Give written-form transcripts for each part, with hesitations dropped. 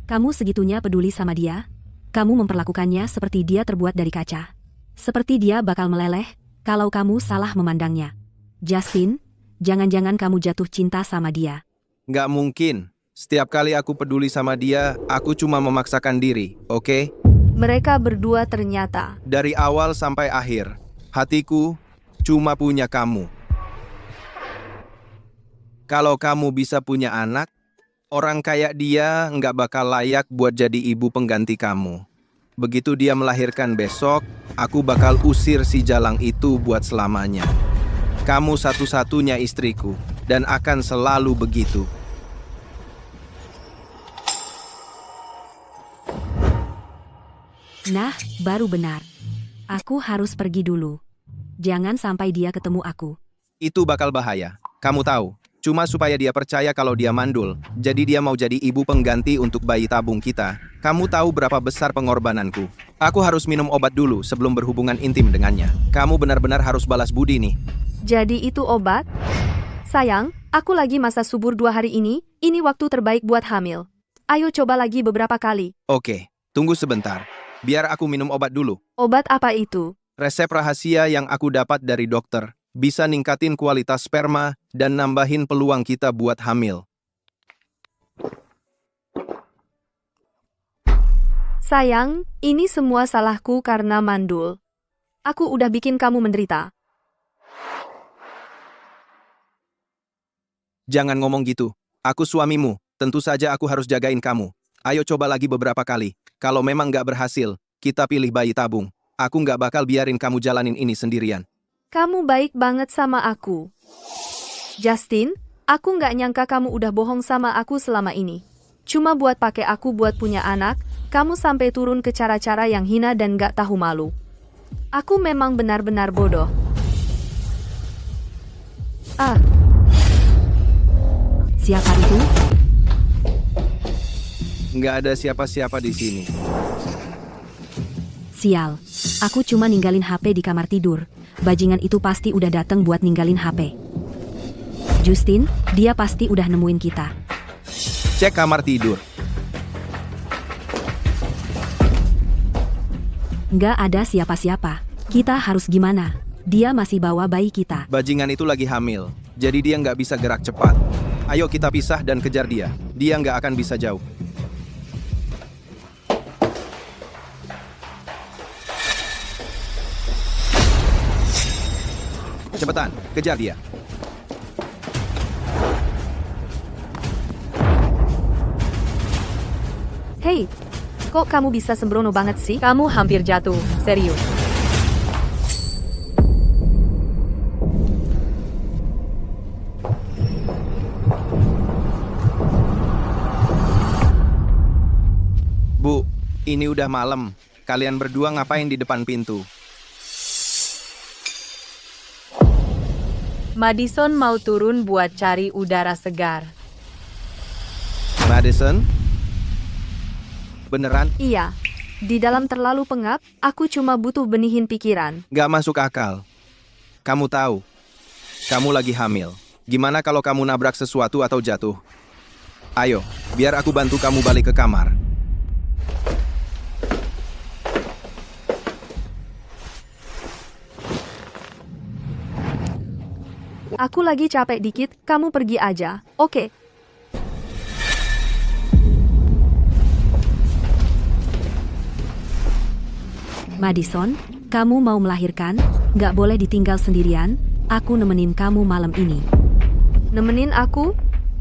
Kamu segitunya peduli sama dia? Kamu memperlakukannya seperti dia terbuat dari kaca. Seperti dia bakal meleleh kalau kamu salah memandangnya. Justin, jangan-jangan kamu jatuh cinta sama dia. Nggak mungkin. Setiap kali aku peduli sama dia, aku cuma memaksakan diri, oke? Mereka berdua ternyata. Dari awal sampai akhir, hatiku cuma punya kamu. Kalau kamu bisa punya anak, orang kayak dia nggak bakal layak buat jadi ibu pengganti kamu. Begitu dia melahirkan besok, aku bakal usir si jalang itu buat selamanya. Kamu satu-satunya istriku, dan akan selalu begitu. Nah, baru benar. Aku harus pergi dulu. Jangan sampai dia ketemu aku. Itu bakal bahaya. Kamu tahu, cuma supaya dia percaya kalau dia mandul, jadi dia mau jadi ibu pengganti untuk bayi tabung kita. Kamu tahu berapa besar pengorbananku. Aku harus minum obat dulu sebelum berhubungan intim dengannya. Kamu benar-benar harus balas budi nih. Jadi itu obat? Sayang, aku lagi masa subur 2 hari ini waktu terbaik buat hamil. Ayo coba lagi beberapa kali. Oke, tunggu sebentar. Biar aku minum obat dulu. Obat apa itu? Resep rahasia yang aku dapat dari dokter. Bisa ningkatin kualitas sperma dan nambahin peluang kita buat hamil. Sayang, ini semua salahku karena mandul. Aku udah bikin kamu menderita. Jangan ngomong gitu. Aku suamimu. Tentu saja aku harus jagain kamu. Ayo coba lagi beberapa kali. Kalau memang nggak berhasil, kita pilih bayi tabung. Aku nggak bakal biarin kamu jalanin ini sendirian. Kamu baik banget sama aku. Justin, aku nggak nyangka kamu udah bohong sama aku selama ini. Cuma buat pakai aku buat punya anak, kamu sampai turun ke cara-cara yang hina dan nggak tahu malu. Aku memang benar-benar bodoh. Siapa itu? Nggak ada siapa-siapa di sini. Sial. Aku cuma ninggalin HP di kamar tidur. Bajingan itu pasti udah dateng buat ninggalin HP. Justin, dia pasti udah nemuin kita. Cek kamar tidur. Nggak ada siapa-siapa. Kita harus gimana? Dia masih bawa bayi kita. Bajingan itu lagi hamil, jadi dia nggak bisa gerak cepat. Ayo kita pisah dan kejar dia. Dia nggak akan bisa jauh. Cepetan, kejar dia. Hei, kok kamu bisa sembrono banget sih? Kamu hampir jatuh, serius. Bu, ini udah malam. Kalian berdua ngapain di depan pintu? Madison mau turun buat cari udara segar. Madison? Beneran? Iya, di dalam terlalu pengap, aku cuma butuh benihin pikiran. Nggak masuk akal. Kamu tahu, kamu lagi hamil. Gimana kalau kamu nabrak sesuatu atau jatuh? Ayo, biar aku bantu kamu balik ke kamar. Aku lagi capek dikit, kamu pergi aja, oke? Madison, kamu mau melahirkan? Nggak boleh ditinggal sendirian. Aku nemenin kamu malam ini. Nemenin aku?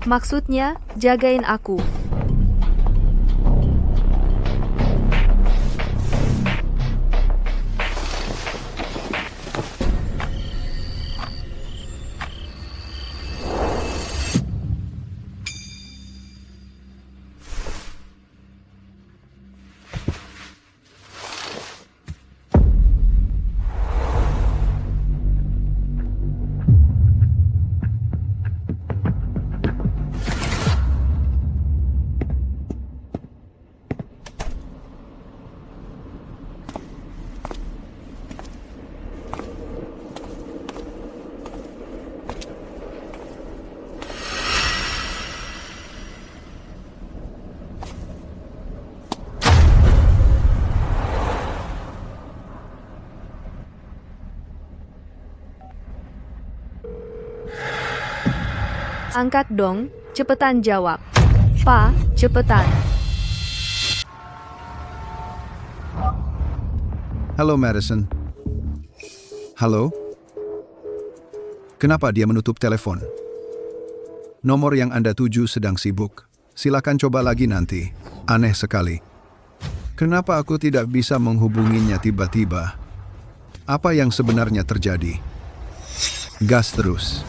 Maksudnya, jagain aku. Angkat dong, cepetan jawab. Pa, cepetan. Halo Madison. Halo? Kenapa dia menutup telepon? Nomor yang Anda tuju sedang sibuk. Silakan coba lagi nanti. Aneh sekali. Kenapa aku tidak bisa menghubunginya tiba-tiba? Apa yang sebenarnya terjadi? Gas terus.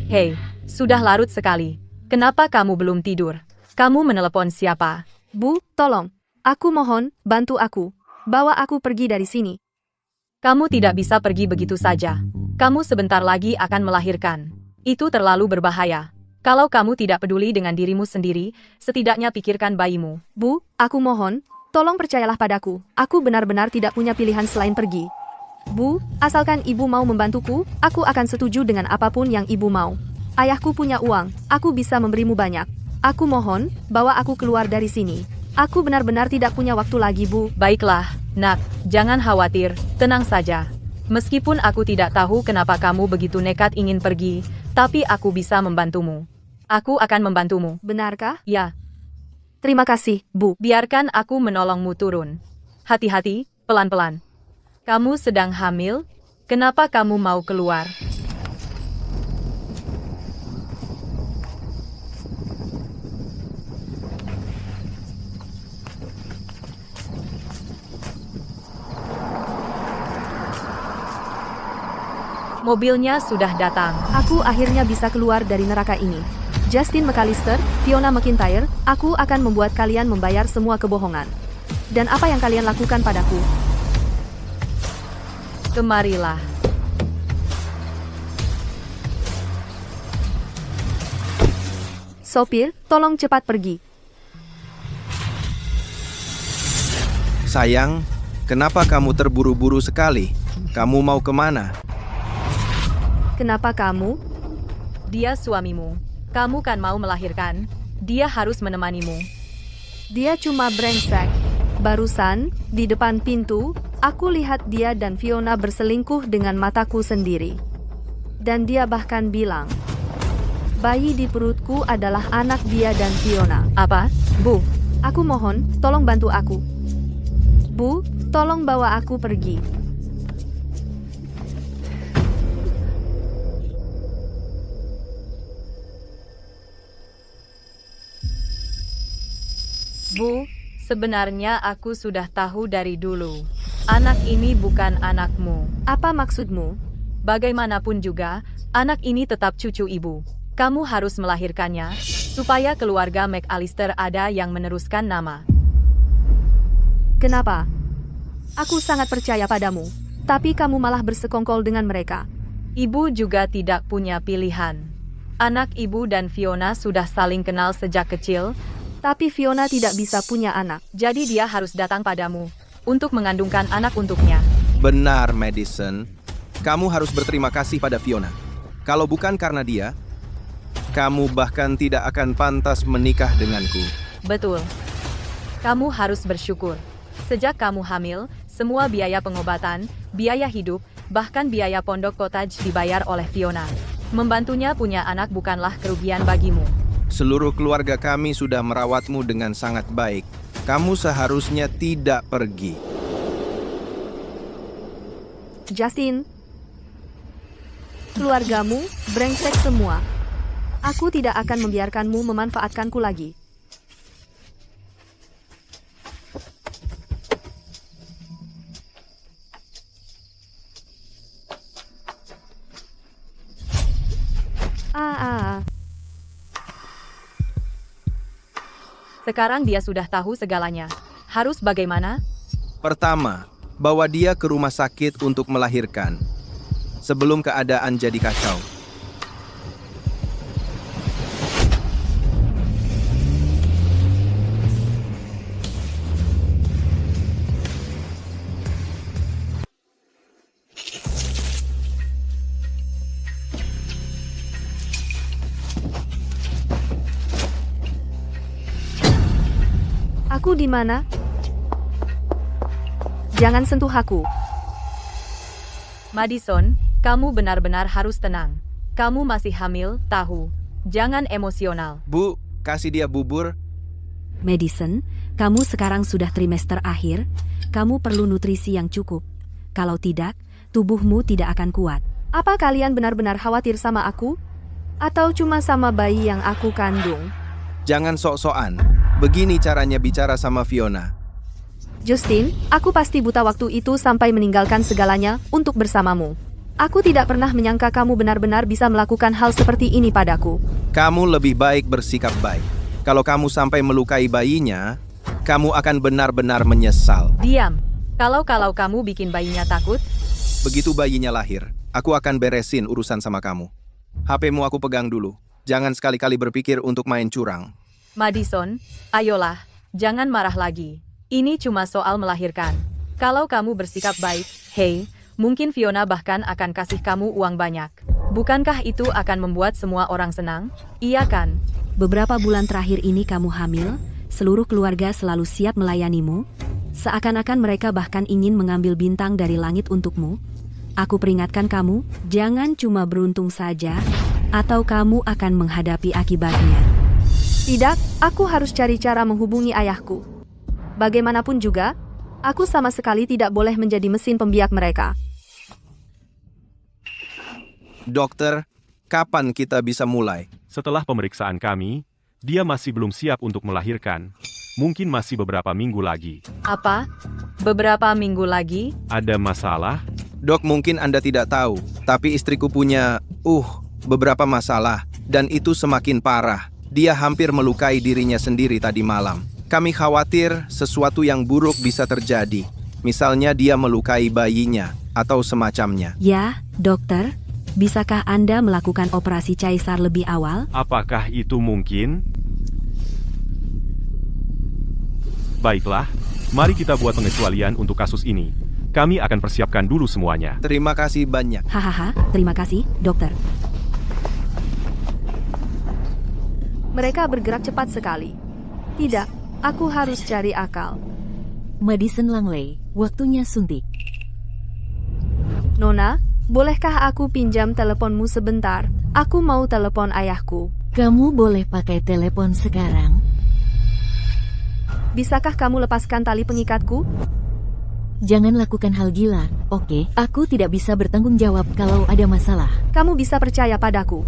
Hei, sudah larut sekali. Kenapa kamu belum tidur? Kamu menelepon siapa? Bu, tolong. Aku mohon, bantu aku. Bawa aku pergi dari sini. Kamu tidak bisa pergi begitu saja. Kamu sebentar lagi akan melahirkan. Itu terlalu berbahaya. Kalau kamu tidak peduli dengan dirimu sendiri, setidaknya pikirkan bayimu. Bu, aku mohon, tolong percayalah padaku. Aku benar-benar tidak punya pilihan selain pergi. Bu, asalkan ibu mau membantuku, aku akan setuju dengan apapun yang ibu mau. Ayahku punya uang, aku bisa memberimu banyak. Aku mohon, bawa aku keluar dari sini. Aku benar-benar tidak punya waktu lagi, Bu. Baiklah, nak, jangan khawatir, tenang saja. Meskipun aku tidak tahu kenapa kamu begitu nekat ingin pergi, tapi aku bisa membantumu. Aku akan membantumu. Benarkah? Ya, Terima kasih, Bu. biarkan aku menolongmu turun. Hati-hati, pelan-pelan. Kamu sedang hamil? Kenapa kamu mau keluar? Mobilnya sudah datang. Aku akhirnya bisa keluar dari neraka ini. Justin McAllister, Fiona McIntyre, aku akan membuat kalian membayar semua kebohongan. Dan apa yang kalian lakukan padaku? Kemarilah. Sopir, tolong cepat pergi. Sayang, kenapa kamu terburu-buru sekali? Kamu mau kemana? Kenapa kamu? Dia suamimu. Kamu kan mau melahirkan. Dia harus menemanimu. Dia cuma brengsek. Barusan, di depan pintu, aku lihat dia dan Fiona berselingkuh dengan mataku sendiri. Dan dia bahkan bilang, bayi di perutku adalah anak dia dan Fiona. Apa? Bu, Aku mohon, tolong bantu aku. Bu, tolong bawa aku pergi. Bu, sebenarnya aku sudah tahu dari dulu. Anak ini bukan anakmu. Apa maksudmu? Bagaimanapun juga, anak ini tetap cucu ibu. Kamu harus melahirkannya, supaya keluarga McAllister ada yang meneruskan nama. Kenapa? Aku sangat percaya padamu, tapi kamu malah bersekongkol dengan mereka. Ibu juga tidak punya pilihan. Anak ibu dan Fiona sudah saling kenal sejak kecil, Tapi Fiona tidak bisa punya anak. jadi dia harus datang padamu untuk mengandungkan anak untuknya. Benar, Madison. Kamu harus berterima kasih pada Fiona. Kalau bukan karena dia, kamu bahkan tidak akan pantas menikah denganku. Betul. Kamu harus bersyukur. Sejak kamu hamil, semua biaya pengobatan, biaya hidup, bahkan biaya pondok cottage dibayar oleh Fiona. Membantunya punya anak bukanlah kerugian bagimu. Seluruh keluarga kami sudah merawatmu dengan sangat baik. Kamu seharusnya tidak pergi. Justin, keluargamu brengsek semua. Aku tidak akan membiarkanmu memanfaatkanku lagi. Sekarang dia sudah tahu segalanya. Harus bagaimana? Pertama, bawa dia ke rumah sakit untuk melahirkan. Sebelum keadaan jadi kacau. Aku di mana? Jangan sentuh aku. Madison, Kamu benar-benar harus tenang. Kamu masih hamil, tahu. Jangan emosional. Bu, kasih dia bubur. Madison, kamu sekarang sudah trimester akhir, kamu perlu nutrisi yang cukup. Kalau tidak, tubuhmu tidak akan kuat. Apa kalian benar-benar khawatir sama aku? Atau cuma sama bayi yang aku kandung? Jangan sok-sokan. Begini caranya bicara sama Fiona. Justin, aku pasti buta waktu itu sampai meninggalkan segalanya untuk bersamamu. Aku tidak pernah menyangka kamu benar-benar bisa melakukan hal seperti ini padaku. Kamu lebih baik bersikap baik. Kalau kamu sampai melukai bayinya, kamu akan benar-benar menyesal. Diam. Kalau kamu bikin bayinya takut, Begitu bayinya lahir, aku akan beresin urusan sama kamu. HP-mu aku pegang dulu. Jangan sekali-kali berpikir untuk main curang. Madison, ayolah, jangan marah lagi. Ini cuma soal melahirkan. Kalau kamu bersikap baik, hey, mungkin Fiona bahkan akan kasih kamu uang banyak. Bukankah itu akan membuat semua orang senang? Iya kan? Beberapa bulan terakhir ini kamu hamil, seluruh keluarga selalu siap melayanimu. Seakan-akan mereka bahkan ingin mengambil bintang dari langit untukmu. Aku peringatkan kamu, jangan cuma beruntung saja, atau kamu akan menghadapi akibatnya. Tidak, aku harus cari cara menghubungi ayahku. Bagaimanapun juga, aku sama sekali tidak boleh menjadi mesin pembiak mereka. Dokter, kapan kita bisa mulai? Setelah pemeriksaan kami, dia masih belum siap untuk melahirkan. Mungkin masih beberapa minggu lagi. Apa? Beberapa minggu lagi? Ada masalah? Dok, mungkin Anda tidak tahu, tapi istriku punya, beberapa masalah, dan itu semakin parah. Dia hampir melukai dirinya sendiri tadi malam. Kami khawatir sesuatu yang buruk bisa terjadi. Misalnya dia melukai bayinya, atau semacamnya. Ya, dokter, bisakah Anda melakukan operasi caisar lebih awal? Apakah itu mungkin? Baiklah, mari kita buat pengecualian untuk kasus ini. Kami akan persiapkan dulu semuanya. Terima kasih banyak. Hahaha, terima kasih, dokter. Mereka bergerak cepat sekali. Tidak, aku harus cari akal. Madison Langley, waktunya suntik. Nona, bolehkah aku pinjam teleponmu sebentar? Aku mau telepon ayahku. Kamu boleh pakai telepon sekarang. Bisakah kamu lepaskan tali pengikatku? Jangan lakukan hal gila, oke? Aku tidak bisa bertanggung jawab kalau ada masalah. Kamu bisa percaya padaku.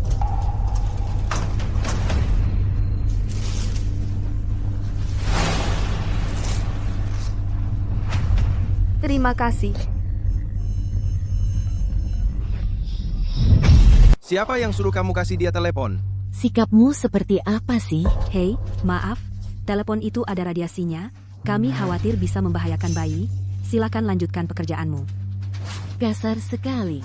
Terima kasih. Siapa yang suruh kamu kasih dia telepon? Sikapmu seperti apa sih? Hei, maaf, telepon itu ada radiasinya. Kami khawatir bisa membahayakan bayi. Silakan lanjutkan pekerjaanmu. Kasar sekali.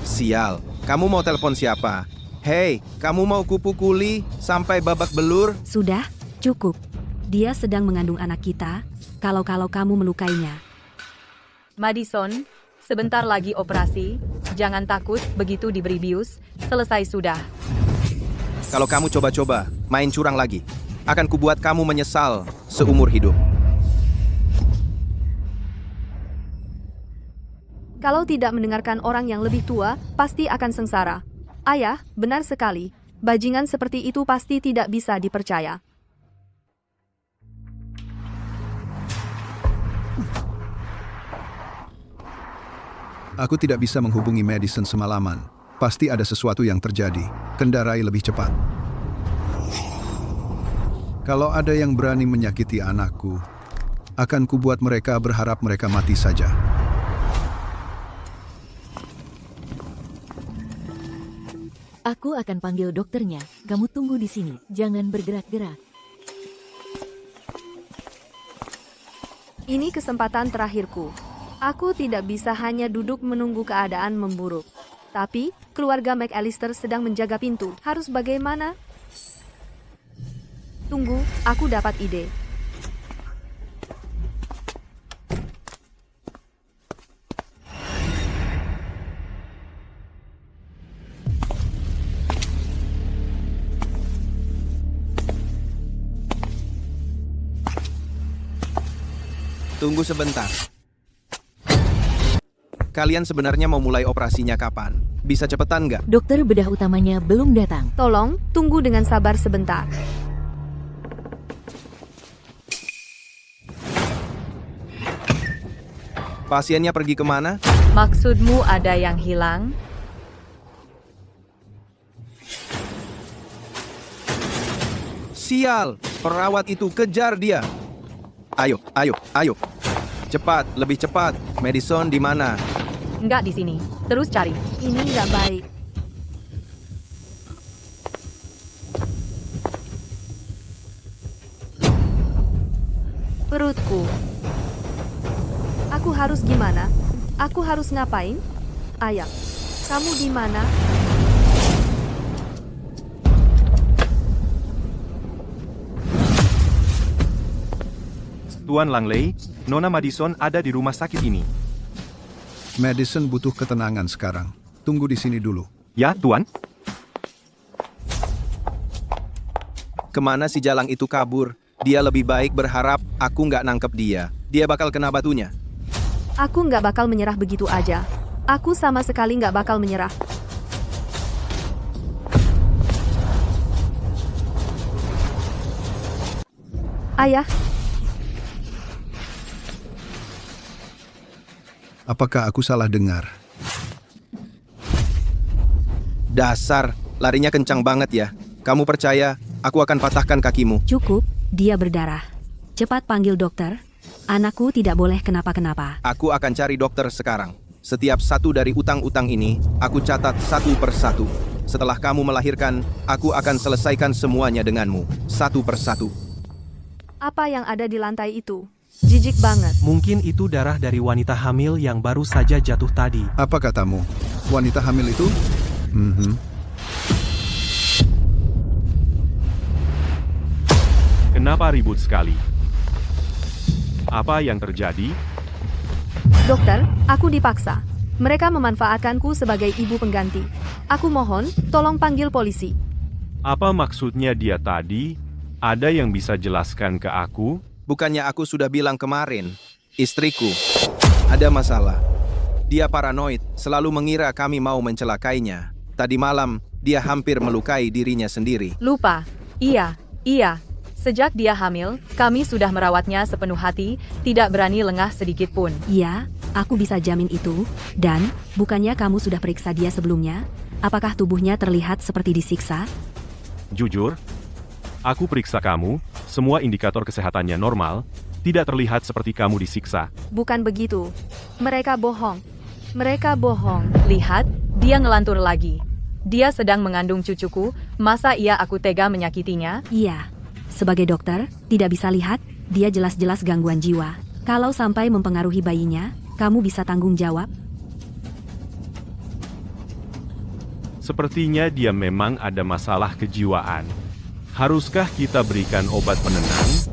Sial, kamu mau telepon siapa? Hei, kamu mau kupukuli sampai babak belur? Sudah, cukup. Dia sedang mengandung anak kita, kalau kamu melukainya. Madison, sebentar lagi operasi. Jangan takut, begitu diberi bius, selesai sudah. Kalau kamu coba-coba main curang lagi, akan kubuat kamu menyesal seumur hidup. Kalau tidak mendengarkan orang yang lebih tua, pasti akan sengsara. Ayah, benar sekali. Bajingan seperti itu pasti tidak bisa dipercaya. Aku tidak bisa menghubungi Madison semalaman. Pasti ada sesuatu yang terjadi. Kendarai lebih cepat. Kalau ada yang berani menyakiti anakku, akan kubuat mereka berharap mereka mati saja. Aku akan panggil dokternya. Kamu tunggu di sini. Jangan bergerak-gerak. Ini kesempatan terakhirku. Aku tidak bisa hanya duduk menunggu keadaan memburuk. Tapi, keluarga McAllister sedang menjaga pintu. Harus bagaimana? Tunggu, aku dapat ide. Tunggu sebentar. Kalian sebenarnya mau mulai operasinya kapan? Bisa cepetan nggak? Dokter bedah utamanya belum datang. Tolong, tunggu dengan sabar sebentar. Pasiennya pergi kemana? Maksudmu ada yang hilang? Sial, perawat itu kejar dia. Ayo, ayo, ayo. Cepat, lebih cepat. Madison di mana? Enggak di sini. Terus cari. Ini nggak baik. Perutku. Aku harus gimana? Aku harus ngapain? Ayah, kamu di mana? Tuan Langley, Nona Madison ada di rumah sakit ini. Madison butuh ketenangan sekarang. Tunggu di sini dulu. Ya, Tuan? Kemana si Jalang itu kabur? Dia lebih baik berharap aku nggak nangkep dia. Dia bakal kena batunya. Aku nggak bakal menyerah begitu aja. Aku sama sekali nggak bakal menyerah. Ayah, Apakah aku salah dengar? Dasar, larinya kencang banget ya. Kamu percaya aku akan patahkan kakimu? Cukup, dia berdarah. Cepat panggil dokter. Anakku tidak boleh kenapa-kenapa. Aku akan cari dokter sekarang. Setiap satu dari utang-utang ini, aku catat satu per satu. Setelah kamu melahirkan, aku akan selesaikan semuanya denganmu, satu per satu. apa yang ada di lantai itu? Jijik banget. Mungkin itu darah dari wanita hamil yang baru saja jatuh tadi. Apa katamu? Wanita hamil itu? Kenapa ribut sekali? Apa yang terjadi? Dokter, aku dipaksa. Mereka memanfaatkanku sebagai ibu pengganti. Aku mohon, tolong panggil polisi. Apa maksudnya dia tadi? Ada yang bisa jelaskan ke aku? Bukannya aku sudah bilang kemarin, istriku ada masalah. Dia paranoid, selalu mengira kami mau mencelakainya. Tadi malam, dia hampir melukai dirinya sendiri. Lupa. Iya. Sejak dia hamil, kami sudah merawatnya sepenuh hati, tidak berani lengah sedikit pun. Iya, aku bisa jamin itu. Dan, bukannya kamu sudah periksa dia sebelumnya? Apakah tubuhnya terlihat seperti disiksa? Jujur, aku periksa kamu, semua indikator kesehatannya normal, tidak terlihat seperti kamu disiksa. Bukan begitu. Mereka bohong. Mereka bohong. Lihat, dia ngelantur lagi. Dia sedang mengandung cucuku, masa iya aku tega menyakitinya? Iya. Sebagai dokter, tidak bisa lihat, dia jelas-jelas gangguan jiwa. Kalau sampai mempengaruhi bayinya, kamu bisa tanggung jawab? Sepertinya dia memang ada masalah kejiwaan. Haruskah kita berikan obat penenang?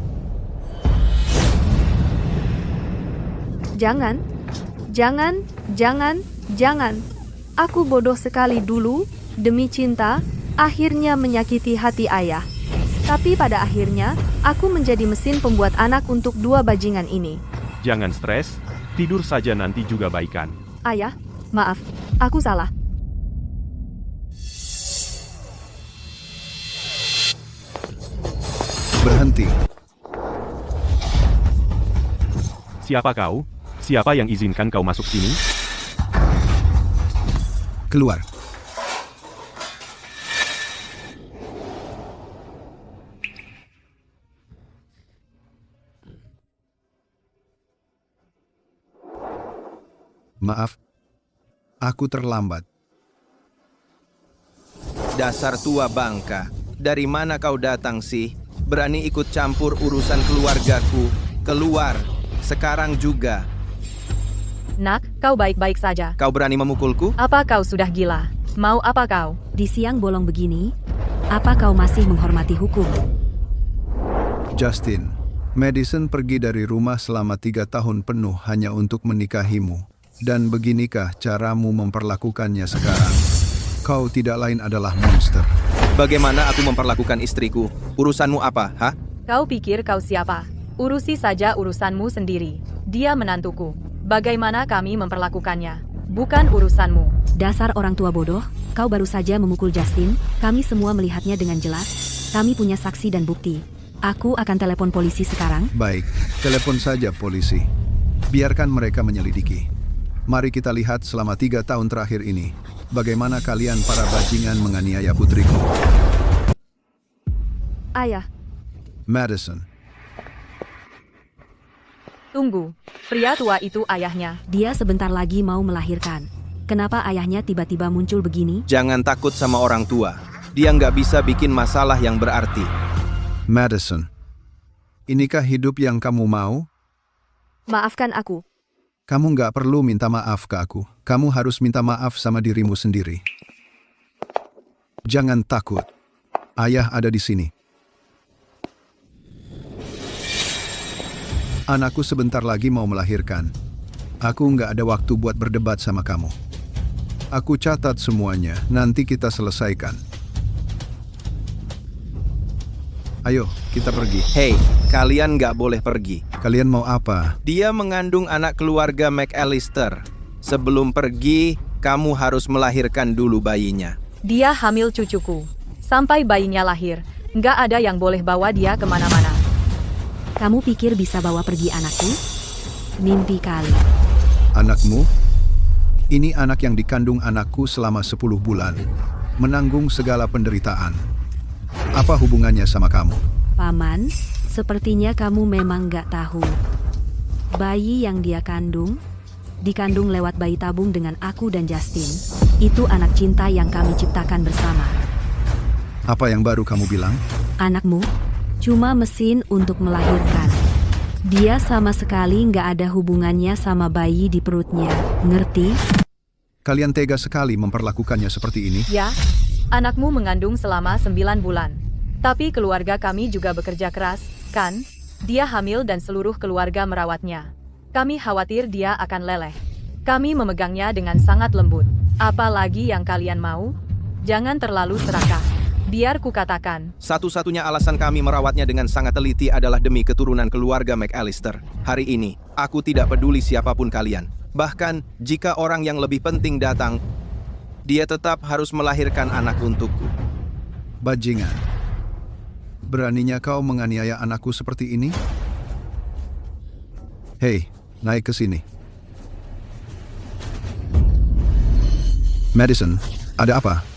Jangan. Aku bodoh sekali dulu, demi cinta, akhirnya menyakiti hati ayah. Tapi pada akhirnya, aku menjadi mesin pembuat anak untuk dua bajingan ini. Jangan stres, tidur saja nanti juga baikan. Ayah, maaf, aku salah. Berhenti. Siapa kau? Siapa yang izinkan kau masuk sini? Keluar. Maaf, aku terlambat. Dasar tua bangka, dari mana kau datang sih? Berani ikut campur urusan keluargaku? Keluar, sekarang juga. Nak, kau baik-baik saja. Kau berani memukulku? Apa kau sudah gila? Mau apa kau? Di siang bolong begini, apa kau masih menghormati hukum? Justin, Madison pergi dari rumah selama 3 tahun penuh hanya untuk menikahimu. Dan beginikah caramu memperlakukannya sekarang? Kau tidak lain adalah monster. Bagaimana aku memperlakukan istriku? Urusanmu apa, ha? Kau pikir kau siapa? Urusi saja urusanmu sendiri. Dia menantuku. Bagaimana kami memperlakukannya? bukan urusanmu. Dasar orang tua bodoh, kau baru saja memukul Justin, kami semua melihatnya dengan jelas. Kami punya saksi dan bukti. Aku akan telepon polisi sekarang. Baik, telepon saja polisi. Biarkan mereka menyelidiki. Mari kita lihat selama 3 tahun terakhir ini, bagaimana kalian para bajingan menganiaya putriku. Ayah, Madison, Tunggu, pria tua itu ayahnya. Dia sebentar lagi mau melahirkan. Kenapa ayahnya tiba-tiba muncul begini? Jangan takut sama orang tua. Dia nggak bisa bikin masalah yang berarti. Madison, inikah hidup yang kamu mau? maafkan aku. Kamu nggak perlu minta maaf ke aku. Kamu harus minta maaf sama dirimu sendiri. Jangan takut. Ayah ada di sini. Anakku sebentar lagi mau melahirkan. Aku nggak ada waktu buat berdebat sama kamu. Aku catat semuanya, nanti kita selesaikan. Ayo, kita pergi. Hei, kalian nggak boleh pergi. Kalian mau apa? Dia mengandung anak keluarga McAllister. Sebelum pergi, kamu harus melahirkan dulu bayinya. Dia hamil cucuku. Sampai bayinya lahir, nggak ada yang boleh bawa dia kemana-mana. Kamu pikir bisa bawa pergi anakku? Mimpi kali. Anakmu? Ini anak yang dikandung anakku selama 10 bulan. Menanggung segala penderitaan. Apa hubungannya sama kamu? Paman, sepertinya kamu memang gak tahu. Bayi yang dia dikandung lewat bayi tabung dengan aku dan Justin. Itu anak cinta yang kami ciptakan bersama. Apa yang baru kamu bilang? Anakmu cuma mesin untuk melahirkan. Dia sama sekali nggak ada hubungannya sama bayi di perutnya, ngerti? Kalian tega sekali memperlakukannya seperti ini? Ya, anakmu mengandung selama 9 bulan. Tapi keluarga kami juga bekerja keras, kan? Dia hamil dan seluruh keluarga merawatnya. Kami khawatir dia akan leleh. Kami memegangnya dengan sangat lembut. Apalagi yang kalian mau? Jangan terlalu serakah. Biar kukatakan. Satu-satunya alasan kami merawatnya dengan sangat teliti adalah demi keturunan keluarga McAllister. Hari ini, aku tidak peduli siapapun kalian. Bahkan, jika orang yang lebih penting datang, dia tetap harus melahirkan anak untukku. Bajingan. Beraninya kau menganiaya anakku seperti ini? Hei, naik ke sini. Madison, ada apa?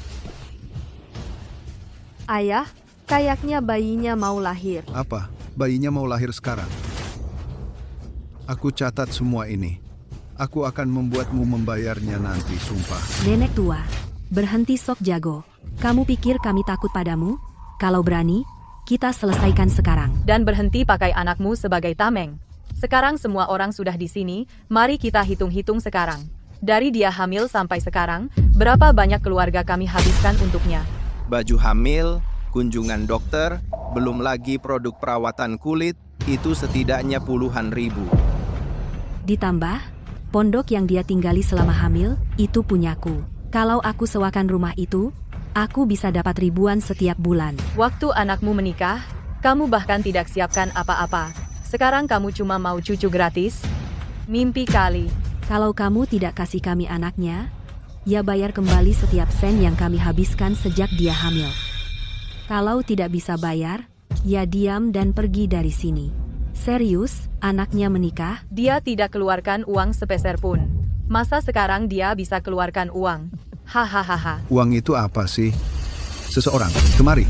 Ayah, kayaknya bayinya mau lahir. Apa? Bayinya mau lahir sekarang. Aku catat semua ini. Aku akan membuatmu membayarnya nanti, sumpah. Nenek tua, berhenti sok jago. Kamu pikir kami takut padamu? Kalau berani, kita selesaikan sekarang. Dan berhenti pakai anakmu sebagai tameng. Sekarang semua orang sudah di sini, mari kita hitung-hitung sekarang. Dari dia hamil sampai sekarang, berapa banyak keluarga kami habiskan untuknya? Baju hamil, kunjungan dokter, belum lagi produk perawatan kulit, itu setidaknya puluhan ribu. Ditambah, pondok yang dia tinggali selama hamil, itu punyaku. Kalau aku sewakan rumah itu, aku bisa dapat ribuan setiap bulan. Waktu anakmu menikah, kamu bahkan tidak siapkan apa-apa. Sekarang kamu cuma mau cucu gratis? Mimpi kali. Kalau kamu tidak kasih kami anaknya, ya bayar kembali setiap sen yang kami habiskan sejak dia hamil. Kalau tidak bisa bayar, ya diam dan pergi dari sini. Serius, anaknya menikah? Dia tidak keluarkan uang sepeser pun. Masa sekarang dia bisa keluarkan uang? Hahaha. Uang itu apa sih? Seseorang, kemari.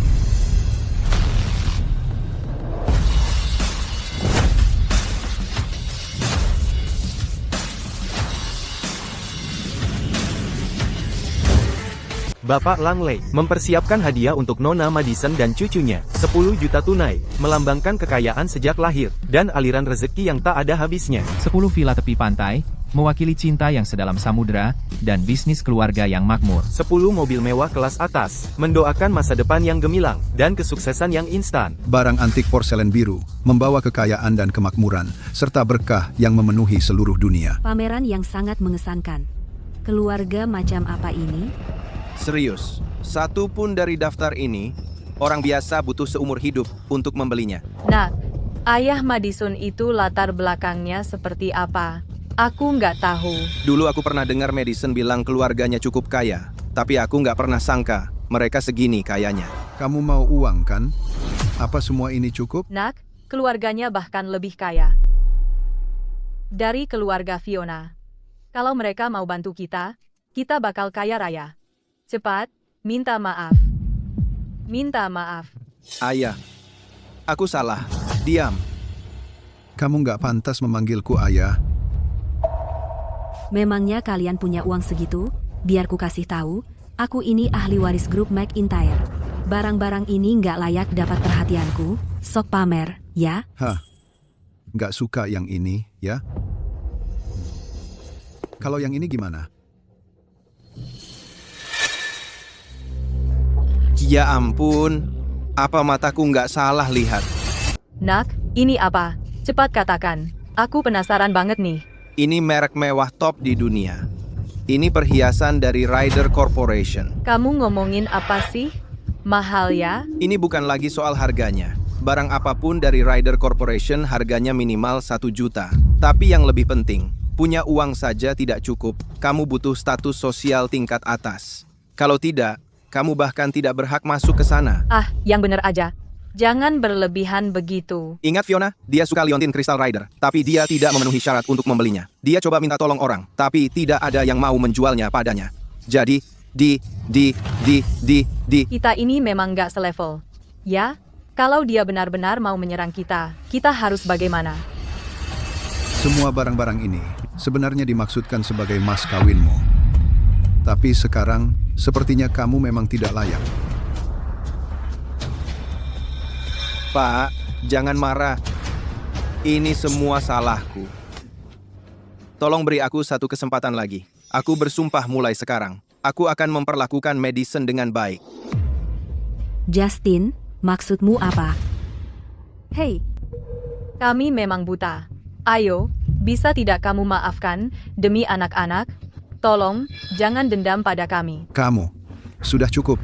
Bapak Langley mempersiapkan hadiah untuk Nona Madison dan cucunya, 10 juta tunai, melambangkan kekayaan sejak lahir, dan aliran rezeki yang tak ada habisnya. 10 villa tepi pantai, mewakili cinta yang sedalam samudera, dan bisnis keluarga yang makmur. 10 mobil mewah kelas atas, mendoakan masa depan yang gemilang, dan kesuksesan yang instan. Barang antik porselen biru, membawa kekayaan dan kemakmuran, serta berkah yang memenuhi seluruh dunia. Pameran yang sangat mengesankan. Keluarga macam apa ini? Serius, satu pun dari daftar ini, orang biasa butuh seumur hidup untuk membelinya. Nah, ayah Madison itu latar belakangnya seperti apa? Aku nggak tahu. Dulu aku pernah dengar Madison bilang keluarganya cukup kaya, tapi aku nggak pernah sangka mereka segini kayanya. Kamu mau uang kan? Apa semua ini cukup? Nak, keluarganya bahkan lebih kaya dari keluarga Fiona. Kalau mereka mau bantu kita bakal kaya raya. Cepat, minta maaf. Minta maaf. Ayah, aku salah. Diam. Kamu nggak pantas memanggilku ayah. Memangnya kalian punya uang segitu? Biar ku kasih tahu, aku ini ahli waris grup McIntyre. Barang-barang ini nggak layak dapat perhatianku. Sok pamer, ya? Hah? Nggak suka yang ini, ya? Kalau yang ini gimana? Ya ampun, apa mataku nggak salah lihat? Nak, ini apa? Cepat katakan. Aku penasaran banget nih. Ini merek mewah top di dunia. Ini perhiasan dari Ryder Corporation. Kamu ngomongin apa sih? Mahal ya? Ini bukan lagi soal harganya. Barang apapun dari Ryder Corporation harganya minimal 1 juta. Tapi yang lebih penting, punya uang saja tidak cukup. Kamu butuh status sosial tingkat atas. Kalau tidak, kamu bahkan tidak berhak masuk ke sana. Ah, yang bener aja. Jangan berlebihan begitu. Ingat Fiona, dia suka liontin Crystal Rider, tapi dia tidak memenuhi syarat untuk membelinya. Dia coba minta tolong orang, tapi tidak ada yang mau menjualnya padanya. Jadi, Kita ini memang nggak selevel. Ya, kalau dia benar-benar mau menyerang kita harus bagaimana? Semua barang-barang ini sebenarnya dimaksudkan sebagai mas kawinmu. Tapi sekarang, sepertinya kamu memang tidak layak. Pak, jangan marah. Ini semua salahku. Tolong beri aku satu kesempatan lagi. Aku bersumpah mulai sekarang. Aku akan memperlakukan Madison dengan baik. Justin, maksudmu apa? Hei, Kami memang buta. Ayo, bisa tidak kamu maafkan demi anak-anak? Tolong, jangan dendam pada kami. Kamu, sudah cukup.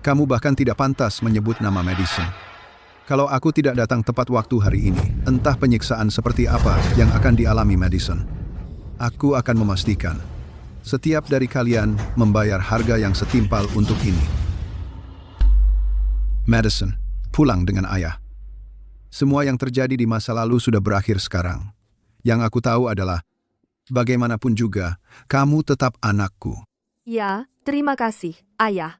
Kamu bahkan tidak pantas menyebut nama Madison. Kalau aku tidak datang tepat waktu hari ini, entah penyiksaan seperti apa yang akan dialami Madison. Aku akan memastikan setiap dari kalian membayar harga yang setimpal untuk ini. Madison, pulang dengan ayah. Semua yang terjadi di masa lalu sudah berakhir sekarang. Yang aku tahu adalah, bagaimanapun juga, kamu tetap anakku. ya, terima kasih, Ayah.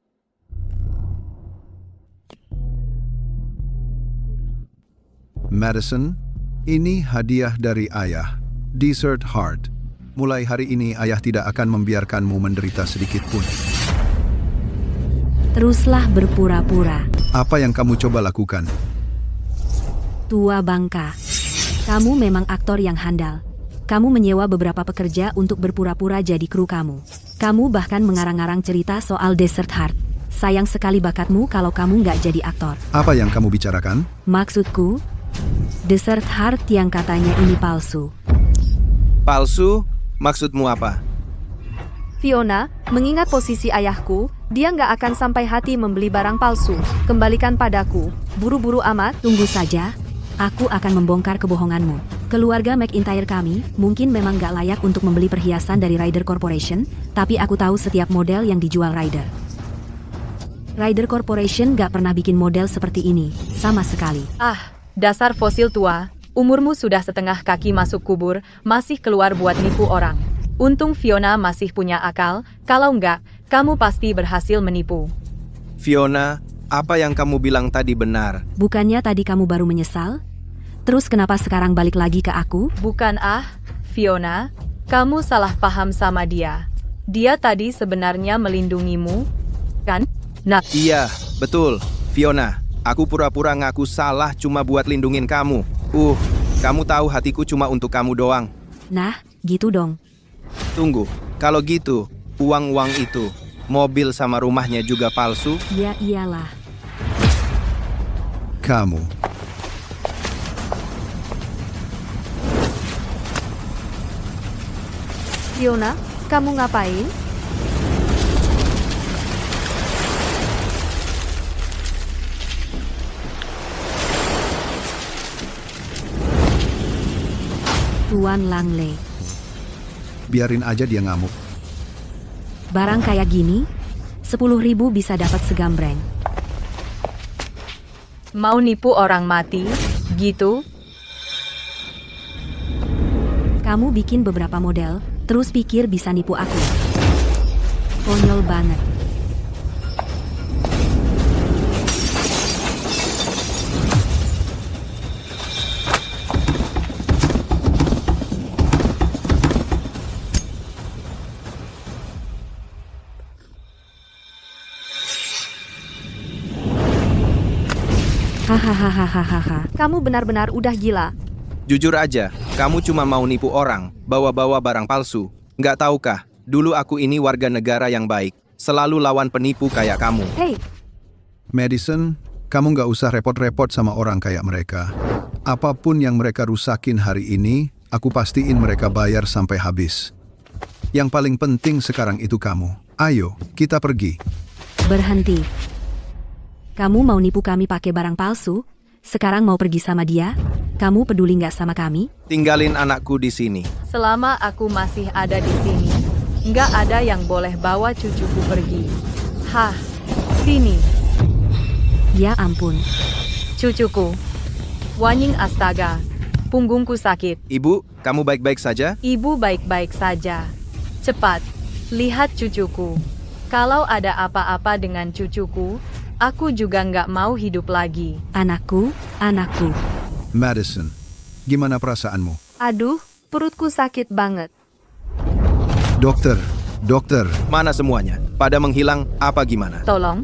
Madison, ini hadiah dari ayah. Dessert Heart. Mulai hari ini ayah tidak akan membiarkanmu menderita sedikit pun. Teruslah berpura-pura. Apa yang kamu coba lakukan? Tua bangka. Kamu memang aktor yang handal. Kamu menyewa beberapa pekerja untuk berpura-pura jadi kru kamu. Kamu bahkan mengarang-arang cerita soal Desert Heart. Sayang sekali bakatmu kalau kamu nggak jadi aktor. Apa yang kamu bicarakan? Maksudku, Desert Heart yang katanya ini palsu. Palsu? Maksudmu apa? Fiona, mengingat posisi ayahku, dia nggak akan sampai hati membeli barang palsu. Kembalikan padaku. Buru-buru amat. Tunggu saja, aku akan membongkar kebohonganmu. Keluarga McIntyre kami mungkin memang nggak layak untuk membeli perhiasan dari Ryder Corporation, tapi aku tahu setiap model yang dijual Ryder. Ryder Corporation nggak pernah bikin model seperti ini, sama sekali. Ah, dasar fosil tua. Umurmu sudah setengah kaki masuk kubur, masih keluar buat nipu orang. Untung Fiona masih punya akal, kalau enggak, kamu pasti berhasil menipu. Fiona, apa yang kamu bilang tadi benar. Bukannya tadi kamu baru menyesal? Terus kenapa sekarang balik lagi ke aku? Bukan Fiona, kamu salah paham sama dia. Dia tadi sebenarnya melindungimu, kan? Nah, Iya, betul. Fiona, aku pura-pura ngaku salah cuma buat lindungin kamu. Kamu tahu hatiku cuma untuk kamu doang. Nah, gitu dong. Tunggu, kalau gitu, uang-uang itu, mobil sama rumahnya juga palsu? Ya iyalah. Kamu. Fiona, kamu ngapain? Tuan Langley. Biarin aja dia ngamuk. Barang kayak gini, 10.000 bisa dapat segambreng. Mau nipu orang mati, gitu? Kamu bikin beberapa model, terus pikir bisa nipu aku. Konyol banget. Hahaha. Kamu benar-benar udah gila. Jujur aja, kamu cuma mau nipu orang, bawa-bawa barang palsu. Nggak tahukah, dulu aku ini warga negara yang baik, selalu lawan penipu kayak kamu. Hei, Madison, kamu nggak usah repot-repot sama orang kayak mereka. Apapun yang mereka rusakin hari ini, aku pastiin mereka bayar sampai habis. Yang paling penting sekarang itu kamu. Ayo, kita pergi. Berhenti. Kamu mau nipu kami pakai barang palsu? Sekarang mau pergi sama dia? Kamu peduli nggak sama kami? Tinggalin anakku di sini. Selama aku masih ada di sini, nggak ada yang boleh bawa cucuku pergi. Hah, sini, Ya ampun. cucuku. Wanying astaga, punggungku sakit. Ibu, kamu baik-baik saja? Ibu baik-baik saja. Cepat, lihat cucuku. Kalau ada apa-apa dengan cucuku, aku juga nggak mau hidup lagi. Anakku. Madison, gimana perasaanmu? aduh, perutku sakit banget. Dokter, Mana semuanya? Pada menghilang apa gimana? Tolong.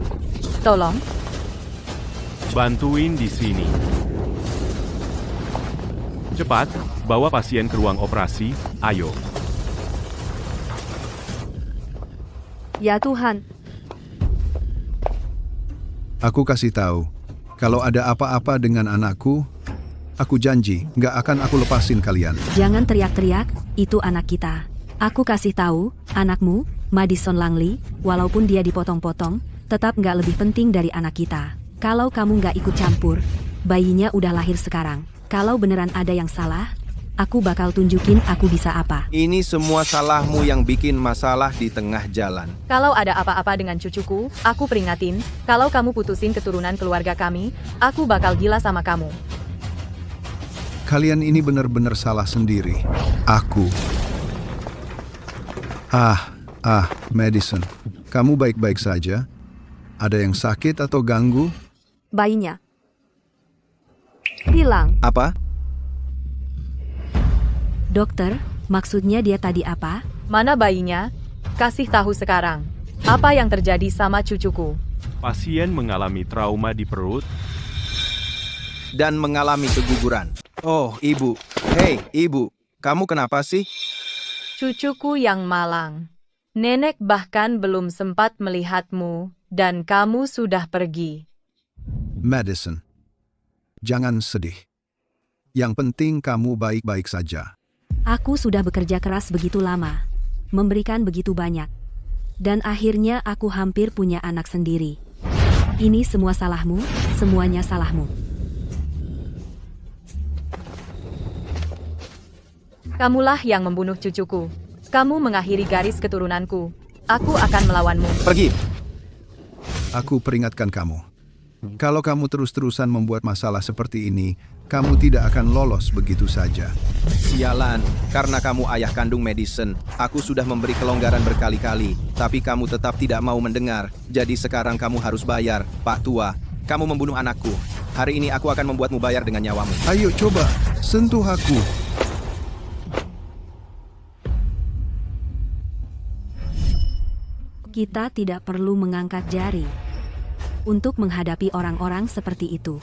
Bantuin di sini. Cepat, bawa pasien ke ruang operasi, ayo. Ya Tuhan, aku kasih tahu, kalau ada apa-apa dengan anakku, aku janji nggak akan aku lepasin kalian. Jangan teriak-teriak, itu anak kita. Aku kasih tahu, anakmu, Madison Langley, walaupun dia dipotong-potong, tetap nggak lebih penting dari anak kita. Kalau kamu nggak ikut campur, bayinya udah lahir sekarang. Kalau beneran ada yang salah, aku bakal tunjukin aku bisa apa. Ini semua salahmu yang bikin masalah di tengah jalan. Kalau ada apa-apa dengan cucuku, aku peringatin, kalau kamu putusin keturunan keluarga kami, aku bakal gila sama kamu. Kalian ini benar-benar salah sendiri. Aku. Madison, kamu baik-baik saja? Ada yang sakit atau ganggu? bayinya hilang. Apa? Dokter, maksudnya dia tadi apa? Mana bayinya? Kasih tahu sekarang. Apa yang terjadi sama cucuku? Pasien mengalami trauma di perut. Dan mengalami keguguran. Oh, ibu. Hei, ibu. Kamu kenapa sih? Cucuku yang malang. Nenek bahkan belum sempat melihatmu, dan kamu sudah pergi. Madison, jangan sedih. Yang penting kamu baik-baik saja. Aku sudah bekerja keras begitu lama, memberikan begitu banyak. Dan akhirnya aku hampir punya anak sendiri. Ini semua salahmu, semuanya salahmu. Kamulah yang membunuh cucuku. Kamu mengakhiri garis keturunanku. Aku akan melawanmu. Pergi. Aku peringatkan kamu. Kalau kamu terus-terusan membuat masalah seperti ini, kamu tidak akan lolos begitu saja. Sialan, karena kamu ayah kandung Madison. Aku sudah memberi kelonggaran berkali-kali, tapi kamu tetap tidak mau mendengar. Jadi sekarang kamu harus bayar, Pak Tua. Kamu membunuh anakku. Hari ini aku akan membuatmu bayar dengan nyawamu. Ayo coba, sentuh aku. Kita tidak perlu mengangkat jari untuk menghadapi orang-orang seperti itu.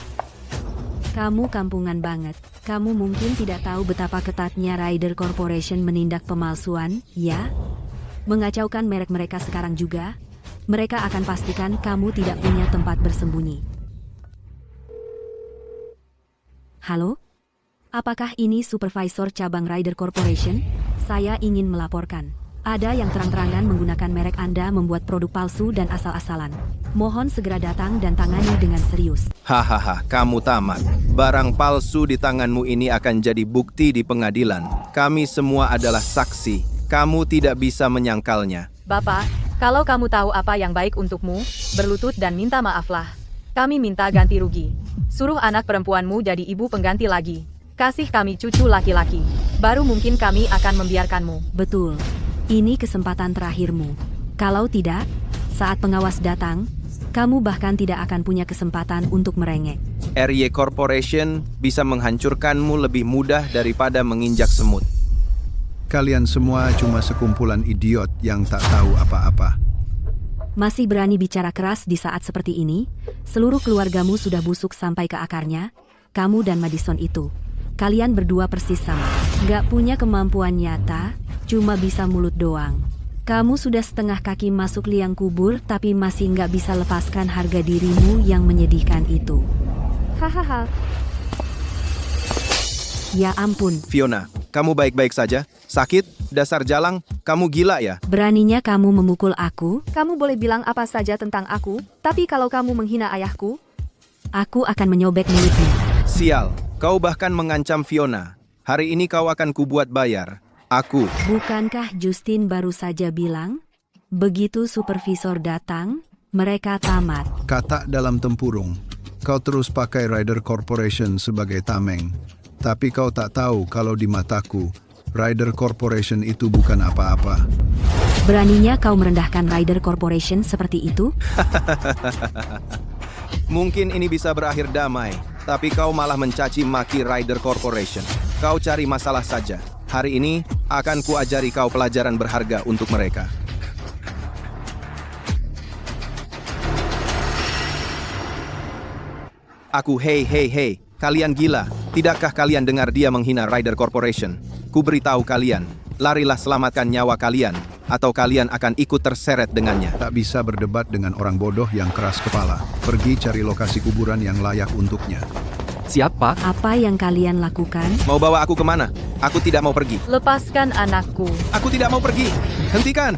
Kamu kampungan banget. Kamu mungkin tidak tahu betapa ketatnya Ryder Corporation menindak pemalsuan, ya? Mengacaukan merek mereka sekarang juga. Mereka akan pastikan kamu tidak punya tempat bersembunyi. Halo? Apakah ini supervisor cabang Ryder Corporation? Saya ingin melaporkan. Ada yang terang-terangan menggunakan merek Anda membuat produk palsu dan asal-asalan. Mohon segera datang dan tangani dengan serius. Hahaha, kamu tamat. Barang palsu di tanganmu ini akan jadi bukti di pengadilan. Kami semua adalah saksi. Kamu tidak bisa menyangkalnya. Bapak, kalau kamu tahu apa yang baik untukmu, berlutut dan minta maaflah. Kami minta ganti rugi. Suruh anak perempuanmu jadi ibu pengganti lagi. Kasih kami cucu laki-laki. Baru mungkin kami akan membiarkanmu. Betul. Ini kesempatan terakhirmu. Kalau tidak, saat pengawas datang, kamu bahkan tidak akan punya kesempatan untuk merengek. RY Corporation bisa menghancurkanmu lebih mudah daripada menginjak semut. Kalian semua cuma sekumpulan idiot yang tak tahu apa-apa. Masih berani bicara keras di saat seperti ini? Seluruh keluargamu sudah busuk sampai ke akarnya. Kamu dan Madison itu. Kalian berdua persis sama. Nggak punya kemampuan nyata, cuma bisa mulut doang. Kamu sudah setengah kaki masuk liang kubur, tapi masih nggak bisa lepaskan harga dirimu yang menyedihkan itu. Hahaha. Ya ampun, Fiona, kamu baik-baik saja? Sakit? Dasar jalang? Kamu gila ya? beraninya kamu memukul aku? Kamu boleh bilang apa saja tentang aku, tapi kalau kamu menghina ayahku, Aku akan menyobek mulutmu. Sial, kau bahkan mengancam Fiona. Hari ini kau akan kubuat bayar. Aku. Bukankah Justin baru saja bilang? Begitu supervisor datang, mereka tamat. Kata dalam tempurung, kau terus pakai Ryder Corporation sebagai tameng. Tapi kau tak tahu kalau di mataku, Ryder Corporation itu bukan apa-apa. Beraninya kau merendahkan Ryder Corporation seperti itu? Mungkin ini bisa berakhir damai, tapi kau malah mencaci maki Ryder Corporation. Kau cari masalah saja. Hari ini akan kuajari kau pelajaran berharga untuk mereka. Aku hei, kalian gila. Tidakkah kalian dengar dia menghina Ryder Corporation? Ku beritahu kalian, larilah selamatkan nyawa kalian, atau kalian akan ikut terseret dengannya. Tak bisa berdebat dengan orang bodoh yang keras kepala. Pergi cari lokasi kuburan yang layak untuknya. Siap, Pak. Apa yang kalian lakukan? Mau bawa aku kemana? Aku tidak mau pergi. Lepaskan anakku. Aku tidak mau pergi. Hentikan!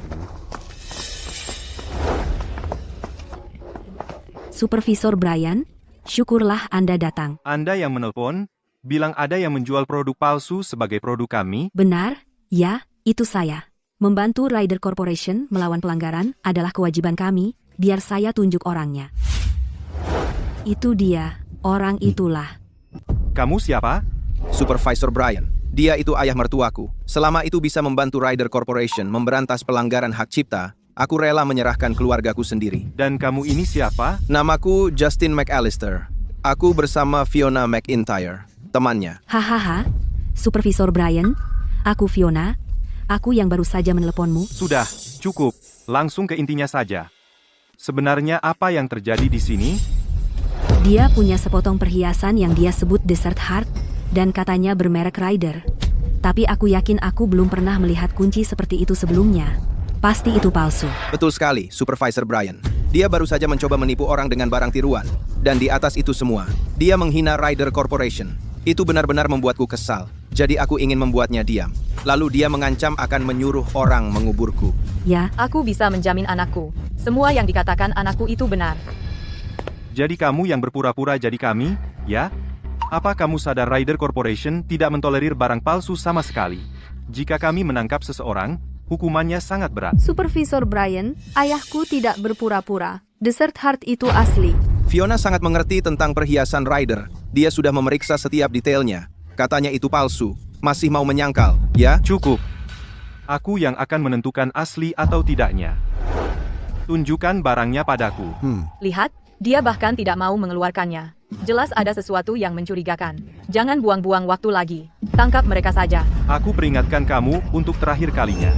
Supervisor Brian, syukurlah Anda datang. Anda yang menelpon, bilang ada yang menjual produk palsu sebagai produk kami. Benar? Ya, itu saya. Membantu Ryder Corporation melawan pelanggaran adalah kewajiban kami, biar saya tunjuk orangnya. Itu dia, orang itulah. Kamu siapa? Supervisor Brian. Dia itu ayah mertuaku. Selama itu bisa membantu Ryder Corporation memberantas pelanggaran hak cipta, aku rela menyerahkan keluargaku sendiri. Dan kamu ini siapa? Namaku Justin McAllister. Aku bersama Fiona McIntyre, temannya. Hahaha, Supervisor Brian, aku Fiona. Aku yang baru saja meneleponmu. Sudah, cukup. Langsung ke intinya saja. Sebenarnya apa yang terjadi di sini? Dia punya sepotong perhiasan yang dia sebut Desert Heart, dan katanya bermerek Ryder. Tapi aku yakin aku belum pernah melihat kunci seperti itu sebelumnya. Pasti itu palsu. Betul sekali, Supervisor Brian. Dia baru saja mencoba menipu orang dengan barang tiruan. Dan di atas itu semua, dia menghina Ryder Corporation. Itu benar-benar membuatku kesal. Jadi aku ingin membuatnya diam. Lalu dia mengancam akan menyuruh orang menguburku. Ya, Aku bisa menjamin anakku. Semua yang dikatakan anakku itu benar. Jadi kamu yang berpura-pura jadi kami, ya? Apa kamu sadar Ryder Corporation tidak mentolerir barang palsu sama sekali? Jika kami menangkap seseorang, hukumannya sangat berat. Supervisor Brian, ayahku tidak berpura-pura. Desert Heart itu asli. Fiona sangat mengerti tentang perhiasan Ryder. Dia sudah memeriksa setiap detailnya. Katanya itu palsu. Masih mau menyangkal, ya? Cukup. Aku yang akan menentukan asli atau tidaknya. Tunjukkan barangnya padaku. Lihat, dia bahkan tidak mau mengeluarkannya. Jelas ada sesuatu yang mencurigakan. Jangan buang-buang waktu lagi. Tangkap mereka saja. Aku peringatkan kamu untuk terakhir kalinya.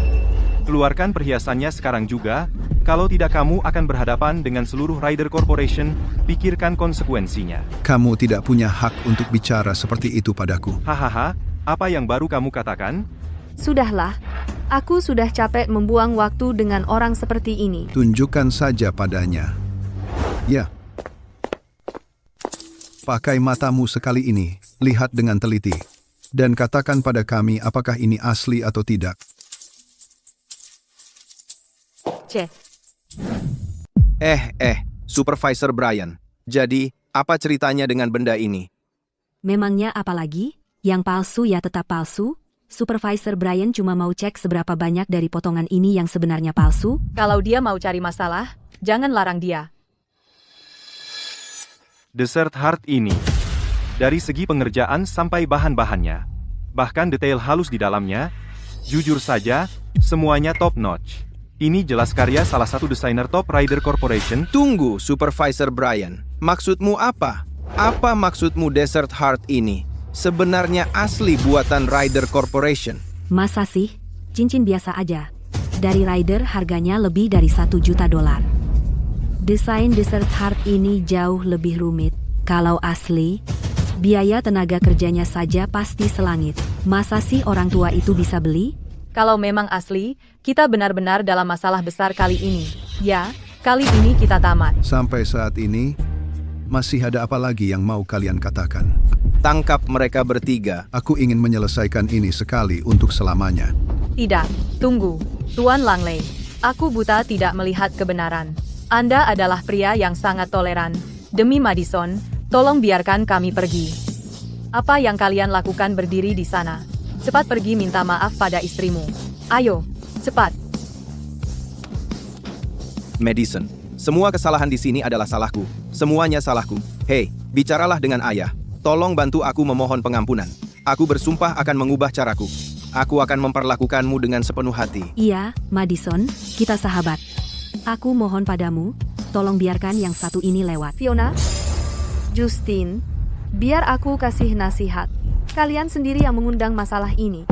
Keluarkan perhiasannya sekarang juga. Kalau tidak kamu akan berhadapan dengan seluruh Ryder Corporation. Pikirkan konsekuensinya. Kamu tidak punya hak untuk bicara seperti itu padaku. Hahaha, apa yang baru kamu katakan? Sudahlah. Aku sudah capek membuang waktu dengan orang seperti ini. Tunjukkan saja padanya. Ya. Pakai matamu sekali ini, lihat dengan teliti. Dan katakan pada kami apakah ini asli atau tidak. Ceh, Supervisor Brian. Jadi, apa ceritanya dengan benda ini? Memangnya apa lagi? Yang palsu ya tetap palsu? Supervisor Brian cuma mau cek seberapa banyak dari potongan ini yang sebenarnya palsu. kalau dia mau cari masalah, jangan larang dia. Desert Heart ini, dari segi pengerjaan sampai bahan-bahannya, bahkan detail halus di dalamnya, jujur saja, semuanya top notch. Ini jelas karya salah satu desainer Top Rider Corporation. Tunggu, Supervisor Brian. Maksudmu apa? Apa maksudmu Desert Heart ini? Sebenarnya asli buatan Rider Corporation. Masa sih? Cincin biasa aja. Dari Rider harganya lebih dari $1 juta. Desain Desert Heart ini jauh lebih rumit. Kalau asli, biaya tenaga kerjanya saja pasti selangit. Masa sih orang tua itu bisa beli? Kalau memang asli, kita benar-benar dalam masalah besar kali ini. Ya, kali ini kita tamat. Sampai saat ini, masih ada apa lagi yang mau kalian katakan? Tangkap mereka bertiga. Aku ingin menyelesaikan ini sekali untuk selamanya. Tidak, tunggu. Tuan Langley, aku buta tidak melihat kebenaran. Anda adalah pria yang sangat toleran. Demi Madison, tolong biarkan kami pergi. Apa yang kalian lakukan berdiri di sana? Cepat pergi minta maaf pada istrimu. Ayo, cepat. Madison, semua kesalahan di sini adalah salahku. Semuanya salahku. Hei, bicaralah dengan ayah. Tolong bantu aku memohon pengampunan. Aku bersumpah akan mengubah caraku. Aku akan memperlakukanmu dengan sepenuh hati. Iya, Madison, kita sahabat. Aku mohon padamu, tolong biarkan yang satu ini lewat. Fiona, Justin, biar aku kasih nasihat. Kalian sendiri yang mengundang masalah ini.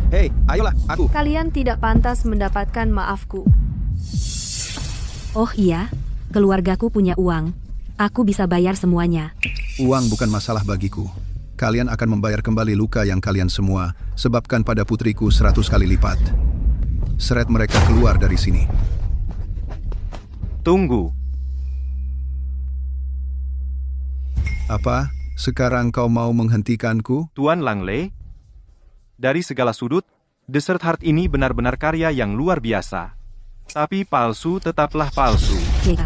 Hei, ayolah, aku. Kalian tidak pantas mendapatkan maafku. Oh iya, keluargaku punya uang. Aku bisa bayar semuanya. Uang bukan masalah bagiku. Kalian akan membayar kembali luka yang kalian semua sebabkan pada putriku 100 kali lipat. Seret mereka keluar dari sini. Tunggu. Apa? Sekarang kau mau menghentikanku? Tuan Langley, dari segala sudut, Desert Heart ini benar-benar karya yang luar biasa. Tapi palsu tetaplah palsu. Jika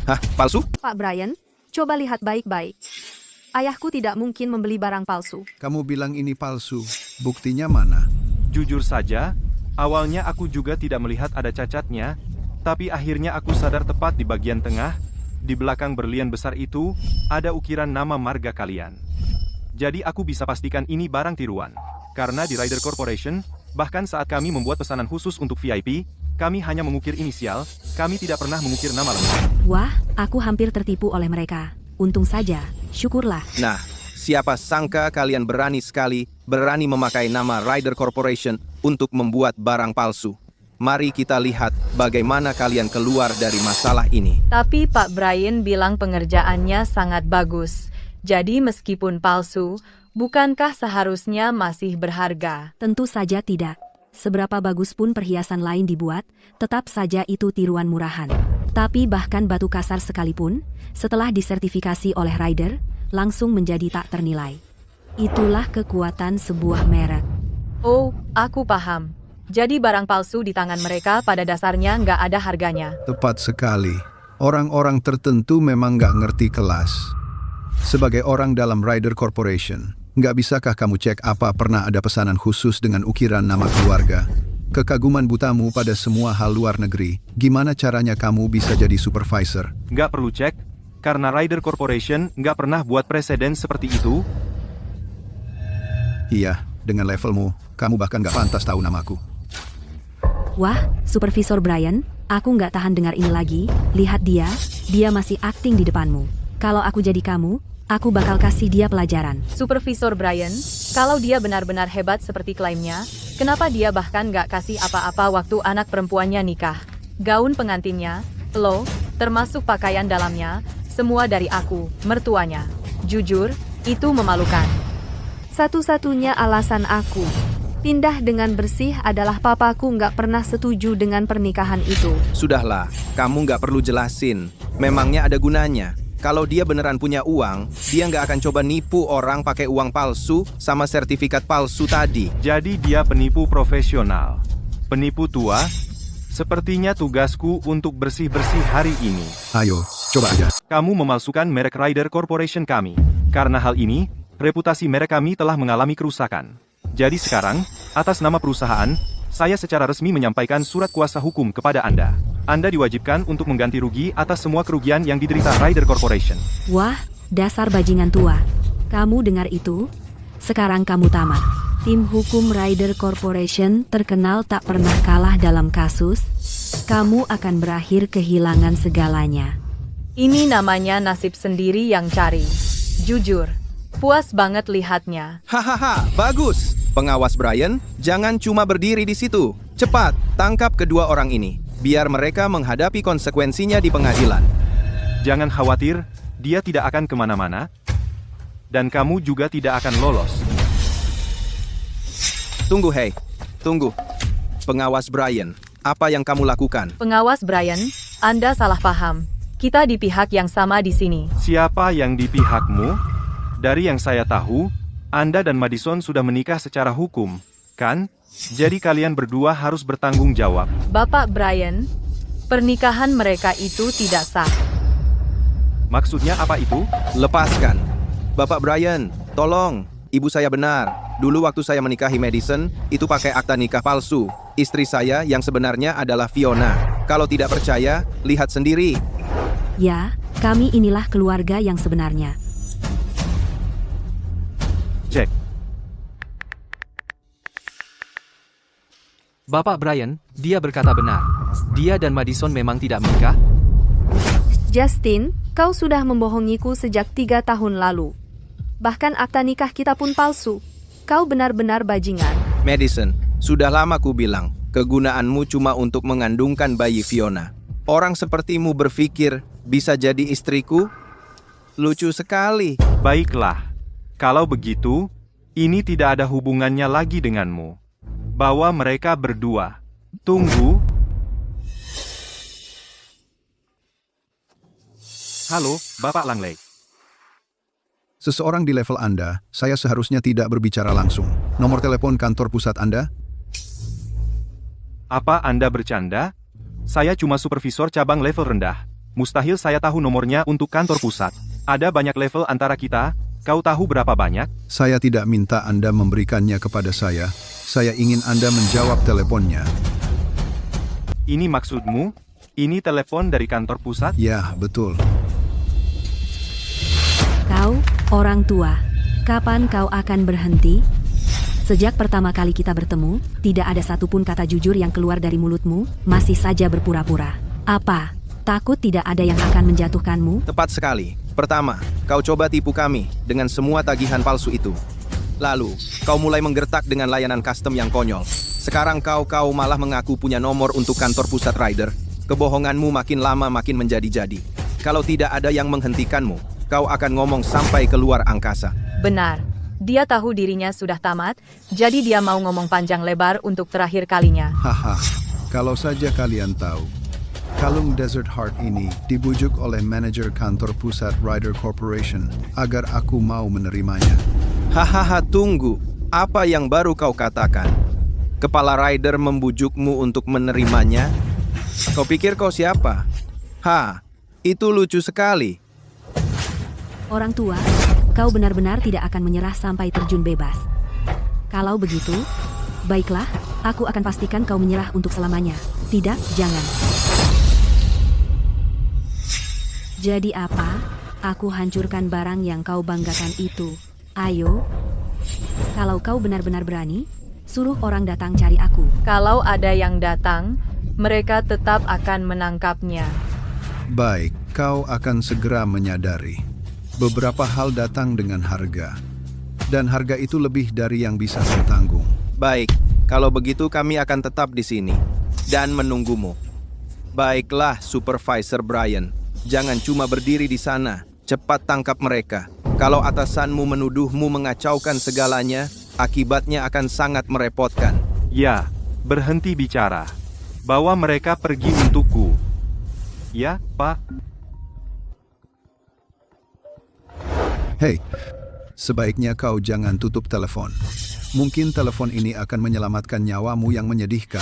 Hah, palsu? Pak Brian, coba lihat baik-baik. Ayahku tidak mungkin membeli barang palsu. Kamu bilang ini palsu. Buktinya mana? Jujur saja, awalnya aku juga tidak melihat ada cacatnya, tapi akhirnya aku sadar tepat di bagian tengah, di belakang berlian besar itu, ada ukiran nama marga kalian. Jadi aku bisa pastikan ini barang tiruan. Karena di Rider Corporation, bahkan saat kami membuat pesanan khusus untuk VIP, kami hanya mengukir inisial, kami tidak pernah mengukir nama lengkap. wah, aku hampir tertipu oleh mereka. Untung saja, syukurlah. Nah, siapa sangka kalian berani sekali, berani memakai nama Rider Corporation untuk membuat barang palsu. Mari kita lihat bagaimana kalian keluar dari masalah ini. Tapi Pak Brian bilang pengerjaannya sangat bagus. Jadi meskipun palsu, bukankah seharusnya masih berharga? Tentu saja tidak. Seberapa bagus pun perhiasan lain dibuat, tetap saja itu tiruan murahan. Tapi bahkan batu kasar sekalipun, setelah disertifikasi oleh Rider, langsung menjadi tak ternilai. Itulah kekuatan sebuah merek. Oh, aku paham. Jadi barang palsu di tangan mereka pada dasarnya nggak ada harganya. Tepat sekali. Orang-orang tertentu memang nggak ngerti kelas. Sebagai orang dalam Rider Corporation, nggak bisakah kamu cek apa pernah ada pesanan khusus dengan ukiran nama keluarga? Kekaguman butamu pada semua hal luar negeri, gimana caranya kamu bisa jadi supervisor? Nggak perlu cek, karena Rider Corporation nggak pernah buat preseden seperti itu. Iya, dengan levelmu, kamu bahkan nggak pantas tahu namaku. Wah, Supervisor Brian, aku nggak tahan dengar ini lagi. Lihat dia masih akting di depanmu. Kalau aku jadi kamu, aku bakal kasih dia pelajaran. Supervisor Brian, kalau dia benar-benar hebat seperti klaimnya, kenapa dia bahkan nggak kasih apa-apa waktu anak perempuannya nikah? Gaun pengantinnya, termasuk pakaian dalamnya, semua dari aku, mertuanya. Jujur, itu memalukan. Satu-satunya alasan aku pindah dengan bersih adalah papaku nggak pernah setuju dengan pernikahan itu. Sudahlah, kamu nggak perlu jelasin. Memangnya ada gunanya. Kalau dia beneran punya uang, dia nggak akan coba nipu orang pakai uang palsu sama sertifikat palsu tadi. Jadi dia penipu profesional. Penipu tua, Sepertinya tugasku untuk bersih-bersih hari ini. Ayo, coba aja. Kamu memalsukan merek Ryder Corporation kami. Karena hal ini, reputasi merek kami telah mengalami kerusakan. Jadi sekarang, atas nama perusahaan, saya secara resmi menyampaikan surat kuasa hukum kepada Anda. Anda diwajibkan untuk mengganti rugi atas semua kerugian yang diderita Ryder Corporation. Wah, dasar bajingan tua. Kamu dengar itu? Sekarang kamu tamat. Tim hukum Ryder Corporation terkenal tak pernah kalah dalam kasus. Kamu akan berakhir kehilangan segalanya. Ini namanya nasib sendiri yang cari. Jujur, puas banget lihatnya. Hahaha, bagus. Pengawas Brian, jangan cuma berdiri di situ. Cepat, tangkap kedua orang ini. Biar mereka menghadapi konsekuensinya di pengadilan. Jangan khawatir, dia tidak akan kemana-mana. Dan kamu juga tidak akan lolos. Tunggu, hei. Tunggu. Pengawas Brian, apa yang kamu lakukan? Pengawas Brian, Anda salah paham. Kita di pihak yang sama di sini. Siapa yang di pihakmu? Dari yang saya tahu, Anda dan Madison sudah menikah secara hukum, kan? Jadi kalian berdua harus bertanggung jawab. Bapak Brian, pernikahan mereka itu tidak sah. Maksudnya apa itu? Lepaskan. Bapak Brian, tolong. Ibu saya benar. Dulu waktu saya menikahi Madison, itu pakai akta nikah palsu. Istri saya yang sebenarnya adalah Fiona. Kalau tidak percaya, lihat sendiri. Ya, kami inilah keluarga yang sebenarnya. Cek. Bapak Brian, dia berkata benar. Dia dan Madison memang tidak menikah. Justin, kau sudah membohongiku sejak 3 tahun lalu. Bahkan akta nikah kita pun palsu. Kau benar-benar bajingan. Madison, sudah lama ku bilang, kegunaanmu cuma untuk mengandungkan bayi Fiona. Orang sepertimu berpikir, bisa jadi istriku? Lucu sekali. Baiklah. Kalau begitu, ini tidak ada hubungannya lagi denganmu. Bawa mereka berdua. Tunggu. Halo, Bapak Langley. Seseorang di level Anda, saya seharusnya tidak berbicara langsung. Nomor telepon kantor pusat Anda? Apa Anda bercanda? Saya cuma supervisor cabang level rendah. Mustahil saya tahu nomornya untuk kantor pusat. Ada banyak level antara kita. Kau tahu berapa banyak? Saya tidak minta Anda memberikannya kepada saya. Saya ingin Anda menjawab teleponnya. Ini maksudmu? Ini telepon dari kantor pusat? Ya, betul. Kau, orang tua, kapan kau akan berhenti? Sejak pertama kali kita bertemu, tidak ada satupun kata jujur yang keluar dari mulutmu, masih saja berpura-pura. Apa? Takut tidak ada yang akan menjatuhkanmu? Tepat sekali. Pertama, kau coba tipu kami dengan semua tagihan palsu itu. Lalu, kau mulai menggertak dengan layanan custom yang konyol. Sekarang kau malah mengaku punya nomor untuk kantor pusat Ryder. Kebohonganmu makin lama makin menjadi-jadi. Kalau tidak ada yang menghentikanmu, kau akan ngomong sampai keluar angkasa. Benar. Dia tahu dirinya sudah tamat, jadi dia mau ngomong panjang lebar untuk terakhir kalinya. Haha, kalau saja kalian tahu. Kalung Desert Heart ini dibujuk oleh manajer kantor pusat Ryder Corporation agar aku mau menerimanya. Hahaha, tunggu. Apa yang baru kau katakan? Kepala Ryder membujukmu untuk menerimanya? Kau pikir kau siapa? Itu lucu sekali. Orang tua, kau benar-benar tidak akan menyerah sampai terjun bebas. Kalau begitu, baiklah, aku akan pastikan kau menyerah untuk selamanya. Tidak, jangan. Jadi apa? Aku hancurkan barang yang kau banggakan itu. Ayo. Kalau kau benar-benar berani, suruh orang datang cari aku. Kalau ada yang datang, mereka tetap akan menangkapnya. Baik, kau akan segera menyadari. Beberapa hal datang dengan harga. Dan harga itu lebih dari yang bisa saya tanggung. Baik, kalau begitu kami akan tetap di sini dan menunggumu. Baiklah, Supervisor Brian. Jangan cuma berdiri di sana. Cepat tangkap mereka. Kalau atasanmu menuduhmu mengacaukan segalanya, akibatnya akan sangat merepotkan. Ya, berhenti bicara. Bawa mereka pergi untukku. Ya, Pak. Hei, sebaiknya kau jangan tutup telepon. Mungkin telepon ini akan menyelamatkan nyawamu yang menyedihkan.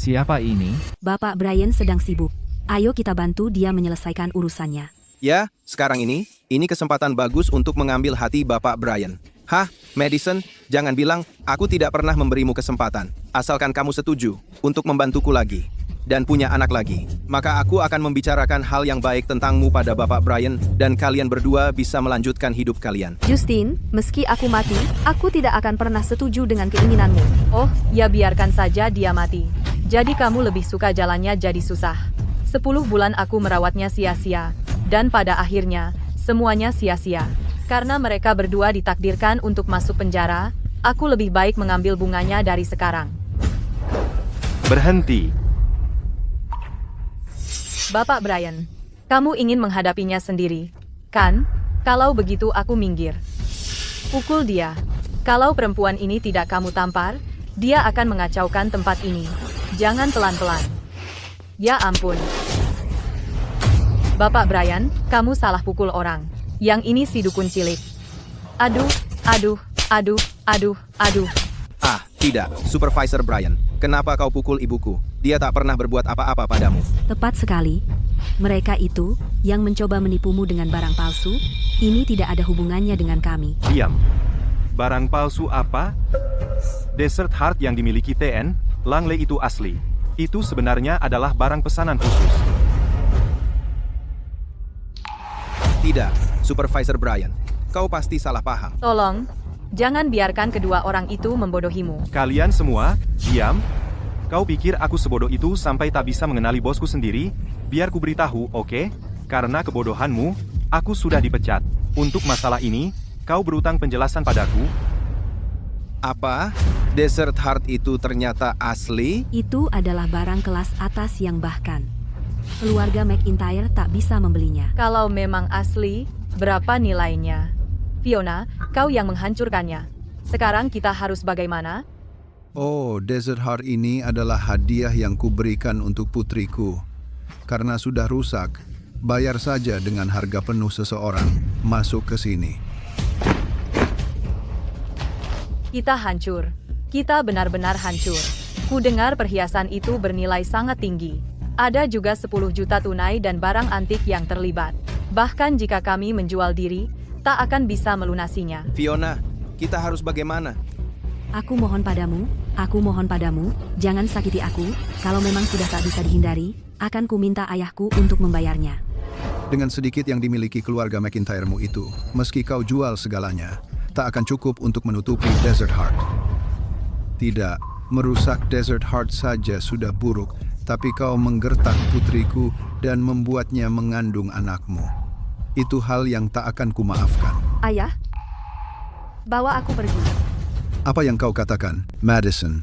Siapa ini? Bapak Brian sedang sibuk. Ayo kita bantu dia menyelesaikan urusannya. Ya, sekarang ini kesempatan bagus untuk mengambil hati Bapak Brian. Hah, Madison, jangan bilang aku tidak pernah memberimu kesempatan. Asalkan kamu setuju untuk membantuku lagi dan punya anak lagi, maka aku akan membicarakan hal yang baik tentangmu pada Bapak Brian dan kalian berdua bisa melanjutkan hidup kalian. Justin, meski aku mati, aku tidak akan pernah setuju dengan keinginanmu. Oh, ya biarkan saja dia mati. Jadi kamu lebih suka jalannya jadi susah. 10 bulan aku merawatnya sia-sia. Dan pada akhirnya, semuanya sia-sia. Karena mereka berdua ditakdirkan untuk masuk penjara, aku lebih baik mengambil bunganya dari sekarang. Berhenti. Bapak Brian, kamu ingin menghadapinya sendiri, kan? Kalau begitu aku minggir. Pukul dia. Kalau perempuan ini tidak kamu tampar, dia akan mengacaukan tempat ini. Jangan pelan-pelan. Ya ampun. Bapak Brian, kamu salah pukul orang. Yang ini si dukun cilik. Aduh, aduh, aduh, aduh, aduh. Ah, tidak, Supervisor Brian. Kenapa kau pukul ibuku? Dia tak pernah berbuat apa-apa padamu. Tepat sekali. Mereka itu yang mencoba menipumu dengan barang palsu, ini tidak ada hubungannya dengan kami. Diam. Barang palsu apa? Desert Heart yang dimiliki TN, Langley itu asli. Itu sebenarnya adalah barang pesanan khusus. Tidak, Supervisor Brian. Kau pasti salah paham. Tolong, jangan biarkan kedua orang itu membodohimu. Kalian semua, diam. Kau pikir aku sebodoh itu sampai tak bisa mengenali bosku sendiri? Biar ku beritahu, oke? Karena kebodohanmu, aku sudah dipecat. Untuk masalah ini, kau berutang penjelasan padaku. Apa? Desert Heart itu ternyata asli? Itu adalah barang kelas atas yang bahkan keluarga McIntyre tak bisa membelinya. Kalau memang asli, berapa nilainya? Fiona, kau yang menghancurkannya. Sekarang kita harus bagaimana? Oh, Desert Heart ini adalah hadiah yang kuberikan untuk putriku. Karena sudah rusak, bayar saja dengan harga penuh seseorang masuk ke sini. Kita hancur. Kita benar-benar hancur. Ku dengar perhiasan itu bernilai sangat tinggi. Ada juga 10 juta tunai dan barang antik yang terlibat. Bahkan jika kami menjual diri, tak akan bisa melunasinya. Fiona, kita harus bagaimana? Aku mohon padamu, jangan sakiti aku. Kalau memang sudah tak bisa dihindari, akan ku minta ayahku untuk membayarnya. Dengan sedikit yang dimiliki keluarga McIntyre-mu itu, meski kau jual segalanya, tak akan cukup untuk menutupi Desert Heart. Tidak, merusak Desert Heart saja sudah buruk, tapi kau menggertak putriku dan membuatnya mengandung anakmu. Itu hal yang tak akan kumaafkan. Ayah, bawa aku pergi. Apa yang kau katakan, Madison?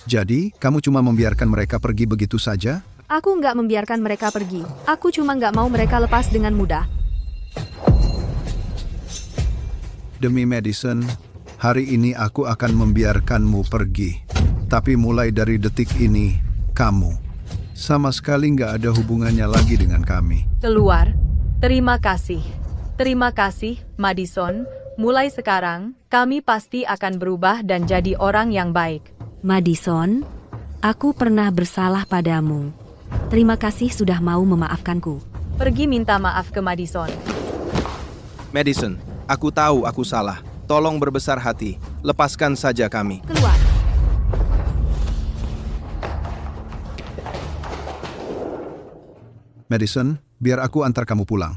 Jadi, kamu cuma membiarkan mereka pergi begitu saja? Aku nggak membiarkan mereka pergi. Aku cuma nggak mau mereka lepas dengan mudah. Demi Madison, hari ini aku akan membiarkanmu pergi. Tapi mulai dari detik ini, kamu sama sekali nggak ada hubungannya lagi dengan kami. Keluar. Terima kasih. Terima kasih, Madison. Mulai sekarang, kami pasti akan berubah dan jadi orang yang baik. Madison, aku pernah bersalah padamu. Terima kasih sudah mau memaafkanku. Pergi minta maaf ke Madison. Madison, aku tahu aku salah. Tolong berbesar hati. Lepaskan saja kami. Keluar. Madison, biar aku antar kamu pulang.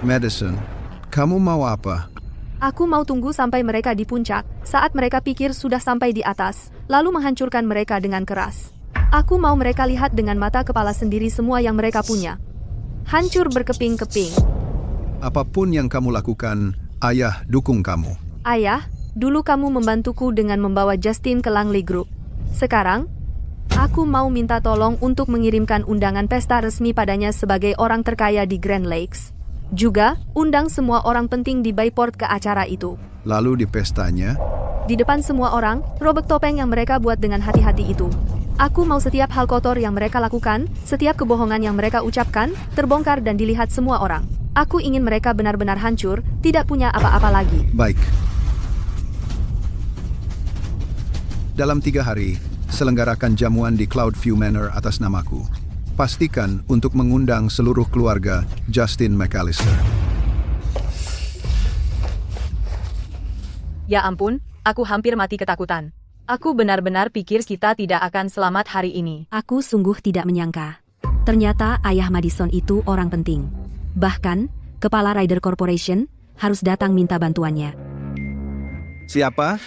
Madison, kamu mau apa? Aku mau tunggu sampai mereka di puncak, saat mereka pikir sudah sampai di atas, lalu menghancurkan mereka dengan keras. Aku mau mereka lihat dengan mata kepala sendiri semua yang mereka punya. Hancur berkeping-keping. Apapun yang kamu lakukan, ayah dukung kamu. Ayah, dulu kamu membantuku dengan membawa Justin ke Langley Group. Sekarang, aku mau minta tolong untuk mengirimkan undangan pesta resmi padanya sebagai orang terkaya di Grand Lakes. Juga, undang semua orang penting di Bayport ke acara itu. Lalu di pestanya, Di depan semua orang, robek topeng yang mereka buat dengan hati-hati itu. Aku mau setiap hal kotor yang mereka lakukan, setiap kebohongan yang mereka ucapkan, terbongkar dan dilihat semua orang. Aku ingin mereka benar-benar hancur, tidak punya apa-apa lagi. baik. Dalam 3 hari, selenggarakan jamuan di Cloudview Manor atas namaku. Pastikan untuk mengundang seluruh keluarga Justin McAllister. Ya ampun, aku hampir mati ketakutan. Aku benar-benar pikir kita tidak akan selamat hari ini. Aku sungguh tidak menyangka. Ternyata ayah Madison itu orang penting. Bahkan, kepala Ryder Corporation harus datang minta bantuannya. Siapa?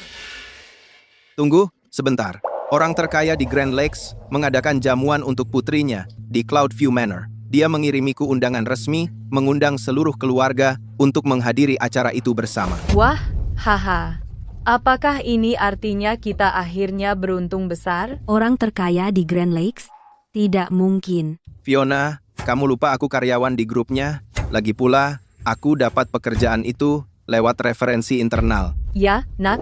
Tunggu, sebentar. Orang terkaya di Grand Lakes mengadakan jamuan untuk putrinya di Cloudview Manor. Dia mengirimiku undangan resmi, mengundang seluruh keluarga untuk menghadiri acara itu bersama. Wah, haha. Apakah ini artinya kita akhirnya beruntung besar? Orang terkaya di Grand Lakes? Tidak mungkin. Fiona, kamu lupa aku karyawan di grupnya? Lagi pula, aku dapat pekerjaan itu lewat referensi internal. Ya, Nak.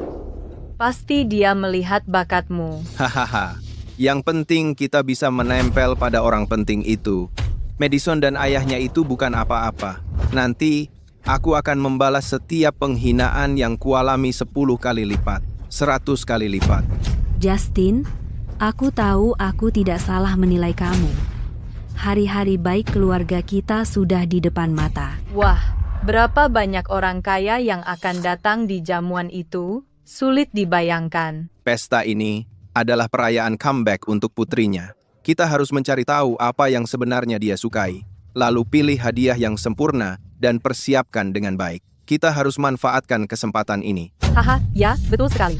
Pasti dia melihat bakatmu. Hahaha. Yang penting kita bisa menempel pada orang penting itu. Madison dan ayahnya itu bukan apa-apa. Nanti, aku akan membalas setiap penghinaan yang kualami 10 kali lipat, 100 kali lipat. Justin, aku tahu aku tidak salah menilai kamu. Hari-hari baik keluarga kita sudah di depan mata. Wah, berapa banyak orang kaya yang akan datang di jamuan itu? Sulit dibayangkan. Pesta ini adalah perayaan comeback untuk putrinya. Kita harus mencari tahu apa yang sebenarnya dia sukai. Lalu pilih hadiah yang sempurna dan persiapkan dengan baik. Kita harus manfaatkan kesempatan ini. Haha, ya, betul sekali.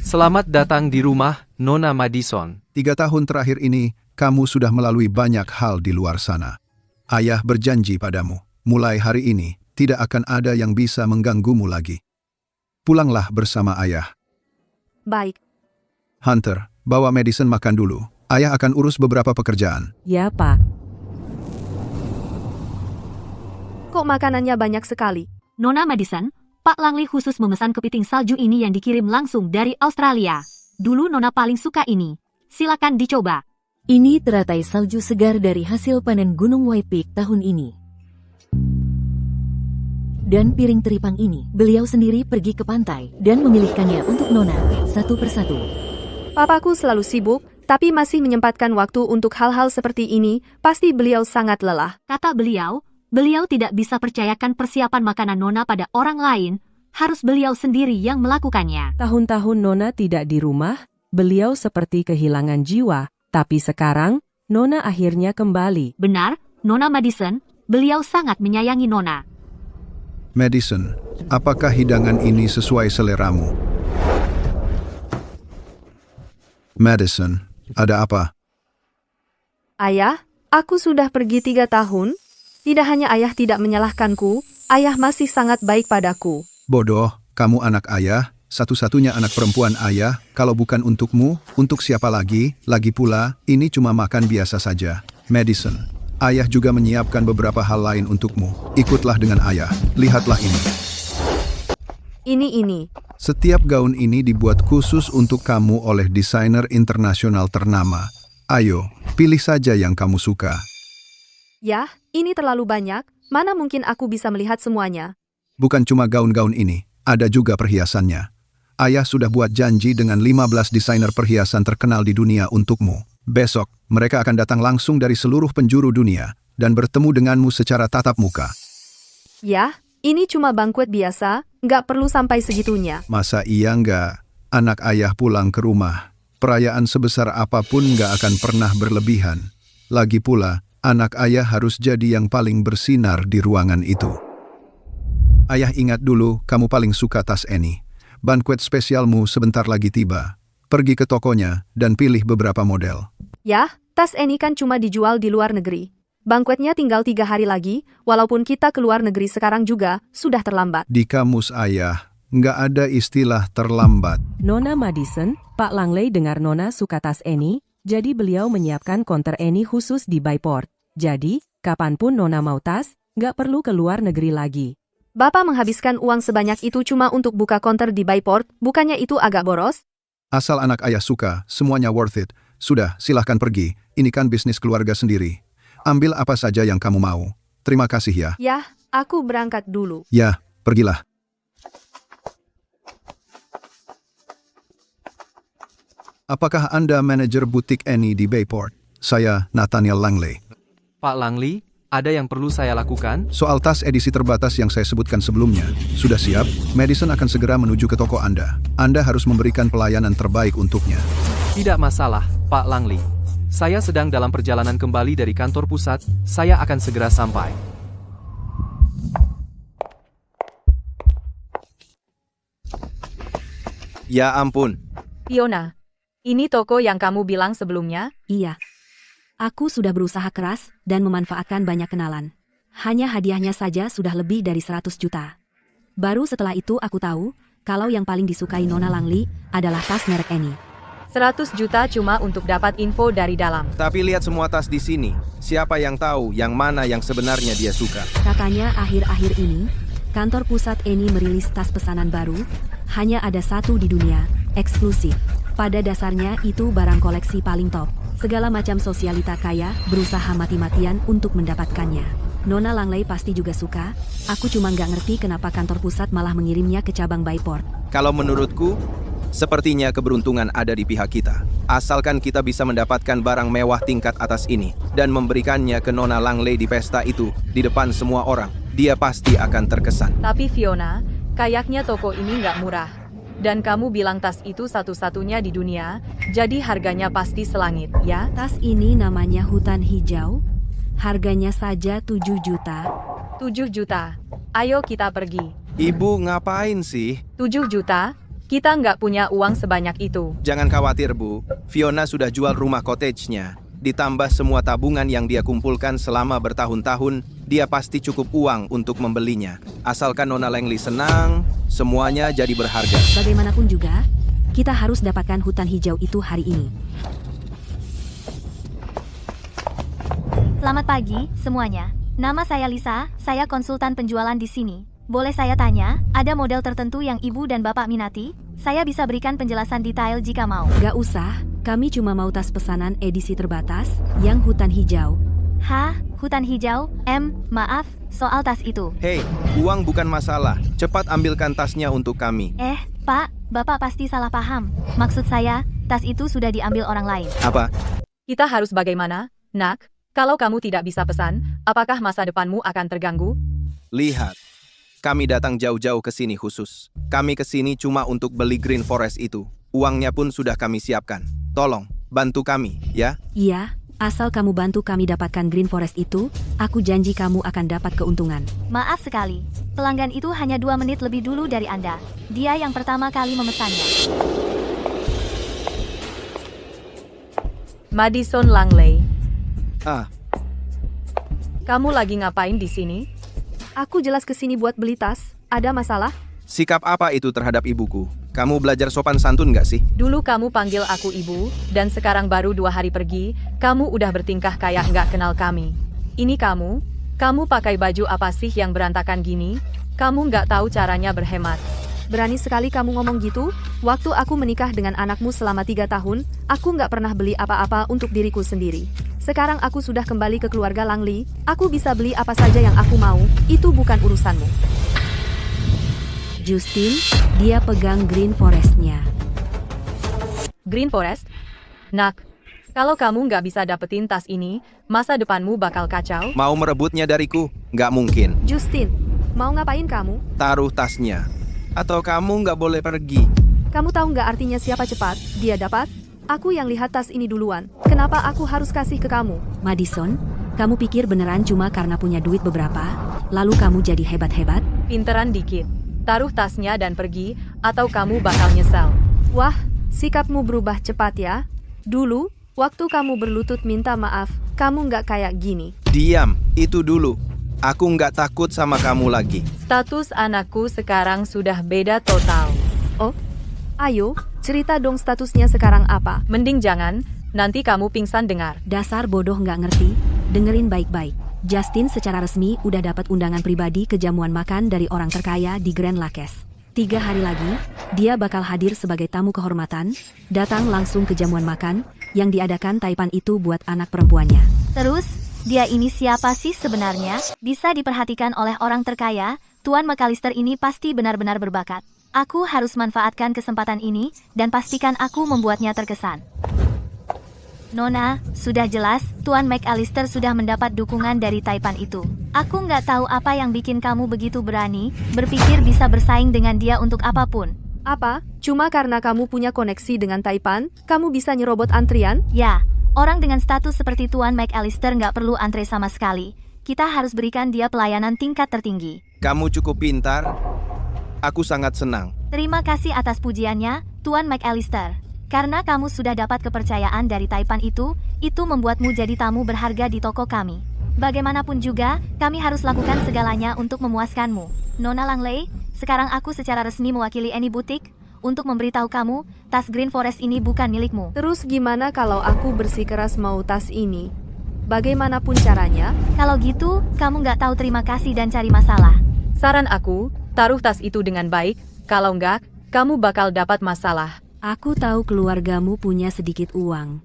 Selamat datang di rumah, Nona Madison. 3 tahun terakhir ini, kamu sudah melalui banyak hal di luar sana. Ayah berjanji padamu, mulai hari ini, tidak akan ada yang bisa mengganggumu lagi. Pulanglah bersama ayah. Baik. Hunter, bawa Madison makan dulu. Ayah akan urus beberapa pekerjaan. Ya, Pak. Kok makanannya banyak sekali? Nona Madison, Pak Langley khusus memesan kepiting salju ini yang dikirim langsung dari Australia. Dulu Nona paling suka ini. Silakan dicoba. Ini teratai salju segar dari hasil panen Gunung White Peak tahun ini. Dan piring teripang ini, beliau sendiri pergi ke pantai dan memilihkannya untuk Nona, satu persatu. Papaku selalu sibuk, tapi masih menyempatkan waktu untuk hal-hal seperti ini. Pasti beliau sangat lelah. Kata beliau tidak bisa percayakan persiapan makanan Nona pada orang lain, harus beliau sendiri yang melakukannya. Tahun-tahun Nona tidak di rumah, beliau seperti kehilangan jiwa, tapi sekarang, Nona akhirnya kembali. Benar, Nona Madison, beliau sangat menyayangi Nona. Madison, apakah hidangan ini sesuai seleramu? Madison, ada apa? Ayah, aku sudah pergi 3 tahun. Tidak hanya ayah tidak menyalahkanku, ayah masih sangat baik padaku. Bodoh, kamu anak ayah, satu-satunya anak perempuan ayah, kalau bukan untukmu, untuk siapa lagi? Lagi pula, ini cuma makan biasa saja. Madison, ayah juga menyiapkan beberapa hal lain untukmu. Ikutlah dengan ayah, lihatlah ini. Ini. Setiap gaun ini dibuat khusus untuk kamu oleh desainer internasional ternama. Ayo, pilih saja yang kamu suka. Yah, ini terlalu banyak. Mana mungkin aku bisa melihat semuanya? Bukan cuma gaun-gaun ini, ada juga perhiasannya. Ayah sudah buat janji dengan 15 desainer perhiasan terkenal di dunia untukmu. Besok, mereka akan datang langsung dari seluruh penjuru dunia dan bertemu denganmu secara tatap muka. Yah, ini cuma banquet biasa, nggak perlu sampai segitunya. Masa iya nggak? Anak ayah pulang ke rumah. Perayaan sebesar apapun nggak akan pernah berlebihan. Lagi pula, anak ayah harus jadi yang paling bersinar di ruangan itu. Ayah ingat dulu, kamu paling suka tas ini. Banquet spesialmu sebentar lagi tiba. Pergi ke tokonya dan pilih beberapa model. Yah, tas ini kan cuma dijual di luar negeri. Banquetnya tinggal 3 hari lagi, walaupun kita ke luar negeri sekarang juga, sudah terlambat. Di kamus ayah, nggak ada istilah terlambat. Nona Madison, Pak Langley dengar Nona suka tas Annie, jadi beliau menyiapkan konter Annie khusus di Bayport. Jadi, kapanpun Nona mau tas, nggak perlu ke luar negeri lagi. Bapak menghabiskan uang sebanyak itu cuma untuk buka konter di Bayport, bukannya itu agak boros? Asal anak ayah suka, semuanya worth it. Sudah, silahkan pergi. Ini kan bisnis keluarga sendiri. Ambil apa saja yang kamu mau. Terima kasih ya. Yah, aku berangkat dulu. Ya, pergilah. Apakah Anda manajer butik Annie di Bayport? Saya Nathaniel Langley. Pak Langley, ada yang perlu saya lakukan? Soal tas edisi terbatas yang saya sebutkan sebelumnya, sudah siap? Madison akan segera menuju ke toko Anda. Anda harus memberikan pelayanan terbaik untuknya. Tidak masalah, Pak Langley. Saya sedang dalam perjalanan kembali dari kantor pusat, saya akan segera sampai. Ya ampun, Fiona, ini toko yang kamu bilang sebelumnya? Iya. Aku sudah berusaha keras dan memanfaatkan banyak kenalan. Hanya hadiahnya saja sudah lebih dari 100 juta. Baru setelah itu aku tahu, kalau yang paling disukai Nona Langley adalah tas merek Annie. 100 juta cuma untuk dapat info dari dalam. tapi lihat semua tas di sini. Siapa yang tahu yang mana yang sebenarnya dia suka? Katanya akhir-akhir ini, kantor pusat Annie merilis tas pesanan baru, hanya ada satu di dunia, eksklusif. Pada dasarnya itu barang koleksi paling top. Segala macam sosialita kaya berusaha mati-matian untuk mendapatkannya. Nona Langley pasti juga suka, aku cuma nggak ngerti kenapa kantor pusat malah mengirimnya ke cabang Bayport. Kalau menurutku, sepertinya keberuntungan ada di pihak kita. Asalkan kita bisa mendapatkan barang mewah tingkat atas ini dan memberikannya ke Nona Langley di pesta itu di depan semua orang, dia pasti akan terkesan. Tapi Fiona, kayaknya toko ini nggak murah. Dan kamu bilang tas itu satu-satunya di dunia, jadi harganya pasti selangit, ya? Tas ini namanya Hutan Hijau, harganya saja 7 juta. 7 juta. Ayo kita pergi. Ibu ngapain sih? 7 juta? Kita nggak punya uang sebanyak itu. Jangan khawatir, Bu. Fiona sudah jual rumah cottage-nya. Ditambah semua tabungan yang dia kumpulkan selama bertahun-tahun, dia pasti cukup uang untuk membelinya. Asalkan Nona Langley senang, semuanya jadi berharga. Bagaimanapun juga, kita harus dapatkan hutan hijau itu hari ini. Selamat pagi, semuanya. Nama saya Lisa, saya konsultan penjualan di sini. Boleh saya tanya, ada model tertentu yang ibu dan bapak minati? Saya bisa berikan penjelasan detail jika mau. Gak usah, kami cuma mau tas pesanan edisi terbatas, yang hutan hijau. Hah? Hutan hijau? Maaf, soal tas itu. Hei, uang bukan masalah. Cepat ambilkan tasnya untuk kami. Pak, bapak pasti salah paham. Maksud saya, tas itu sudah diambil orang lain. Apa? Kita harus bagaimana, Nak? Kalau kamu tidak bisa pesan, apakah masa depanmu akan terganggu? Lihat. Kami datang jauh-jauh ke sini khusus. Kami ke sini cuma untuk beli Green Forest itu. Uangnya pun sudah kami siapkan. Tolong, bantu kami, ya? Iya, asal kamu bantu kami dapatkan Green Forest itu, aku janji kamu akan dapat keuntungan. Maaf sekali, pelanggan itu hanya 2 menit lebih dulu dari Anda. Dia yang pertama kali memesannya. Madison Langley. Kamu lagi ngapain di sini? Aku jelas kesini buat beli tas. Ada masalah? Sikap apa itu terhadap ibuku? Kamu belajar sopan santun nggak sih? Dulu kamu panggil aku ibu, dan sekarang baru 2 hari pergi, kamu udah bertingkah kayak nggak kenal kami. Ini kamu pakai baju apa sih yang berantakan gini? Kamu nggak tahu caranya berhemat. Berani sekali kamu ngomong gitu? Waktu aku menikah dengan anakmu selama 3 tahun, aku nggak pernah beli apa-apa untuk diriku sendiri. Sekarang aku sudah kembali ke keluarga Langley, aku bisa beli apa saja yang aku mau, itu bukan urusanmu. Justin, dia pegang Green Forest-nya. Green Forest? Nak, kalau kamu nggak bisa dapetin tas ini, masa depanmu bakal kacau. Mau merebutnya dariku? Nggak mungkin. Justin, mau ngapain kamu? Taruh tasnya. Atau kamu nggak boleh pergi. Kamu tahu nggak artinya siapa cepat, dia dapat? Aku yang lihat tas ini duluan. Kenapa aku harus kasih ke kamu? Madison, kamu pikir beneran cuma karena punya duit beberapa, lalu kamu jadi hebat-hebat? Pinteran dikit. Taruh tasnya dan pergi, atau kamu bakal nyesal. Wah, sikapmu berubah cepat ya. Dulu, waktu kamu berlutut minta maaf, kamu nggak kayak gini. Diam, itu dulu. Aku nggak takut sama kamu lagi. Status anakku sekarang sudah beda total. Oh, ayo, cerita dong statusnya sekarang apa? Mending jangan, nanti kamu pingsan dengar. Dasar bodoh nggak ngerti, dengerin baik-baik. Justin secara resmi udah dapat undangan pribadi ke jamuan makan dari orang terkaya di Grand Lakes. 3 hari lagi, dia bakal hadir sebagai tamu kehormatan, datang langsung ke jamuan makan, yang diadakan Taipan itu buat anak perempuannya. Terus, dia ini siapa sih sebenarnya? Bisa diperhatikan oleh orang terkaya, Tuan McAllister ini pasti benar-benar berbakat. Aku harus manfaatkan kesempatan ini dan pastikan aku membuatnya terkesan. Nona, sudah jelas, Tuan McAllister sudah mendapat dukungan dari Taipan itu. Aku nggak tahu apa yang bikin kamu begitu berani, berpikir bisa bersaing dengan dia untuk apapun. Apa? Cuma karena kamu punya koneksi dengan Taipan, kamu bisa nyerobot antrian? Ya, orang dengan status seperti Tuan McAllister nggak perlu antre sama sekali. Kita harus berikan dia pelayanan tingkat tertinggi. Kamu cukup pintar. Aku sangat senang. Terima kasih atas pujiannya, Tuan McAllister. Karena kamu sudah dapat kepercayaan dari Taipan itu membuatmu jadi tamu berharga di toko kami. Bagaimanapun juga, kami harus lakukan segalanya untuk memuaskanmu. Nona Langley, sekarang aku secara resmi mewakili Annie Boutique untuk memberitahu kamu, tas Green Forest ini bukan milikmu. Terus gimana kalau aku bersikeras mau tas ini? Bagaimanapun caranya? Kalau gitu, kamu nggak tahu terima kasih dan cari masalah. Saran aku, taruh tas itu dengan baik, kalau enggak, kamu bakal dapat masalah. Aku tahu keluargamu punya sedikit uang.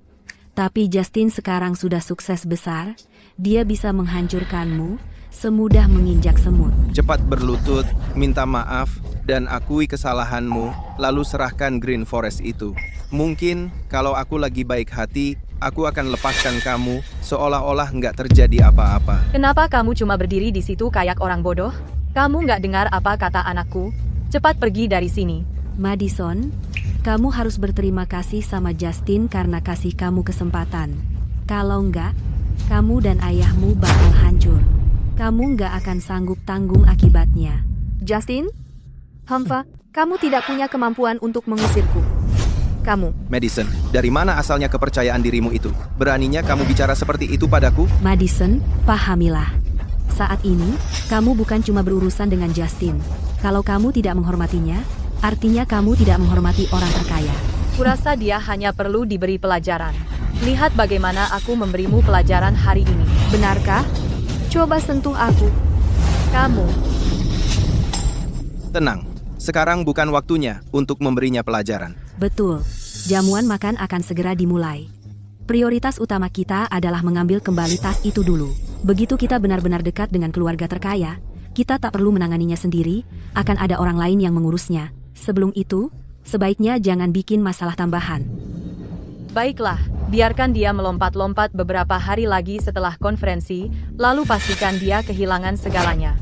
Tapi Justin sekarang sudah sukses besar, dia bisa menghancurkanmu, semudah menginjak semut. Cepat berlutut, minta maaf, dan akui kesalahanmu, lalu serahkan Green Forest itu. Mungkin, kalau aku lagi baik hati, aku akan lepaskan kamu, seolah-olah nggak terjadi apa-apa. Kenapa kamu cuma berdiri di situ kayak orang bodoh? Kamu nggak dengar apa kata anakku? Cepat pergi dari sini. Madison, kamu harus berterima kasih sama Justin karena kasih kamu kesempatan. Kalau enggak, kamu dan ayahmu bakal hancur. Kamu enggak akan sanggup tanggung akibatnya. Justin? Hamfa, kamu tidak punya kemampuan untuk mengusirku. Kamu. Madison, dari mana asalnya kepercayaan dirimu itu? Beraninya kamu bicara seperti itu padaku? Madison, pahamilah. Saat ini, kamu bukan cuma berurusan dengan Justin. Kalau kamu tidak menghormatinya, artinya kamu tidak menghormati orang terkaya. Kurasa dia hanya perlu diberi pelajaran. Lihat bagaimana aku memberimu pelajaran hari ini. Benarkah? Coba sentuh aku. Kamu. Tenang, sekarang bukan waktunya untuk memberinya pelajaran. Betul, jamuan makan akan segera dimulai. Prioritas utama kita adalah mengambil kembali tas itu dulu. Begitu kita benar-benar dekat dengan keluarga terkaya, kita tak perlu menanganinya sendiri, akan ada orang lain yang mengurusnya. Sebelum itu, sebaiknya jangan bikin masalah tambahan. Baiklah, biarkan dia melompat-lompat beberapa hari lagi setelah konferensi, lalu pastikan dia kehilangan segalanya.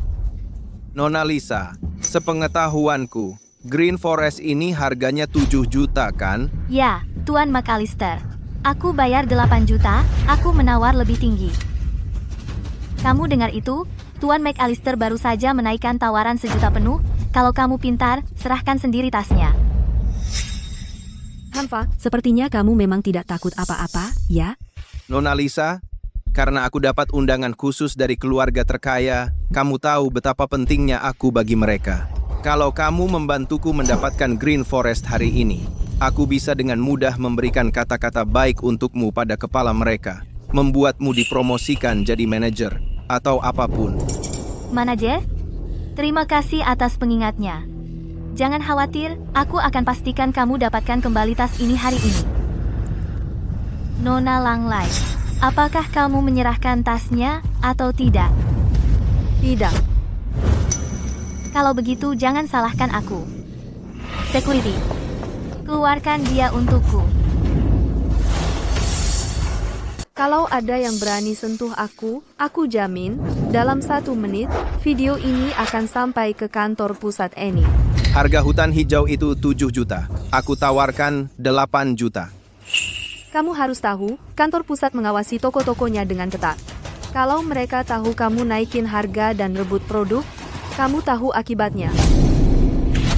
Nona Lisa, sepengetahuanku, Green Forest ini harganya 7 juta kan? Ya, Tuan McAllister. Aku bayar 8 juta, aku menawar lebih tinggi. Kamu dengar itu? Tuan McAllister baru saja menaikkan tawaran 1 juta penuh. Kalau kamu pintar, serahkan sendiri tasnya. Hamfa, sepertinya kamu memang tidak takut apa-apa, ya? Nona Lisa, karena aku dapat undangan khusus dari keluarga terkaya, kamu tahu betapa pentingnya aku bagi mereka. Kalau kamu membantuku mendapatkan Green Forest hari ini, aku bisa dengan mudah memberikan kata-kata baik untukmu pada kepala mereka, membuatmu dipromosikan jadi manajer, atau apapun. Manajer? Terima kasih atas pengingatnya. Jangan khawatir, aku akan pastikan kamu dapatkan kembali tas ini hari ini. Nona Langley, apakah kamu menyerahkan tasnya atau tidak? Tidak. Kalau begitu jangan salahkan aku. Security, keluarkan dia untukku. Kalau ada yang berani sentuh aku jamin, dalam 1 menit, video ini akan sampai ke kantor pusat Annie. Harga hutan hijau itu 7 juta. Aku tawarkan 8 juta. Kamu harus tahu, kantor pusat mengawasi toko-tokonya dengan ketat. Kalau mereka tahu kamu naikin harga dan rebut produk, kamu tahu akibatnya.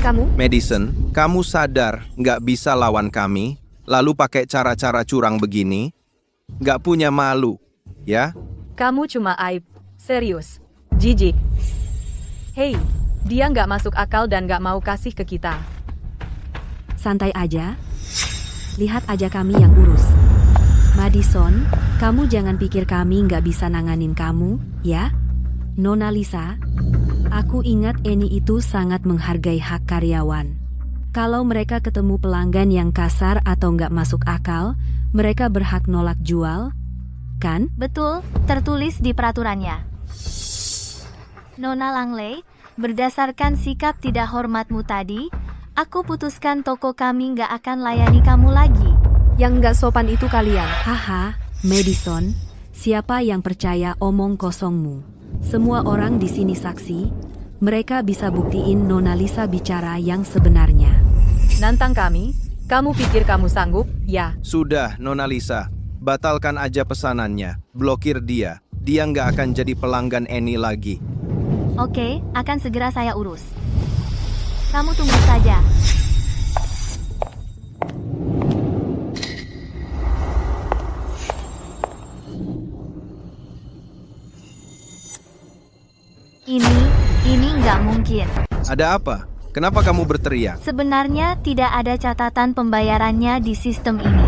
Kamu? Madison, kamu sadar nggak bisa lawan kami, lalu pakai cara-cara curang begini? Nggak punya malu, ya? Kamu cuma aib. Serius. Jijik. Hei, dia nggak masuk akal dan nggak mau kasih ke kita. Santai aja. Lihat aja kami yang urus. Madison, kamu jangan pikir kami nggak bisa nanganin kamu, ya? Nona Lisa, aku ingat Annie itu sangat menghargai hak karyawan. Kalau mereka ketemu pelanggan yang kasar atau nggak masuk akal, mereka berhak nolak jual, kan? Betul, tertulis di peraturannya. Nona Langley, berdasarkan sikap tidak hormatmu tadi, Aku putuskan toko kami nggak akan layani kamu lagi. Yang nggak sopan itu kalian. Haha, Madison, siapa yang percaya omong kosongmu? Semua orang di sini saksi. Mereka bisa buktiin Nona Lisa bicara yang sebenarnya. Nantang kami? Kamu pikir kamu sanggup? Ya. Sudah, Nona Lisa. Batalkan aja pesanannya. Blokir dia. Dia nggak akan jadi pelanggan Annie lagi. Oke, akan segera saya urus. Kamu tunggu saja. Ini nggak mungkin. Ada apa? Kenapa kamu berteriak? Sebenarnya tidak ada catatan pembayarannya di sistem ini.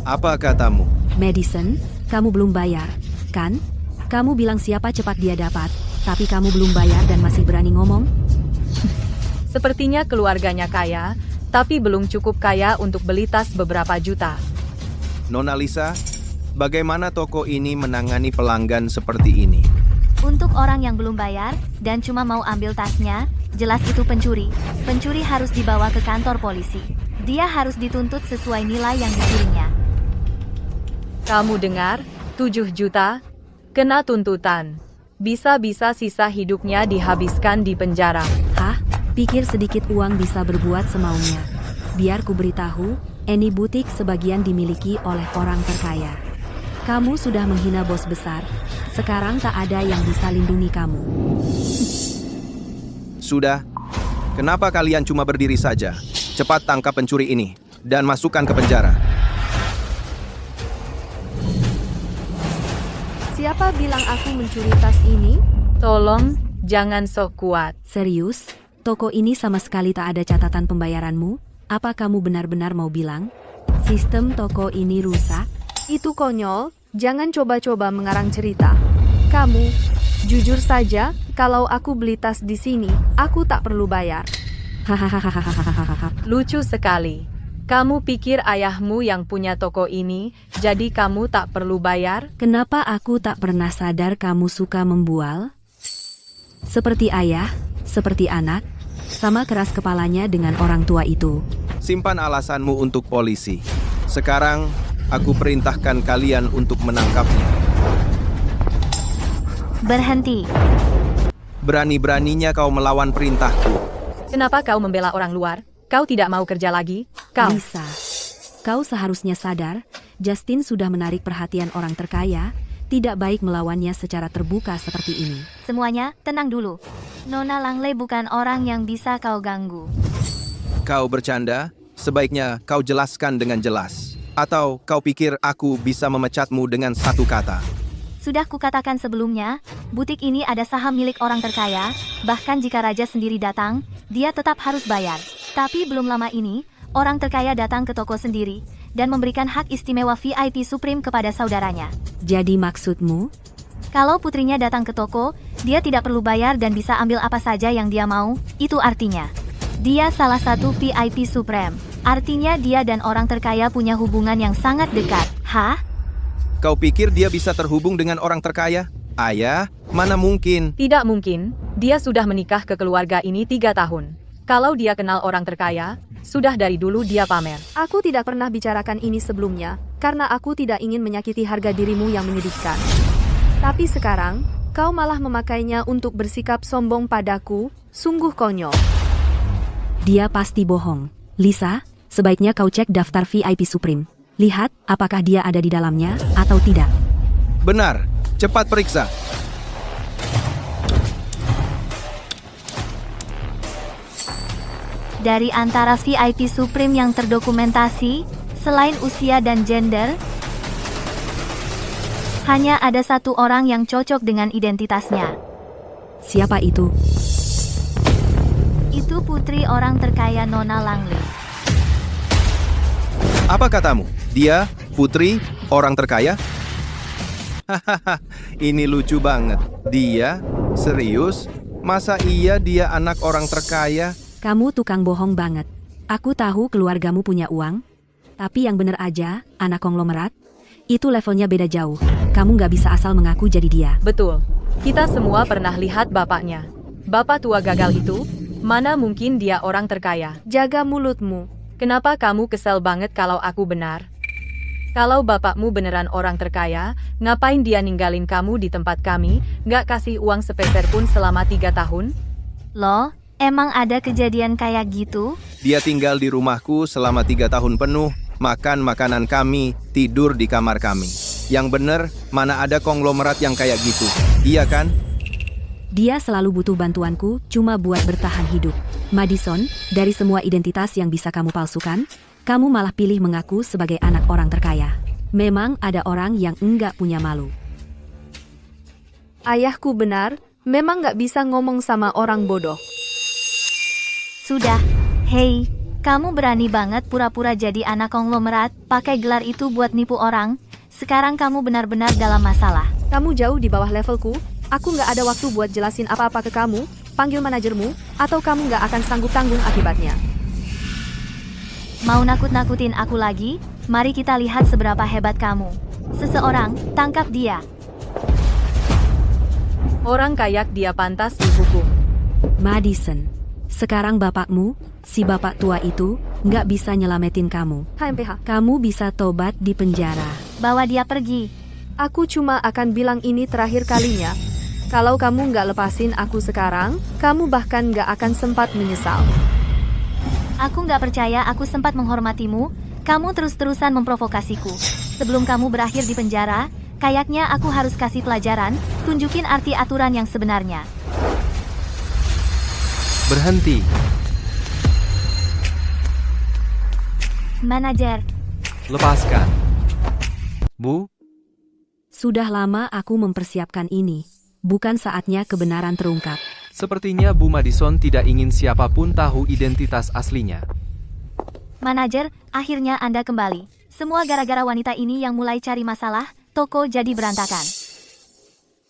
Apa katamu? Madison, kamu belum bayar, kan? Kamu bilang siapa cepat dia dapat, tapi kamu belum bayar dan masih berani ngomong? Sepertinya keluarganya kaya, tapi belum cukup kaya untuk beli tas beberapa juta. Nona Lisa, bagaimana toko ini menangani pelanggan seperti ini? Untuk orang yang belum bayar dan cuma mau ambil tasnya, jelas itu pencuri. Pencuri harus dibawa ke kantor polisi. Dia harus dituntut sesuai nilai yang dicurinya. Kamu dengar? 7 juta? Kena tuntutan. Bisa-bisa sisa hidupnya dihabiskan di penjara. Hah? Pikir sedikit uang bisa berbuat semaunya. Biar ku beritahu, Annie butik sebagian dimiliki oleh orang terkaya. Kamu sudah menghina bos besar. Sekarang tak ada yang bisa lindungi kamu. Sudah. Kenapa kalian cuma berdiri saja? Cepat tangkap pencuri ini dan masukkan ke penjara. Siapa bilang aku mencuri tas ini? Tolong, jangan sok kuat. Serius? Toko ini sama sekali tak ada catatan pembayaranmu? Apa kamu benar-benar mau bilang? Sistem toko ini rusak? Itu konyol, jangan coba-coba mengarang cerita. Kamu, jujur saja, kalau aku beli tas di sini, aku tak perlu bayar. Hahaha. Lucu sekali. Kamu pikir ayahmu yang punya toko ini, jadi kamu tak perlu bayar? Kenapa aku tak pernah sadar kamu suka membual? Seperti ayah, seperti anak, sama keras kepalanya dengan orang tua itu. Simpan alasanmu untuk polisi. Sekarang, aku perintahkan kalian untuk menangkapnya. Berhenti. Berani-beraninya kau melawan perintahku. Kenapa kau membela orang luar? Kau tidak mau kerja lagi? Kau. Lisa, kau seharusnya sadar, Justin sudah menarik perhatian orang terkaya, tidak baik melawannya secara terbuka seperti ini. Semuanya, tenang dulu. Nona Langley bukan orang yang bisa kau ganggu. Kau bercanda? Sebaiknya kau jelaskan dengan jelas. Atau kau pikir aku bisa memecatmu dengan satu kata? Sudah kukatakan sebelumnya, butik ini ada saham milik orang terkaya, bahkan jika raja sendiri datang, dia tetap harus bayar. Tapi belum lama ini, orang terkaya datang ke toko sendiri, dan memberikan hak istimewa VIP Supreme kepada saudaranya. Jadi maksudmu? Kalau putrinya datang ke toko, dia tidak perlu bayar dan bisa ambil apa saja yang dia mau, itu artinya dia salah satu VIP Supreme. Artinya dia dan orang terkaya punya hubungan yang sangat dekat. Hah? Kau pikir dia bisa terhubung dengan orang terkaya? Ayah, mana mungkin? Tidak mungkin. Dia sudah menikah ke keluarga ini 3 tahun. Kalau dia kenal orang terkaya, sudah dari dulu dia pamer. Aku tidak pernah bicarakan ini sebelumnya, karena aku tidak ingin menyakiti harga dirimu yang menyedihkan. Tapi sekarang, kau malah memakainya untuk bersikap sombong padaku, sungguh konyol. Dia pasti bohong. Lisa, sebaiknya kau cek daftar VIP Supreme. Lihat apakah dia ada di dalamnya atau tidak. Benar, cepat periksa. Dari antara VIP Supreme yang terdokumentasi, selain usia dan gender, hanya ada satu orang yang cocok dengan identitasnya. Siapa itu? Itu putri orang terkaya Nona Langley. Apa katamu? Dia, putri, orang terkaya? Hahaha, ini lucu banget. Dia? Serius? Masa iya dia anak orang terkaya? Kamu tukang bohong banget. Aku tahu keluargamu punya uang, tapi yang bener aja, anak konglomerat, itu levelnya beda jauh. Kamu nggak bisa asal mengaku jadi dia. Betul. Kita semua pernah lihat bapaknya. Bapak tua gagal itu, Mana mungkin dia orang terkaya? Jaga mulutmu. Kenapa kamu kesel banget kalau aku benar? Kalau bapakmu beneran orang terkaya, ngapain dia ninggalin kamu di tempat kami, nggak kasih uang sepeser pun selama 3 tahun? Loh, emang ada kejadian kayak gitu? Dia tinggal di rumahku selama 3 tahun penuh, makan makanan kami, tidur di kamar kami. Yang bener, mana ada konglomerat yang kayak gitu, iya kan? Dia selalu butuh bantuanku cuma buat bertahan hidup. Madison, dari semua identitas yang bisa kamu palsukan, kamu malah pilih mengaku sebagai anak orang terkaya. Memang ada orang yang enggak punya malu. Ayahku benar, memang nggak bisa ngomong sama orang bodoh. Sudah. Hei, kamu berani banget pura-pura jadi anak konglomerat, pakai gelar itu buat nipu orang. Sekarang kamu benar-benar dalam masalah. Kamu jauh di bawah levelku, aku nggak ada waktu buat jelasin apa-apa ke kamu, panggil manajermu, atau kamu nggak akan sanggup tanggung akibatnya. Mau nakut-nakutin aku lagi? Mari kita lihat seberapa hebat kamu. Seseorang, tangkap dia. Orang kayak dia pantas dihukum. Madison, sekarang bapakmu, si bapak tua itu, nggak bisa nyelamatin kamu. HMPH. Kamu bisa tobat di penjara. Bawa dia pergi. Aku cuma akan bilang ini terakhir kalinya. Kalau kamu nggak lepasin aku sekarang, kamu bahkan nggak akan sempat menyesal. Aku nggak percaya aku sempat menghormatimu, kamu terus-terusan memprovokasiku. Sebelum kamu berakhir di penjara, kayaknya aku harus kasih pelajaran, tunjukin arti aturan yang sebenarnya. Berhenti. Manajer. Lepaskan. Bu, Sudah lama aku mempersiapkan ini. Bukan saatnya kebenaran terungkap. sepertinya Bu Madison tidak ingin siapapun tahu identitas aslinya. Manajer, akhirnya Anda kembali. Semua gara-gara wanita ini yang mulai cari masalah, toko jadi berantakan.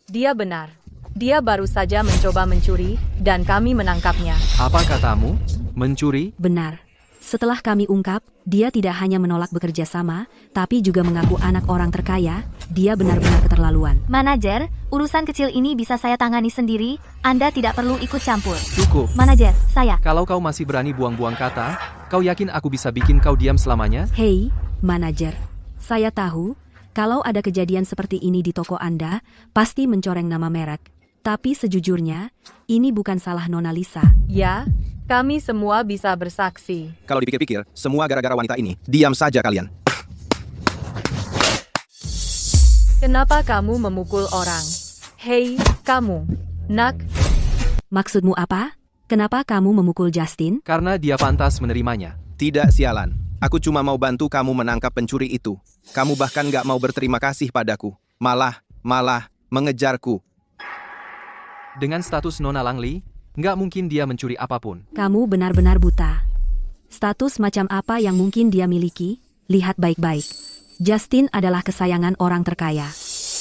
Dia benar. Dia baru saja mencoba mencuri, dan kami menangkapnya. Apa katamu? Mencuri? Benar. Setelah kami ungkap, dia tidak hanya menolak bekerja sama, tapi juga mengaku anak orang terkaya. Dia benar-benar keterlaluan. Manajer, urusan kecil ini bisa saya tangani sendiri, Anda tidak perlu ikut campur. Cukup. Manajer, saya. Kalau kau masih berani buang-buang kata, kau yakin aku bisa bikin kau diam selamanya? Hei, manajer. Saya tahu, kalau ada kejadian seperti ini di toko Anda, pasti mencoreng nama merek. Tapi sejujurnya, ini bukan salah Nona Lisa. Ya, kami semua bisa bersaksi. Kalau dipikir-pikir, semua gara-gara wanita ini. Diam saja kalian. Kenapa kamu memukul orang? Hei, kamu. Nak, Maksudmu apa? Kenapa kamu memukul Justin? Karena dia pantas menerimanya. Tidak, sialan. Aku cuma mau bantu kamu menangkap pencuri itu. Kamu bahkan gak mau berterima kasih padaku. Malah mengejarku. Dengan status Nona Langley, nggak mungkin dia mencuri apapun. Kamu benar-benar buta. Status macam apa yang mungkin dia miliki? Lihat baik-baik. Justin adalah kesayangan orang terkaya.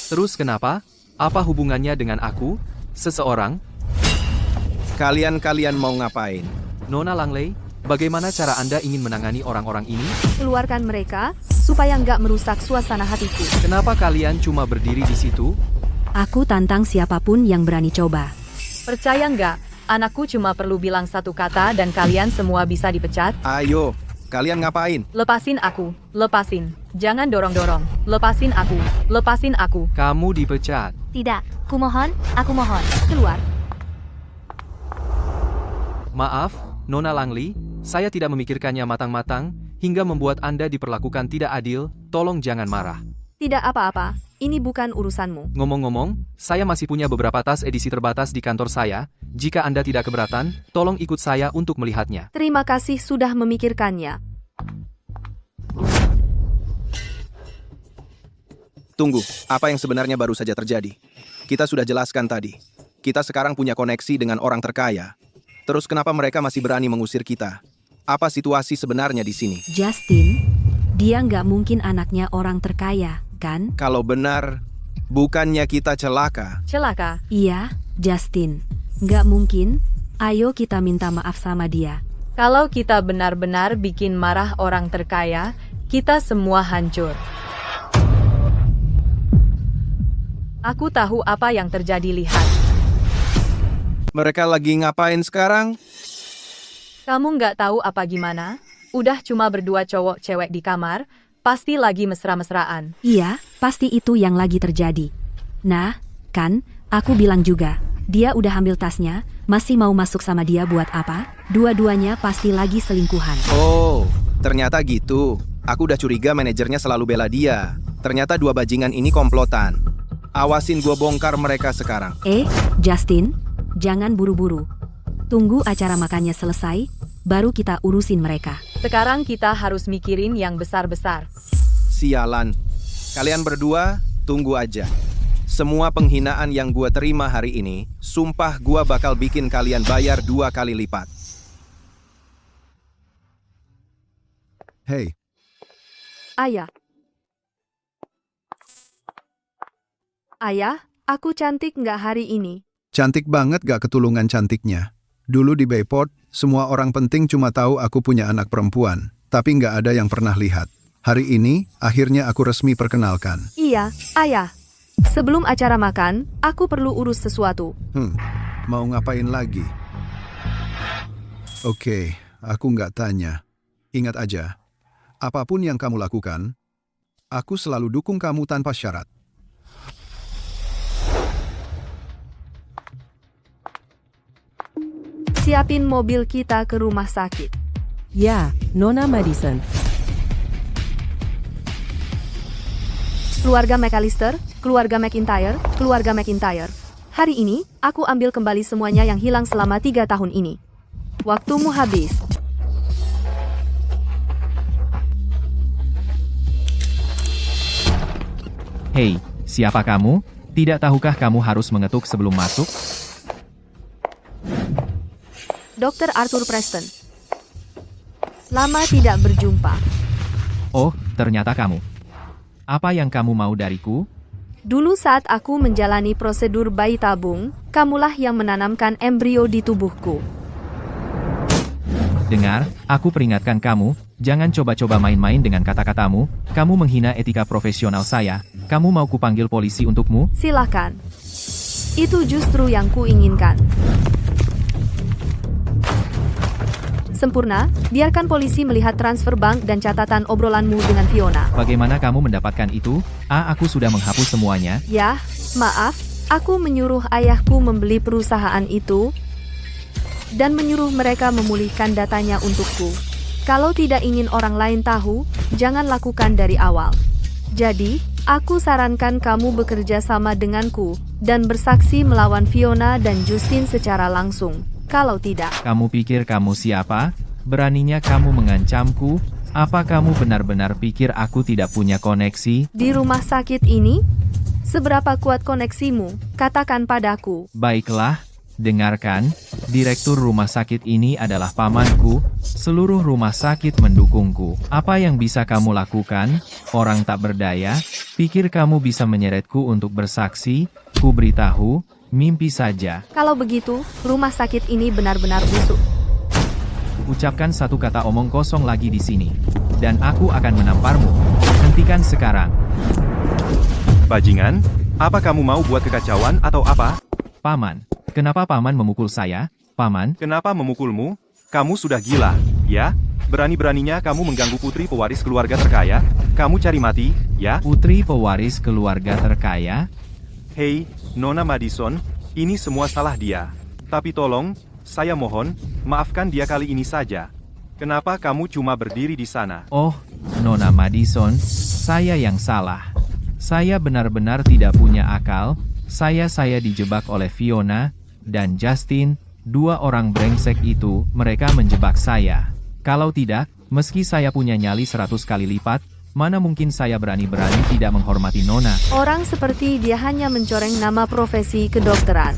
Terus kenapa? Apa hubungannya dengan aku? Seseorang? Kalian mau ngapain? Nona Langley, bagaimana cara Anda ingin menangani orang-orang ini? Keluarkan mereka, supaya nggak merusak suasana hatiku. Kenapa kalian cuma berdiri di situ? Aku tantang siapapun yang berani coba. percaya nggak? Anakku cuma perlu bilang satu kata dan kalian semua bisa dipecat. Ayo, kalian ngapain? Lepasin aku, lepasin. Jangan dorong-dorong. Lepasin aku, lepasin aku. Kamu dipecat. Tidak, kumohon, aku mohon. Keluar. Maaf, Nona Langley, saya tidak memikirkannya matang-matang, hingga membuat Anda diperlakukan tidak adil, tolong jangan marah. Tidak apa-apa, ini bukan urusanmu. Ngomong-ngomong, saya masih punya beberapa tas edisi terbatas di kantor saya, jika Anda tidak keberatan, tolong ikut saya untuk melihatnya. Terima kasih sudah memikirkannya. Tunggu, apa yang sebenarnya baru saja terjadi? Kita sudah jelaskan tadi. Kita sekarang punya koneksi dengan orang terkaya. Terus kenapa mereka masih berani mengusir kita? Apa situasi sebenarnya di sini? Justin, dia nggak mungkin anaknya orang terkaya, kan? Kalau benar, bukannya kita celaka. Celaka? Iya, Justin. Nggak mungkin. Ayo kita minta maaf sama dia. Kalau kita benar-benar bikin marah orang terkaya, kita semua hancur. Aku tahu apa yang terjadi, lihat. Mereka lagi ngapain sekarang? Kamu nggak tahu apa gimana? Udah cuma berdua cowok cewek di kamar, pasti lagi mesra-mesraan. Iya, pasti itu yang lagi terjadi. Nah, kan, aku bilang juga. Dia udah ambil tasnya, masih mau masuk sama dia buat apa? Dua-duanya pasti lagi selingkuhan. Oh, ternyata gitu. Aku udah curiga manajernya selalu bela dia. Ternyata dua bajingan ini komplotan. Awasin gua bongkar mereka sekarang. Justin, jangan buru-buru. Tunggu acara makannya selesai, baru kita urusin mereka. Sekarang kita harus mikirin yang besar-besar. Sialan. Kalian berdua, tunggu aja. Semua penghinaan yang gua terima hari ini, sumpah gua bakal bikin kalian bayar 2 kali lipat. Hei, Ayah. Ayah, aku cantik nggak hari ini? cantik banget gak ketulungan cantiknya. Dulu di Bayport, semua orang penting cuma tahu aku punya anak perempuan, tapi nggak ada yang pernah lihat. Hari ini, akhirnya aku resmi perkenalkan. Iya, Ayah. Sebelum acara makan, aku perlu urus sesuatu. Mau ngapain lagi? Oke, aku nggak tanya. Ingat aja, apapun yang kamu lakukan, aku selalu dukung kamu tanpa syarat. Siapin mobil kita ke rumah sakit. Ya, Nona Madison. Keluarga McAllister, keluarga McIntyre, keluarga McIntyre. Hari ini, aku ambil kembali semuanya yang hilang selama 3 tahun ini. Waktumu habis. Hei, siapa kamu? Tidak tahukah kamu harus mengetuk sebelum masuk? Dr. Arthur Preston. Lama tidak berjumpa. Oh, ternyata kamu. Apa yang kamu mau dariku? Dulu saat aku menjalani prosedur bayi tabung, kamulah yang menanamkan embrio di tubuhku. Dengar, aku peringatkan kamu, jangan coba-coba main-main dengan kata-katamu, kamu menghina etika profesional saya, kamu mau kupanggil polisi untukmu? Silakan. Itu justru yang kuinginkan. Sempurna, biarkan polisi melihat transfer bank dan catatan obrolanmu dengan Fiona. Bagaimana kamu mendapatkan itu? Aku sudah menghapus semuanya. Ya, maaf, aku menyuruh ayahku membeli perusahaan itu dan menyuruh mereka memulihkan datanya untukku. Kalau tidak ingin orang lain tahu, jangan lakukan dari awal. Jadi, aku sarankan kamu bekerja sama denganku dan bersaksi melawan Fiona dan Justin secara langsung. Kalau tidak, Kamu pikir kamu siapa? Beraninya kamu mengancamku? Apa kamu benar-benar pikir aku tidak punya koneksi? di rumah sakit ini, seberapa kuat koneksimu? Katakan padaku. Baiklah, dengarkan, direktur rumah sakit ini adalah pamanku, seluruh rumah sakit mendukungku. Apa yang bisa kamu lakukan, orang tak berdaya? Pikir kamu bisa menyeretku untuk bersaksi? Ku beritahu, mimpi saja. Kalau begitu, rumah sakit ini benar-benar busuk. Ucapkan satu kata omong kosong lagi di sini, dan aku akan menamparmu. Hentikan sekarang. Bajingan, apa kamu mau buat kekacauan atau apa? Paman, kenapa paman memukul saya? Paman, Kenapa memukulmu? Kamu sudah gila, ya? Berani-beraninya kamu mengganggu putri pewaris keluarga terkaya? Kamu cari mati, ya? putri pewaris keluarga terkaya? Hei, Nona Madison, ini semua salah dia. Tapi tolong, saya mohon, maafkan dia kali ini saja. Kenapa kamu cuma berdiri di sana? Oh, Nona Madison, saya yang salah. Saya benar-benar tidak punya akal. Saya dijebak oleh Fiona dan Justin, dua orang brengsek itu, mereka menjebak saya. Kalau tidak, meski saya punya nyali 100 kali lipat, mana mungkin saya berani-berani tidak menghormati Nona. Orang seperti dia hanya mencoreng nama profesi kedokteran.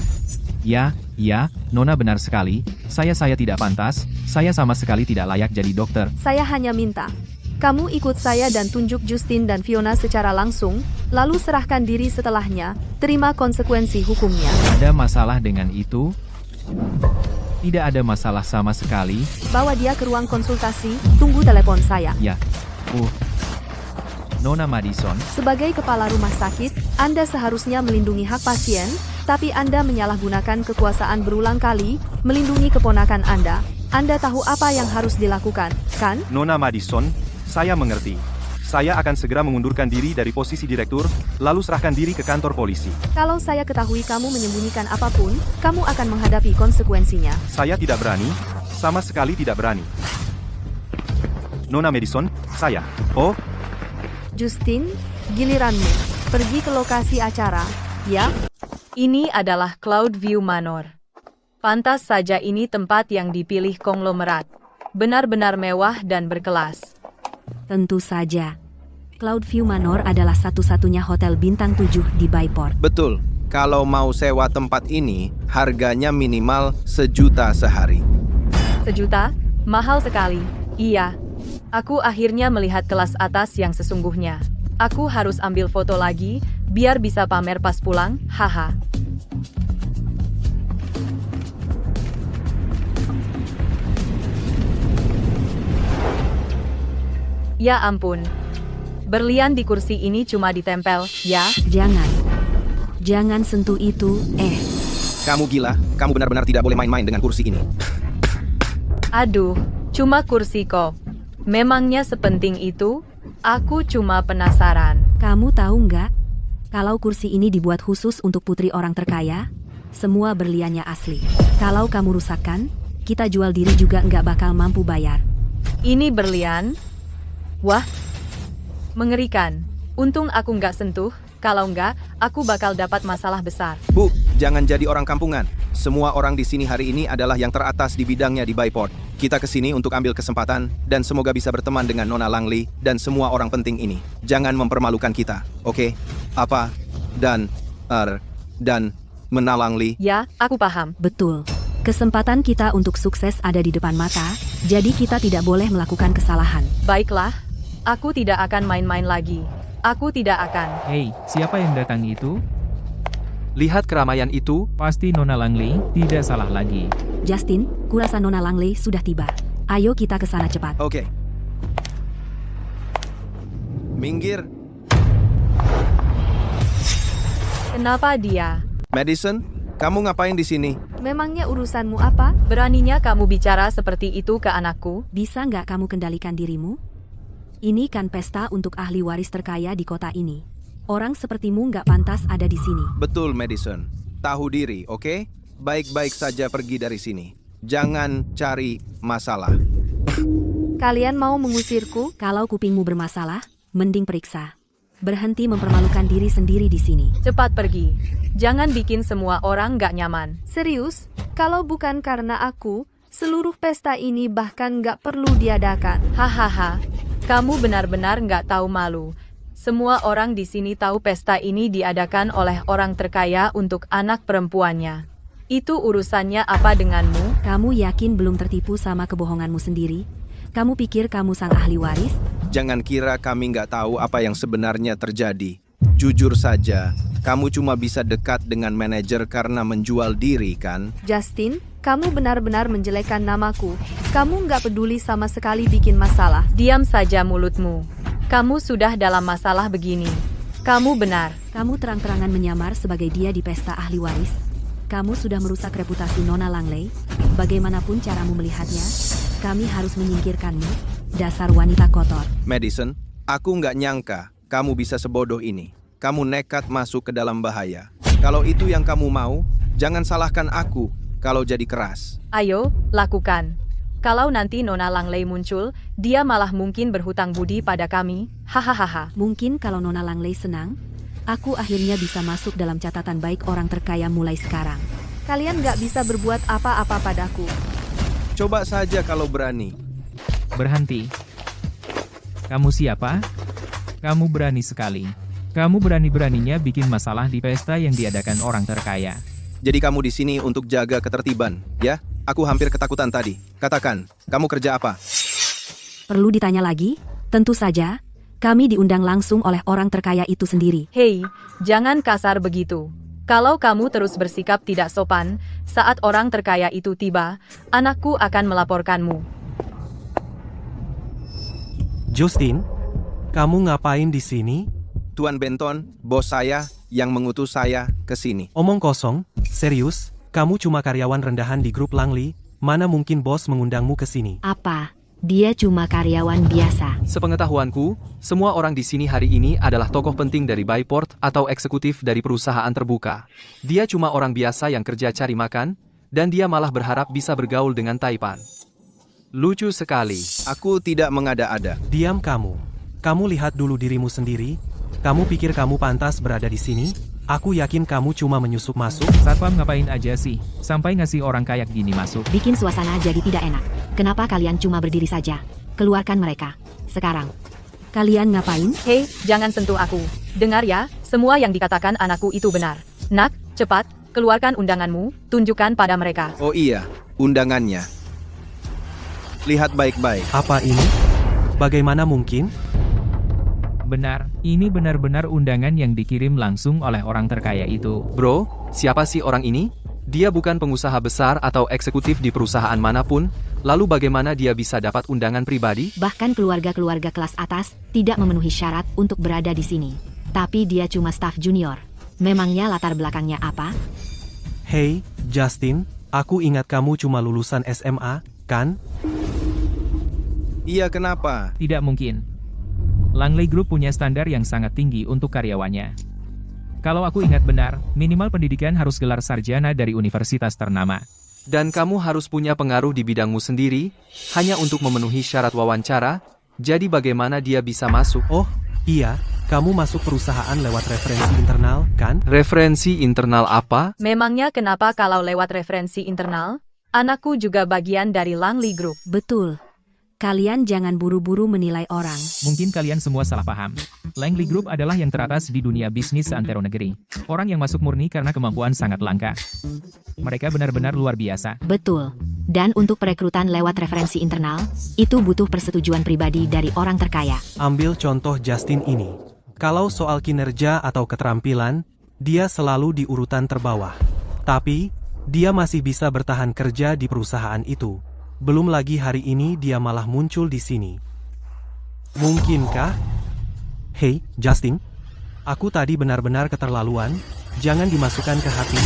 Ya, Nona benar sekali. Saya tidak pantas. Saya sama sekali tidak layak jadi dokter. Saya hanya minta, kamu ikut saya dan tunjuk Justin dan Fiona secara langsung, lalu serahkan diri setelahnya, terima konsekuensi hukumnya. Ada masalah dengan itu? Tidak ada masalah sama sekali. Bawa dia ke ruang konsultasi, tunggu telepon saya. Ya. Nona Madison, Sebagai kepala rumah sakit, Anda seharusnya melindungi hak pasien, tapi Anda menyalahgunakan kekuasaan berulang kali, melindungi keponakan Anda. Anda tahu apa yang harus dilakukan, kan? Nona Madison, saya mengerti. Saya akan segera mengundurkan diri dari posisi direktur, lalu serahkan diri ke kantor polisi. Kalau saya ketahui kamu menyembunyikan apapun, kamu akan menghadapi konsekuensinya. Saya tidak berani, sama sekali tidak berani. Nona Madison, saya. Oh, Justin, giliranmu. Pergi ke lokasi acara, ya? Ini adalah Cloudview Manor. Pantas saja ini tempat yang dipilih konglomerat. Benar-benar mewah dan berkelas. Tentu saja. Cloudview Manor adalah satu-satunya hotel bintang 7 di Bayport. Betul, kalau mau sewa tempat ini, harganya minimal 1 juta sehari. 1 juta? Mahal sekali. Iya. Aku akhirnya melihat kelas atas yang sesungguhnya. Aku harus ambil foto lagi, biar bisa pamer pas pulang, haha. Ya ampun. Berlian di kursi ini cuma ditempel, ya? Jangan sentuh itu, Kamu gila, kamu benar-benar tidak boleh main-main dengan kursi ini. Aduh, cuma kursi kok. Memangnya sepenting itu? Aku cuma penasaran. Kamu tahu nggak? Kalau kursi ini dibuat khusus untuk putri orang terkaya, semua berliannya asli. Kalau kamu rusakkan, kita jual diri juga nggak bakal mampu bayar. Ini berlian? Wah, mengerikan. Untung aku nggak sentuh, kalau nggak, aku bakal dapat masalah besar. Bu, jangan jadi orang kampungan. Semua orang di sini hari ini adalah yang teratas di bidangnya di Bayport. Kita kesini untuk ambil kesempatan, dan semoga bisa berteman dengan Nona Langley dan semua orang penting ini. Jangan mempermalukan kita, oke? Apa? Dan Nona Langley. Ya, aku paham. Betul. Kesempatan kita untuk sukses ada di depan mata, jadi kita tidak boleh melakukan kesalahan. Baiklah, aku tidak akan main-main lagi. Aku tidak akan. Hei, siapa yang datang itu? Lihat keramaian itu. Pasti Nona Langley, tidak salah lagi. Justin, kurasa Nona Langley sudah tiba. Ayo kita ke sana cepat. Oke. Minggir. Kenapa dia? Madison, kamu ngapain di sini? Memangnya urusanmu apa? Beraninya kamu bicara seperti itu ke anakku? Bisa nggak kamu kendalikan dirimu? Ini kan pesta untuk ahli waris terkaya di kota ini. Orang sepertimu nggak pantas ada di sini. Betul, Madison. Tahu diri, oke? Baik-baik saja pergi dari sini. Jangan cari masalah. Kalian mau mengusirku? Kalau kupingmu bermasalah, mending periksa. Berhenti mempermalukan diri sendiri di sini. Cepat pergi. Jangan bikin semua orang nggak nyaman. Serius? Kalau bukan karena aku, seluruh pesta ini bahkan nggak perlu diadakan. Hahaha. Kamu benar-benar nggak tahu malu. Semua orang di sini tahu pesta ini diadakan oleh orang terkaya untuk anak perempuannya. Itu urusannya apa denganmu? Kamu yakin belum tertipu sama kebohonganmu sendiri? Kamu pikir kamu sang ahli waris? Jangan kira kami nggak tahu apa yang sebenarnya terjadi. Jujur saja, kamu cuma bisa dekat dengan manajer karena menjual diri, kan? Justin, kamu benar-benar menjelekkan namaku. Kamu nggak peduli sama sekali bikin masalah. Diam saja mulutmu. Kamu sudah dalam masalah begini. Kamu benar. Kamu terang-terangan menyamar sebagai dia di pesta ahli waris. Kamu sudah merusak reputasi Nona Langley. Bagaimanapun caramu melihatnya, kami harus menyingkirkanmu. Dasar wanita kotor. Madison, aku nggak nyangka kamu bisa sebodoh ini. Kamu nekat masuk ke dalam bahaya. Kalau itu yang kamu mau, jangan salahkan aku kalau jadi keras. Ayo, lakukan. Kalau nanti Nona Langley muncul, dia malah mungkin berhutang budi pada kami. Hahaha. Mungkin kalau Nona Langley senang, aku akhirnya bisa masuk dalam catatan baik orang terkaya mulai sekarang. Kalian nggak bisa berbuat apa-apa padaku. Coba saja kalau berani. Berhenti. Kamu siapa? Kamu berani sekali. Kamu berani-beraninya bikin masalah di pesta yang diadakan orang terkaya. Jadi kamu di sini untuk jaga ketertiban, ya? Aku hampir ketakutan tadi. Katakan, kamu kerja apa? Perlu ditanya lagi? Tentu saja. Kami diundang langsung oleh orang terkaya itu sendiri. Hei, jangan kasar begitu. Kalau kamu terus bersikap tidak sopan, saat orang terkaya itu tiba, anakku akan melaporkanmu. Justin, kamu ngapain di sini? Tuan Benton, bos saya, yang mengutus saya ke sini. Omong kosong, serius? Kamu cuma karyawan rendahan di grup Langley? mana mungkin bos mengundangmu ke sini? Apa? Dia cuma karyawan biasa. Sepengetahuanku, semua orang di sini hari ini adalah tokoh penting dari Bayport atau eksekutif dari perusahaan terbuka. Dia cuma orang biasa yang kerja cari makan, dan dia malah berharap bisa bergaul dengan Taipan. Lucu sekali. Aku tidak mengada-ada. Diam kamu. Kamu lihat dulu dirimu sendiri. Kamu pikir kamu pantas berada di sini? Aku yakin kamu cuma menyusup masuk. Satpam ngapain aja sih? Sampai ngasih orang kayak gini masuk. Bikin suasana jadi tidak enak. Kenapa kalian cuma berdiri saja? Keluarkan mereka. Sekarang. Kalian ngapain? Hei, jangan sentuh aku. Dengar ya, semua yang dikatakan anakku itu benar. Nak, cepat, keluarkan undanganmu, tunjukkan pada mereka. Oh iya, undangannya. Lihat baik-baik. Apa ini? Bagaimana mungkin? Benar, ini benar-benar undangan yang dikirim langsung oleh orang terkaya itu. Bro, siapa sih orang ini? Dia bukan pengusaha besar atau eksekutif di perusahaan manapun, lalu bagaimana dia bisa dapat undangan pribadi? Bahkan keluarga-keluarga kelas atas tidak memenuhi syarat untuk berada di sini. Tapi dia cuma staf junior. Memangnya latar belakangnya apa? Hei, Justin, aku ingat kamu cuma lulusan SMA, kan? Iya, kenapa? Tidak mungkin. Langley Group punya standar yang sangat tinggi untuk karyawannya. Kalau aku ingat benar, minimal pendidikan harus gelar sarjana dari universitas ternama. Dan kamu harus punya pengaruh di bidangmu sendiri, hanya untuk memenuhi syarat wawancara, jadi bagaimana dia bisa masuk? Oh, iya, kamu masuk perusahaan lewat referensi internal, kan? Referensi internal apa? Memangnya kenapa kalau lewat referensi internal? Anakku juga bagian dari Langley Group. Betul. Kalian jangan buru-buru menilai orang. Mungkin kalian semua salah paham. Langley Group adalah yang teratas di dunia bisnis seantero negeri. Orang yang masuk murni karena kemampuan sangat langka. Mereka benar-benar luar biasa. Betul. Dan untuk perekrutan lewat referensi internal, itu butuh persetujuan pribadi dari orang terkaya. Ambil contoh Justin ini. Kalau soal kinerja atau keterampilan, dia selalu di urutan terbawah. Tapi, dia masih bisa bertahan kerja di perusahaan itu. Belum lagi hari ini dia malah muncul di sini. Mungkinkah? Hei, Justin. Aku tadi benar-benar keterlaluan. Jangan dimasukkan ke hati.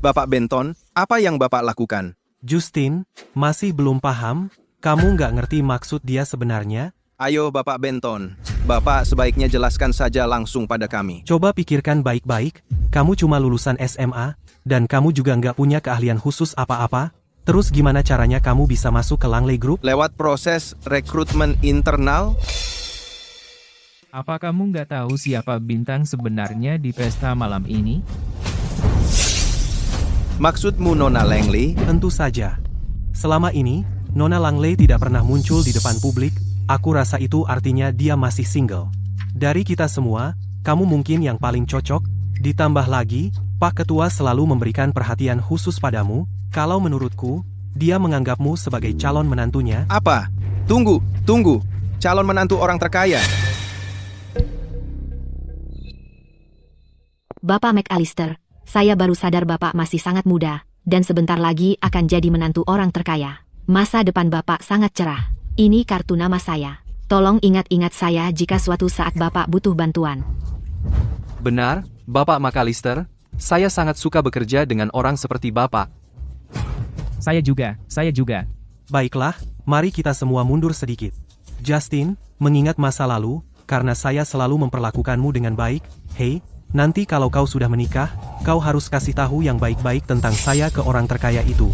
Bapak Benton, apa yang Bapak lakukan? Justin, masih belum paham? Kamu nggak ngerti maksud dia sebenarnya? Ayo Bapak Benton, Bapak sebaiknya jelaskan saja langsung pada kami. Coba pikirkan baik-baik. Kamu cuma lulusan SMA, dan kamu juga nggak punya keahlian khusus apa-apa. Terus gimana caranya kamu bisa masuk ke Langley Group? Lewat proses rekrutmen internal? Apa kamu nggak tahu siapa bintang sebenarnya di pesta malam ini? Maksudmu Nona Langley? Tentu saja. Selama ini, Nona Langley tidak pernah muncul di depan publik. Aku rasa itu artinya dia masih single. Dari kita semua, kamu mungkin yang paling cocok. Ditambah lagi, Pak Ketua selalu memberikan perhatian khusus padamu. Kalau menurutku, dia menganggapmu sebagai calon menantunya. Apa? Tunggu. Calon menantu orang terkaya. Bapak McAllister, saya baru sadar Bapak masih sangat muda, dan sebentar lagi akan jadi menantu orang terkaya. Masa depan Bapak sangat cerah. Ini kartu nama saya. Tolong ingat-ingat saya jika suatu saat Bapak butuh bantuan. Benar, Bapak McAllister. Saya sangat suka bekerja dengan orang seperti Bapak. Saya juga. Baiklah, mari kita semua mundur sedikit. Justin, mengingat masa lalu, karena saya selalu memperlakukanmu dengan baik, hei, nanti kalau kau sudah menikah, kau harus kasih tahu yang baik-baik tentang saya ke orang terkaya itu.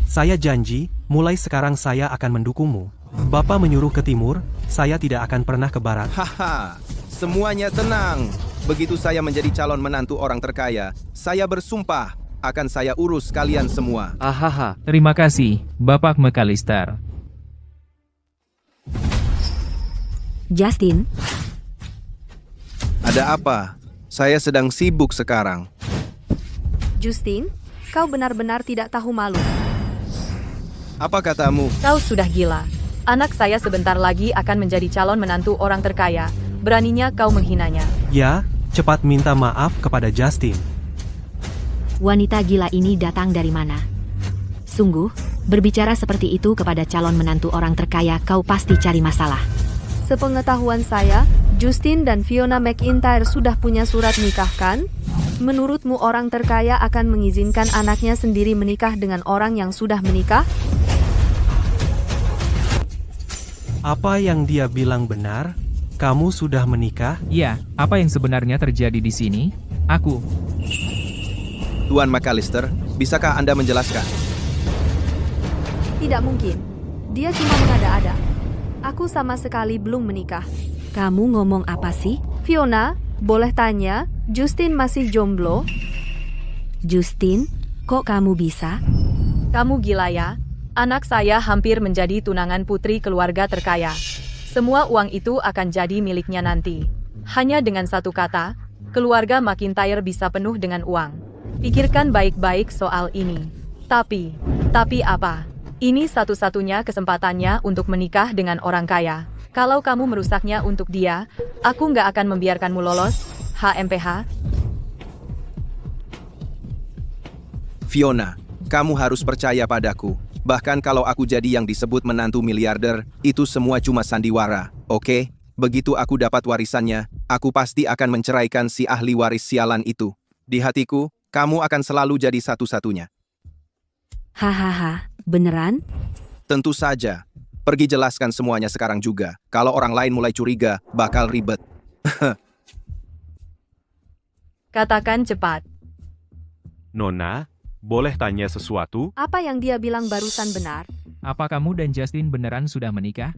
Saya janji, mulai sekarang saya akan mendukungmu. Bapak menyuruh ke timur, saya tidak akan pernah ke barat. Haha, semuanya tenang. Begitu saya menjadi calon menantu orang terkaya, saya bersumpah akan saya urus kalian semua. Ahaha. Terima kasih, Bapak McAllister. Justin, Ada apa? Saya sedang sibuk sekarang. Justin, kau benar-benar tidak tahu malu. Apa katamu? Kau sudah gila. Anak saya sebentar lagi akan menjadi calon menantu orang terkaya. Beraninya kau menghinanya. Ya, cepat minta maaf kepada Justin. Wanita gila ini datang dari mana? Sungguh, berbicara seperti itu kepada calon menantu orang terkaya kau pasti cari masalah. Sepengetahuan saya, Justin dan Fiona McIntyre sudah punya surat nikah kan? Menurutmu orang terkaya akan mengizinkan anaknya sendiri menikah dengan orang yang sudah menikah? Apa yang dia bilang benar? Kamu sudah menikah? Ya, apa yang sebenarnya terjadi di sini? Aku. Tuan McAllister, bisakah Anda menjelaskan? Tidak mungkin. Dia cuma mengada-ada. Aku sama sekali belum menikah. Kamu ngomong apa sih? Fiona, boleh tanya, Justin masih jomblo? Justin, kok kamu bisa? Kamu gila ya? Anak saya hampir menjadi tunangan putri keluarga terkaya. Semua uang itu akan jadi miliknya nanti. Hanya dengan satu kata, keluarga McIntyre bisa penuh dengan uang. Pikirkan baik-baik soal ini. Tapi apa? Ini satu-satunya kesempatannya untuk menikah dengan orang kaya. Kalau kamu merusaknya untuk dia, aku nggak akan membiarkanmu lolos, HMPH. Fiona, kamu harus percaya padaku. Bahkan kalau aku jadi yang disebut menantu miliarder, itu semua cuma sandiwara, oke? Begitu aku dapat warisannya, aku pasti akan menceraikan si ahli waris sialan itu. Di hatiku, kamu akan selalu jadi satu-satunya. Hahaha, beneran? Tentu saja. Pergi jelaskan semuanya sekarang juga. Kalau orang lain mulai curiga, bakal ribet. Katakan cepat. Nona, boleh tanya sesuatu? Apa yang dia bilang barusan benar? Apa kamu dan Justin beneran sudah menikah?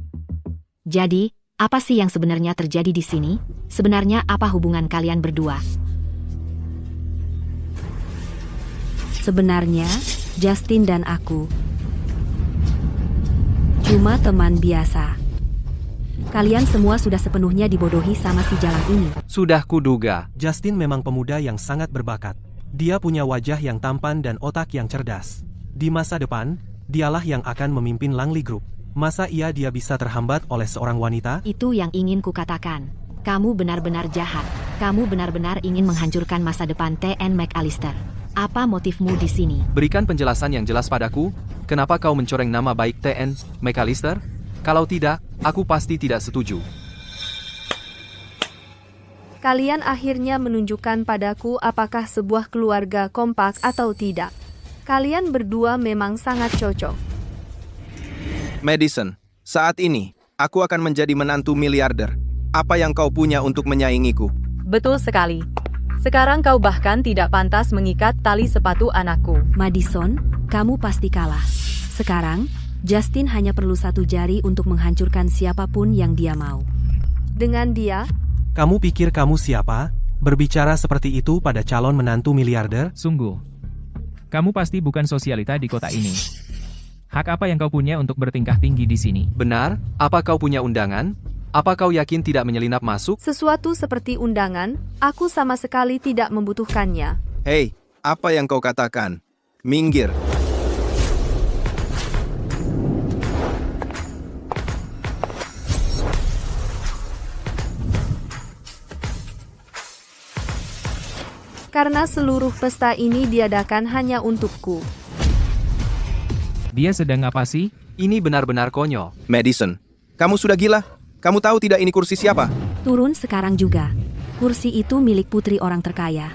Jadi, apa sih yang sebenarnya terjadi di sini? Sebenarnya apa hubungan kalian berdua? Sebenarnya, Justin dan aku cuma teman biasa. Kalian semua sudah sepenuhnya dibodohi sama si jalang ini. Sudah kuduga. Justin memang pemuda yang sangat berbakat. Dia punya wajah yang tampan dan otak yang cerdas. Di masa depan, dialah yang akan memimpin Langley Group. Masa dia bisa terhambat oleh seorang wanita? Itu yang ingin kukatakan. Kamu benar-benar jahat. Kamu benar-benar ingin menghancurkan masa depan TN McAllister. Apa motifmu di sini? Berikan penjelasan yang jelas padaku, kenapa kau mencoreng nama baik TN McAllister? Kalau tidak, aku pasti tidak setuju. Kalian akhirnya menunjukkan padaku apakah sebuah keluarga kompak atau tidak. Kalian berdua memang sangat cocok. Madison, saat ini, aku akan menjadi menantu miliarder. Apa yang kau punya untuk menyaingiku? Betul sekali. Sekarang kau bahkan tidak pantas mengikat tali sepatu anakku. Madison, kamu pasti kalah. Sekarang, Justin hanya perlu satu jari untuk menghancurkan siapapun yang dia mau. Dengan dia, Kamu pikir kamu siapa? Berbicara seperti itu pada calon menantu miliarder? Sungguh. Kamu pasti bukan sosialita di kota ini. Hak apa yang kau punya untuk bertingkah tinggi di sini? Benar? Apa kau punya undangan? Apa kau yakin tidak menyelinap masuk? sesuatu seperti undangan, aku sama sekali tidak membutuhkannya. Hei, apa yang kau katakan? Minggir. Karena seluruh pesta ini diadakan hanya untukku. Dia sedang apa sih? Ini benar-benar konyol. Madison, kamu sudah gila? Kamu tahu tidak ini kursi siapa? Turun sekarang juga. Kursi itu milik putri orang terkaya.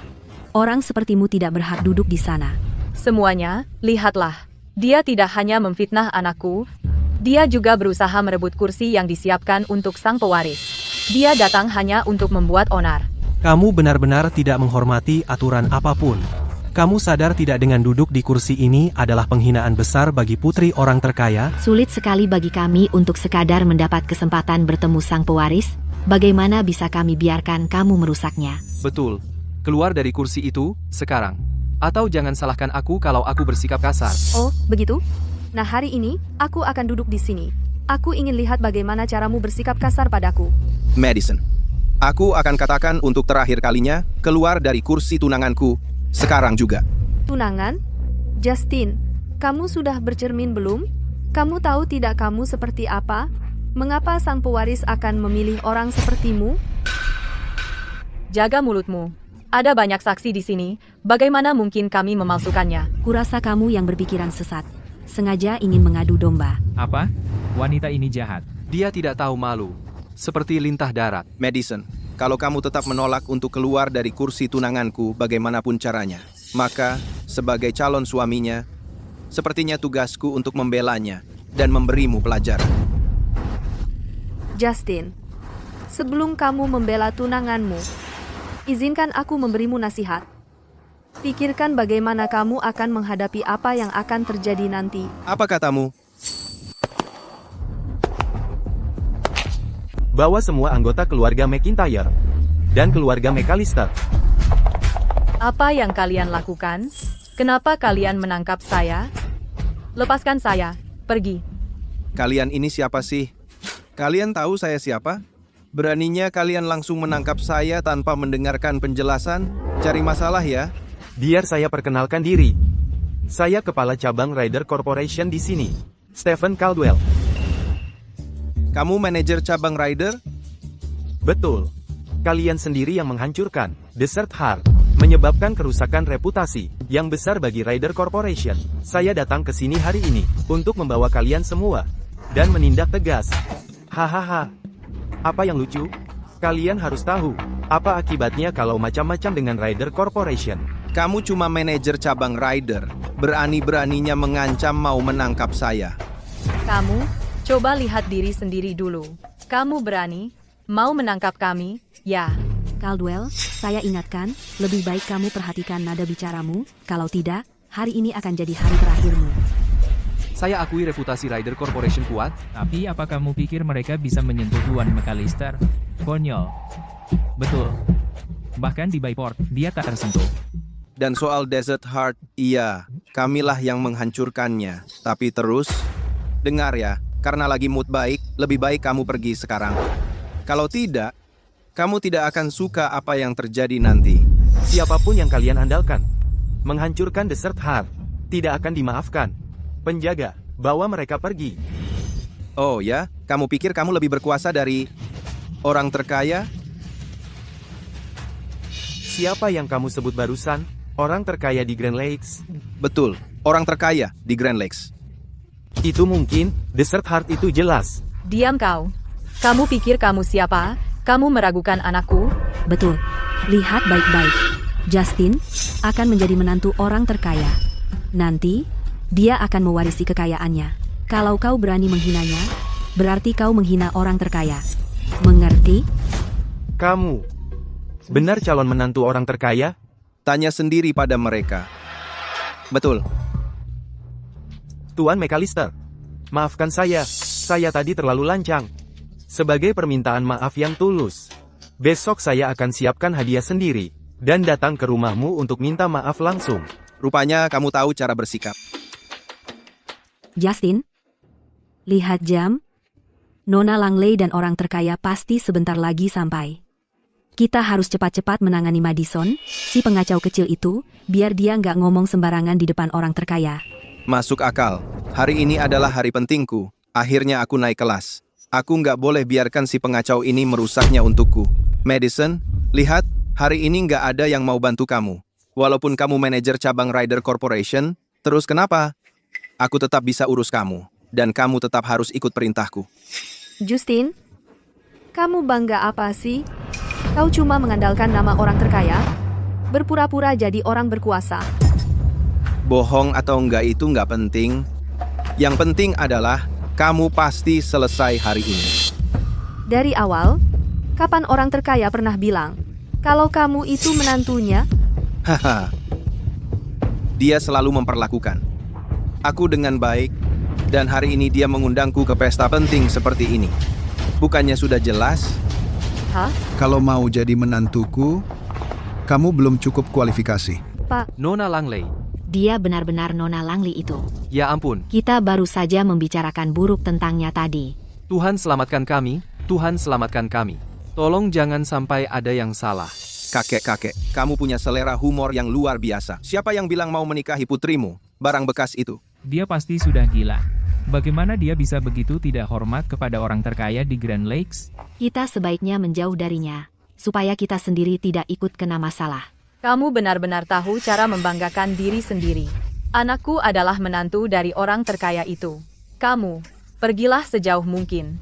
Orang sepertimu tidak berhak duduk di sana. Semuanya, lihatlah. Dia tidak hanya memfitnah anakku, dia juga berusaha merebut kursi yang disiapkan untuk sang pewaris. Dia datang hanya untuk membuat onar. Kamu benar-benar tidak menghormati aturan apapun. Kamu sadar tidak dengan duduk di kursi ini adalah penghinaan besar bagi putri orang terkaya? Sulit sekali bagi kami untuk sekadar mendapat kesempatan bertemu sang pewaris. Bagaimana bisa kami biarkan kamu merusaknya? Betul. Keluar dari kursi itu, sekarang. Atau jangan salahkan aku kalau aku bersikap kasar. Oh, begitu? Nah, hari ini, aku akan duduk di sini. Aku ingin lihat bagaimana caramu bersikap kasar padaku. Madison, aku akan katakan untuk terakhir kalinya, keluar dari kursi tunanganku, sekarang juga. Tunangan? Justin, kamu sudah bercermin belum? Kamu tahu tidak kamu seperti apa? Mengapa sang pewaris akan memilih orang sepertimu? Jaga mulutmu. Ada banyak saksi di sini, bagaimana mungkin kami memalsukannya? Kurasa kamu yang berpikiran sesat. Sengaja ingin mengadu domba. Apa? Wanita ini jahat. Dia tidak tahu malu. Seperti lintah darat. Madison, Kalau kamu tetap menolak untuk keluar dari kursi tunanganku bagaimanapun caranya, maka sebagai calon suaminya, sepertinya tugasku untuk membelanya dan memberimu pelajaran. Justin, sebelum kamu membela tunanganmu, izinkan aku memberimu nasihat. Pikirkan bagaimana kamu akan menghadapi apa yang akan terjadi nanti. Apa katamu? Bawa semua anggota keluarga McIntyre dan keluarga McAllister. Apa yang kalian lakukan? Kenapa kalian menangkap saya? Lepaskan saya, pergi. Kalian ini siapa sih? Kalian tahu saya siapa? Beraninya kalian langsung menangkap saya tanpa mendengarkan penjelasan? Cari masalah ya? Biar saya perkenalkan diri. Saya kepala cabang Ryder Corporation di sini, Stephen Caldwell. Kamu manajer cabang Ryder? Betul. Kalian sendiri yang menghancurkan Desert Heart, menyebabkan kerusakan reputasi yang besar bagi Ryder Corporation. Saya datang ke sini hari ini untuk membawa kalian semua dan menindak tegas. Hahaha. Apa yang lucu? Kalian harus tahu apa akibatnya kalau macam-macam dengan Ryder Corporation. Kamu cuma manajer cabang Ryder, berani-beraninya mengancam mau menangkap saya. Kamu, coba lihat diri sendiri dulu. Kamu berani, mau menangkap kami, ya? Caldwell, saya ingatkan, lebih baik kamu perhatikan nada bicaramu, kalau tidak, hari ini akan jadi hari terakhirmu. Saya akui reputasi Ryder Corporation kuat. Tapi apa kamu pikir mereka bisa menyentuh Tuan McAllister? Konyol. Betul. Bahkan di Bayport, dia tak tersentuh. Dan soal Desert Heart, iya, kamilah yang menghancurkannya. Tapi terus, dengar ya, karena lagi mood baik, lebih baik kamu pergi sekarang. Kalau tidak, kamu tidak akan suka apa yang terjadi nanti. Siapapun yang kalian andalkan, menghancurkan Desert Heart, tidak akan dimaafkan. Penjaga, bawa mereka pergi. Oh ya, kamu pikir kamu lebih berkuasa dari orang terkaya? Siapa yang kamu sebut barusan? Orang terkaya di Grand Lakes? Betul, orang terkaya di Grand Lakes. Itu mungkin, Desert Heart itu jelas. Diam kau. Kamu pikir kamu siapa? Kamu meragukan anakku? Betul. Lihat baik-baik. Justin akan menjadi menantu orang terkaya. Nanti, dia akan mewarisi kekayaannya. Kalau kau berani menghinanya, berarti kau menghina orang terkaya. Mengerti? Kamu benar calon menantu orang terkaya? Tanya sendiri pada mereka. Betul. Tuan McAllister, maafkan saya tadi terlalu lancang. Sebagai permintaan maaf yang tulus, besok saya akan siapkan hadiah sendiri, dan datang ke rumahmu untuk minta maaf langsung. Rupanya kamu tahu cara bersikap. Justin, lihat jam. Nona Langley dan orang terkaya pasti sebentar lagi sampai. Kita harus cepat-cepat menangani Madison, si pengacau kecil itu, biar dia nggak ngomong sembarangan di depan orang terkaya. Masuk akal. Hari ini adalah hari pentingku. Akhirnya aku naik kelas. Aku nggak boleh biarkan si pengacau ini merusaknya untukku. Madison, lihat, hari ini nggak ada yang mau bantu kamu. Walaupun kamu manajer cabang Ryder Corporation, terus kenapa? Aku tetap bisa urus kamu, dan kamu tetap harus ikut perintahku. Justin, kamu bangga apa sih? Kau cuma mengandalkan nama orang terkaya? Berpura-pura jadi orang berkuasa. Bohong atau enggak itu nggak penting. Yang penting adalah kamu pasti selesai hari ini. Dari awal, kapan orang terkaya pernah bilang, kalau kamu itu menantunya? Haha. Dia selalu memperlakukan aku dengan baik, dan hari ini dia mengundangku ke pesta penting seperti ini. Bukannya sudah jelas? Hah? Kalau mau jadi menantuku, kamu belum cukup kualifikasi. Pak, Nona Langley. Dia benar-benar Nona Langley itu. Ya ampun. Kita baru saja membicarakan buruk tentangnya tadi. Tuhan selamatkan kami, Tuhan selamatkan kami. Tolong jangan sampai ada yang salah. Kakek-kakek, kamu punya selera humor yang luar biasa. Siapa yang bilang mau menikahi putrimu? Barang bekas itu. Dia pasti sudah gila. Bagaimana dia bisa begitu tidak hormat kepada orang terkaya di Grand Lakes? Kita sebaiknya menjauh darinya, supaya kita sendiri tidak ikut kena masalah. Kamu benar-benar tahu cara membanggakan diri sendiri. Anakku adalah menantu dari orang terkaya itu. Kamu, pergilah sejauh mungkin.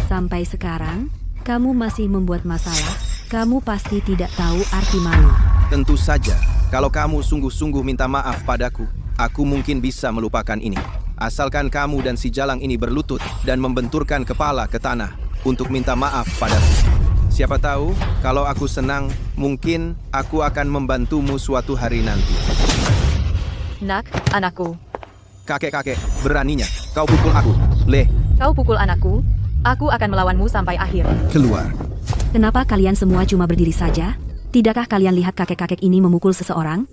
Sampai sekarang, kamu masih membuat masalah. Kamu pasti tidak tahu arti malu. Tentu saja, kalau kamu sungguh-sungguh minta maaf padaku, aku mungkin bisa melupakan ini. Asalkan kamu dan si jalang ini berlutut dan membenturkan kepala ke tanah untuk minta maaf padaku. Siapa tahu, kalau aku senang, mungkin aku akan membantumu suatu hari nanti. Nak, anakku. Kakek-kakek, beraninya, kau pukul aku. Kau pukul anakku, aku akan melawanmu sampai akhir. Keluar. Kenapa kalian semua cuma berdiri saja? Tidakkah kalian lihat kakek-kakek ini memukul seseorang?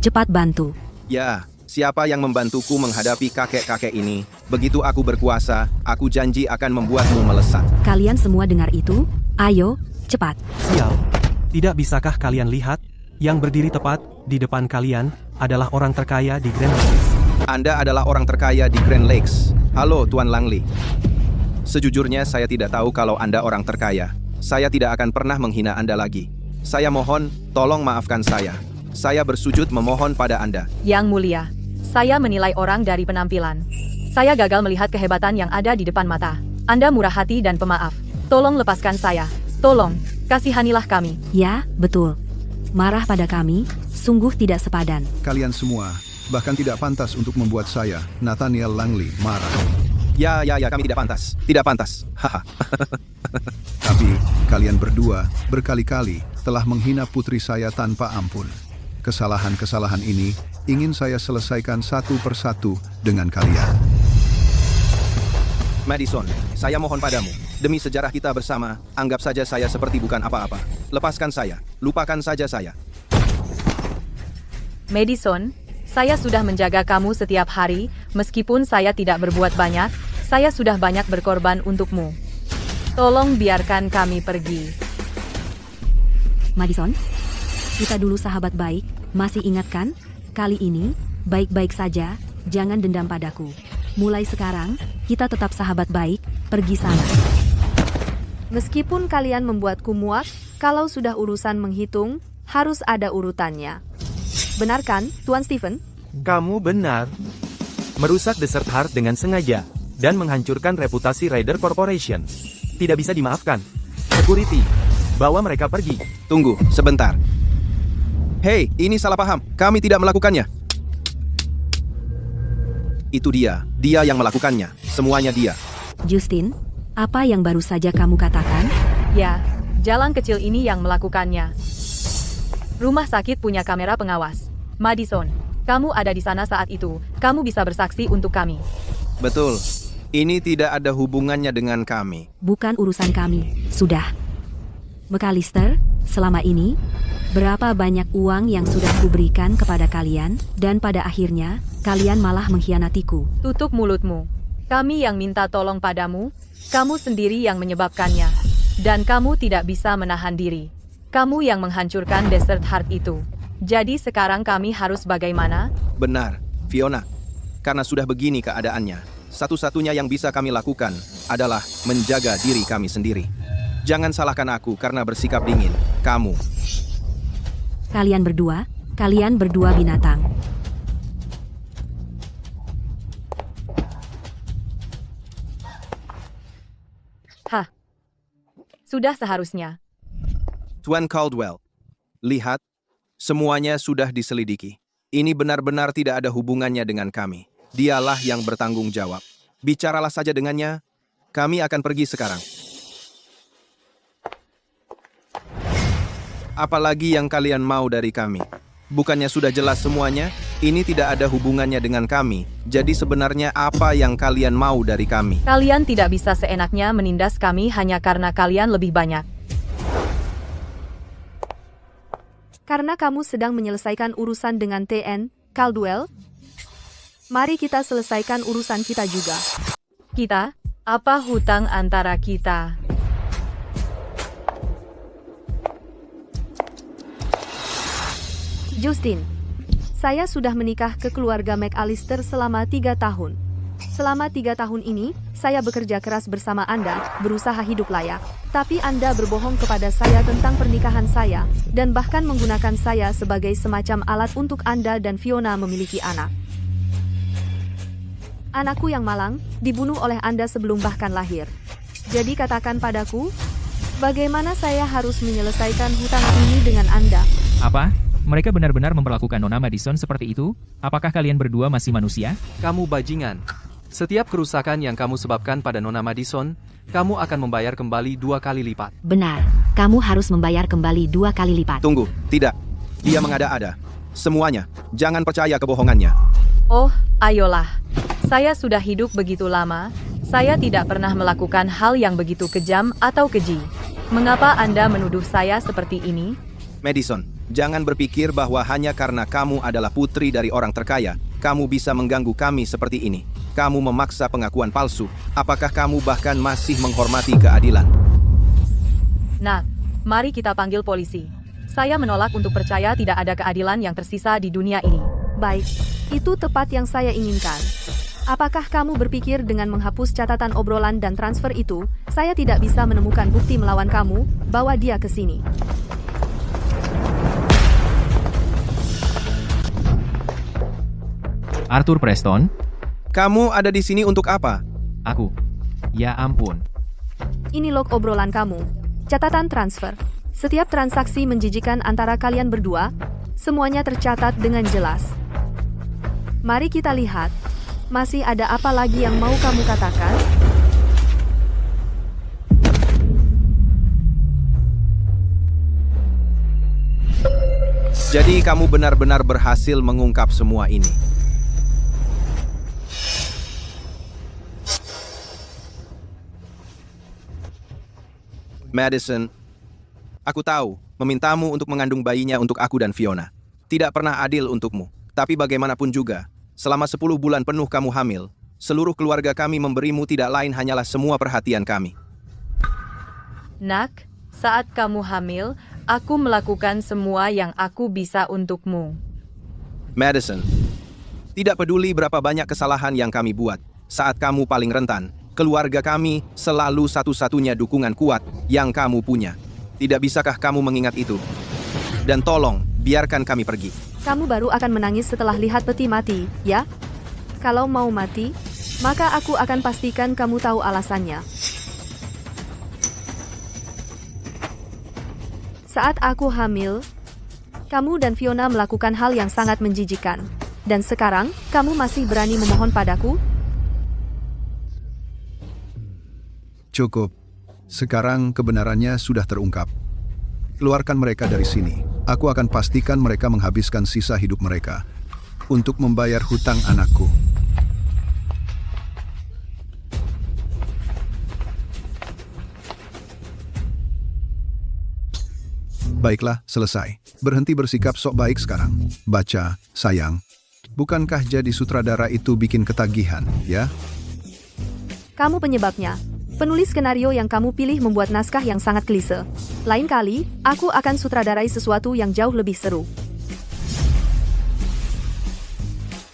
Cepat bantu. Ya, siapa yang membantuku menghadapi kakek-kakek ini? Begitu aku berkuasa, aku janji akan membuatmu melesat. Kalian semua dengar itu? Ayo, cepat. Sial. Tidak bisakah kalian lihat? Yang berdiri tepat di depan kalian adalah orang terkaya di Grand Lakes. Anda adalah orang terkaya di Grand Lakes. Halo, Tuan Langley. Sejujurnya saya tidak tahu kalau Anda orang terkaya. Saya tidak akan pernah menghina Anda lagi. Saya mohon, tolong maafkan saya. Saya bersujud memohon pada Anda. Yang mulia, saya menilai orang dari penampilan. Saya gagal melihat kehebatan yang ada di depan mata. Anda murah hati dan pemaaf. Tolong lepaskan saya. Tolong, kasihanilah kami. Ya, betul. Marah pada kami, sungguh tidak sepadan. Kalian semua bahkan tidak pantas untuk membuat saya, Nathaniel Langley, marah. Ya, kami tidak pantas. Tidak pantas. Haha. Tapi, kalian berdua berkali-kali telah menghina putri saya tanpa ampun. Kesalahan-kesalahan ini ingin saya selesaikan satu persatu dengan kalian. Madison, saya mohon padamu. Demi sejarah kita bersama, anggap saja saya seperti bukan apa-apa. Lepaskan saya. Lupakan saja saya. Madison, saya sudah menjaga kamu setiap hari, meskipun saya tidak berbuat banyak, saya sudah banyak berkorban untukmu. Tolong biarkan kami pergi. Madison, kita dulu sahabat baik, masih ingat kan? Kali ini, baik-baik saja, jangan dendam padaku. Mulai sekarang, kita tetap sahabat baik, pergi sana. Meskipun kalian membuatku muak, kalau sudah urusan menghitung, harus ada urutannya. Benar kan, Tuan Stephen? Kamu benar. Merusak Desert Heart dengan sengaja, dan menghancurkan reputasi Raider Corporation. Tidak bisa dimaafkan. Security, bawa mereka pergi. Tunggu, sebentar. Hei, ini salah paham. Kami tidak melakukannya. Itu dia yang melakukannya. Semuanya dia. Justin, apa yang baru saja kamu katakan? Ya, jalan kecil ini yang melakukannya. Rumah sakit punya kamera pengawas. Madison, kamu ada di sana saat itu. Kamu bisa bersaksi untuk kami. Betul. Ini tidak ada hubungannya dengan kami. Bukan urusan kami. Sudah. McAllister, selama ini, berapa banyak uang yang sudah kuberikan kepada kalian, dan pada akhirnya, kalian malah mengkhianatiku. Tutup mulutmu. Kami yang minta tolong padamu, kamu sendiri yang menyebabkannya. Dan kamu tidak bisa menahan diri. Kamu yang menghancurkan Desert Heart itu. Jadi sekarang kami harus bagaimana? Benar, Fiona. Karena sudah begini keadaannya, satu-satunya yang bisa kami lakukan adalah menjaga diri kami sendiri. Jangan salahkan aku karena bersikap dingin. Kamu. Kalian berdua binatang. Hah. Sudah seharusnya. Tuan Caldwell, lihat, semuanya sudah diselidiki. Ini benar-benar tidak ada hubungannya dengan kami. Dialah yang bertanggung jawab. Bicaralah saja dengannya. Kami akan pergi sekarang. Apalagi yang kalian mau dari kami? Bukannya sudah jelas semuanya? Ini tidak ada hubungannya dengan kami. Jadi sebenarnya apa yang kalian mau dari kami? Kalian tidak bisa seenaknya menindas kami hanya karena kalian lebih banyak. Karena kamu sedang menyelesaikan urusan dengan TN, Caldwell, mari kita selesaikan urusan kita juga. Kita? Apa hutang antara kita? Justin, saya sudah menikah ke keluarga McAllister selama 3 tahun. Selama 3 tahun ini, saya bekerja keras bersama Anda, berusaha hidup layak. Tapi Anda berbohong kepada saya tentang pernikahan saya, dan bahkan menggunakan saya sebagai semacam alat untuk Anda dan Fiona memiliki anak. Anakku yang malang, dibunuh oleh Anda sebelum bahkan lahir. Jadi katakan padaku, Bagaimana saya harus menyelesaikan hutang ini dengan Anda? Apa? Mereka benar-benar memperlakukan Nona Madison seperti itu? Apakah kalian berdua masih manusia? Kamu bajingan. Setiap kerusakan yang kamu sebabkan pada Nona Madison, kamu akan membayar kembali 2 kali lipat. Benar, kamu harus membayar kembali 2 kali lipat. Tunggu, tidak. Dia mengada-ada. Semuanya, jangan percaya kebohongannya. Oh, ayolah. Saya sudah hidup begitu lama, saya tidak pernah melakukan hal yang begitu kejam atau keji. Mengapa Anda menuduh saya seperti ini? Madison, jangan berpikir bahwa hanya karena kamu adalah putri dari orang terkaya, kamu bisa mengganggu kami seperti ini. Kamu memaksa pengakuan palsu. Apakah kamu bahkan masih menghormati keadilan? Nak, mari kita panggil polisi. Saya menolak untuk percaya tidak ada keadilan yang tersisa di dunia ini. Baik, itu tepat yang saya inginkan. Apakah kamu berpikir dengan menghapus catatan obrolan dan transfer itu, saya tidak bisa menemukan bukti melawan kamu? Bawa dia ke sini. Arthur Preston? Kamu ada di sini untuk apa? Aku. Ya ampun. Ini log obrolan kamu. Catatan transfer. Setiap transaksi menjijikan antara kalian berdua, semuanya tercatat dengan jelas. Mari kita lihat. Masih ada apa lagi yang mau kamu katakan? Jadi kamu benar-benar berhasil mengungkap semua ini. Madison, aku tahu, memintamu untuk mengandung bayinya untuk aku dan Fiona. Tidak pernah adil untukmu. Tapi bagaimanapun juga, selama 10 bulan penuh kamu hamil, seluruh keluarga kami memberimu tidak lain hanyalah semua perhatian kami. Nak, saat kamu hamil, aku melakukan semua yang aku bisa untukmu. Madison, tidak peduli berapa banyak kesalahan yang kami buat, saat kamu paling rentan, keluarga kami selalu satu-satunya dukungan kuat yang kamu punya. Tidak bisakah kamu mengingat itu? Dan tolong, biarkan kami pergi. Kamu baru akan menangis setelah lihat peti mati, ya? Kalau mau mati, maka aku akan pastikan kamu tahu alasannya. Saat aku hamil, kamu dan Fiona melakukan hal yang sangat menjijikan. Dan sekarang, kamu masih berani memohon padaku? Cukup. Sekarang kebenarannya sudah terungkap. Keluarkan mereka dari sini. Aku akan pastikan mereka menghabiskan sisa hidup mereka untuk membayar hutang anakku. Baiklah, selesai. Berhenti bersikap sok baik sekarang. Baca, sayang. Bukankah jadi sutradara itu bikin ketagihan, ya? Kamu penyebabnya. Penulis skenario yang kamu pilih membuat naskah yang sangat klise. Lain kali, aku akan sutradarai sesuatu yang jauh lebih seru.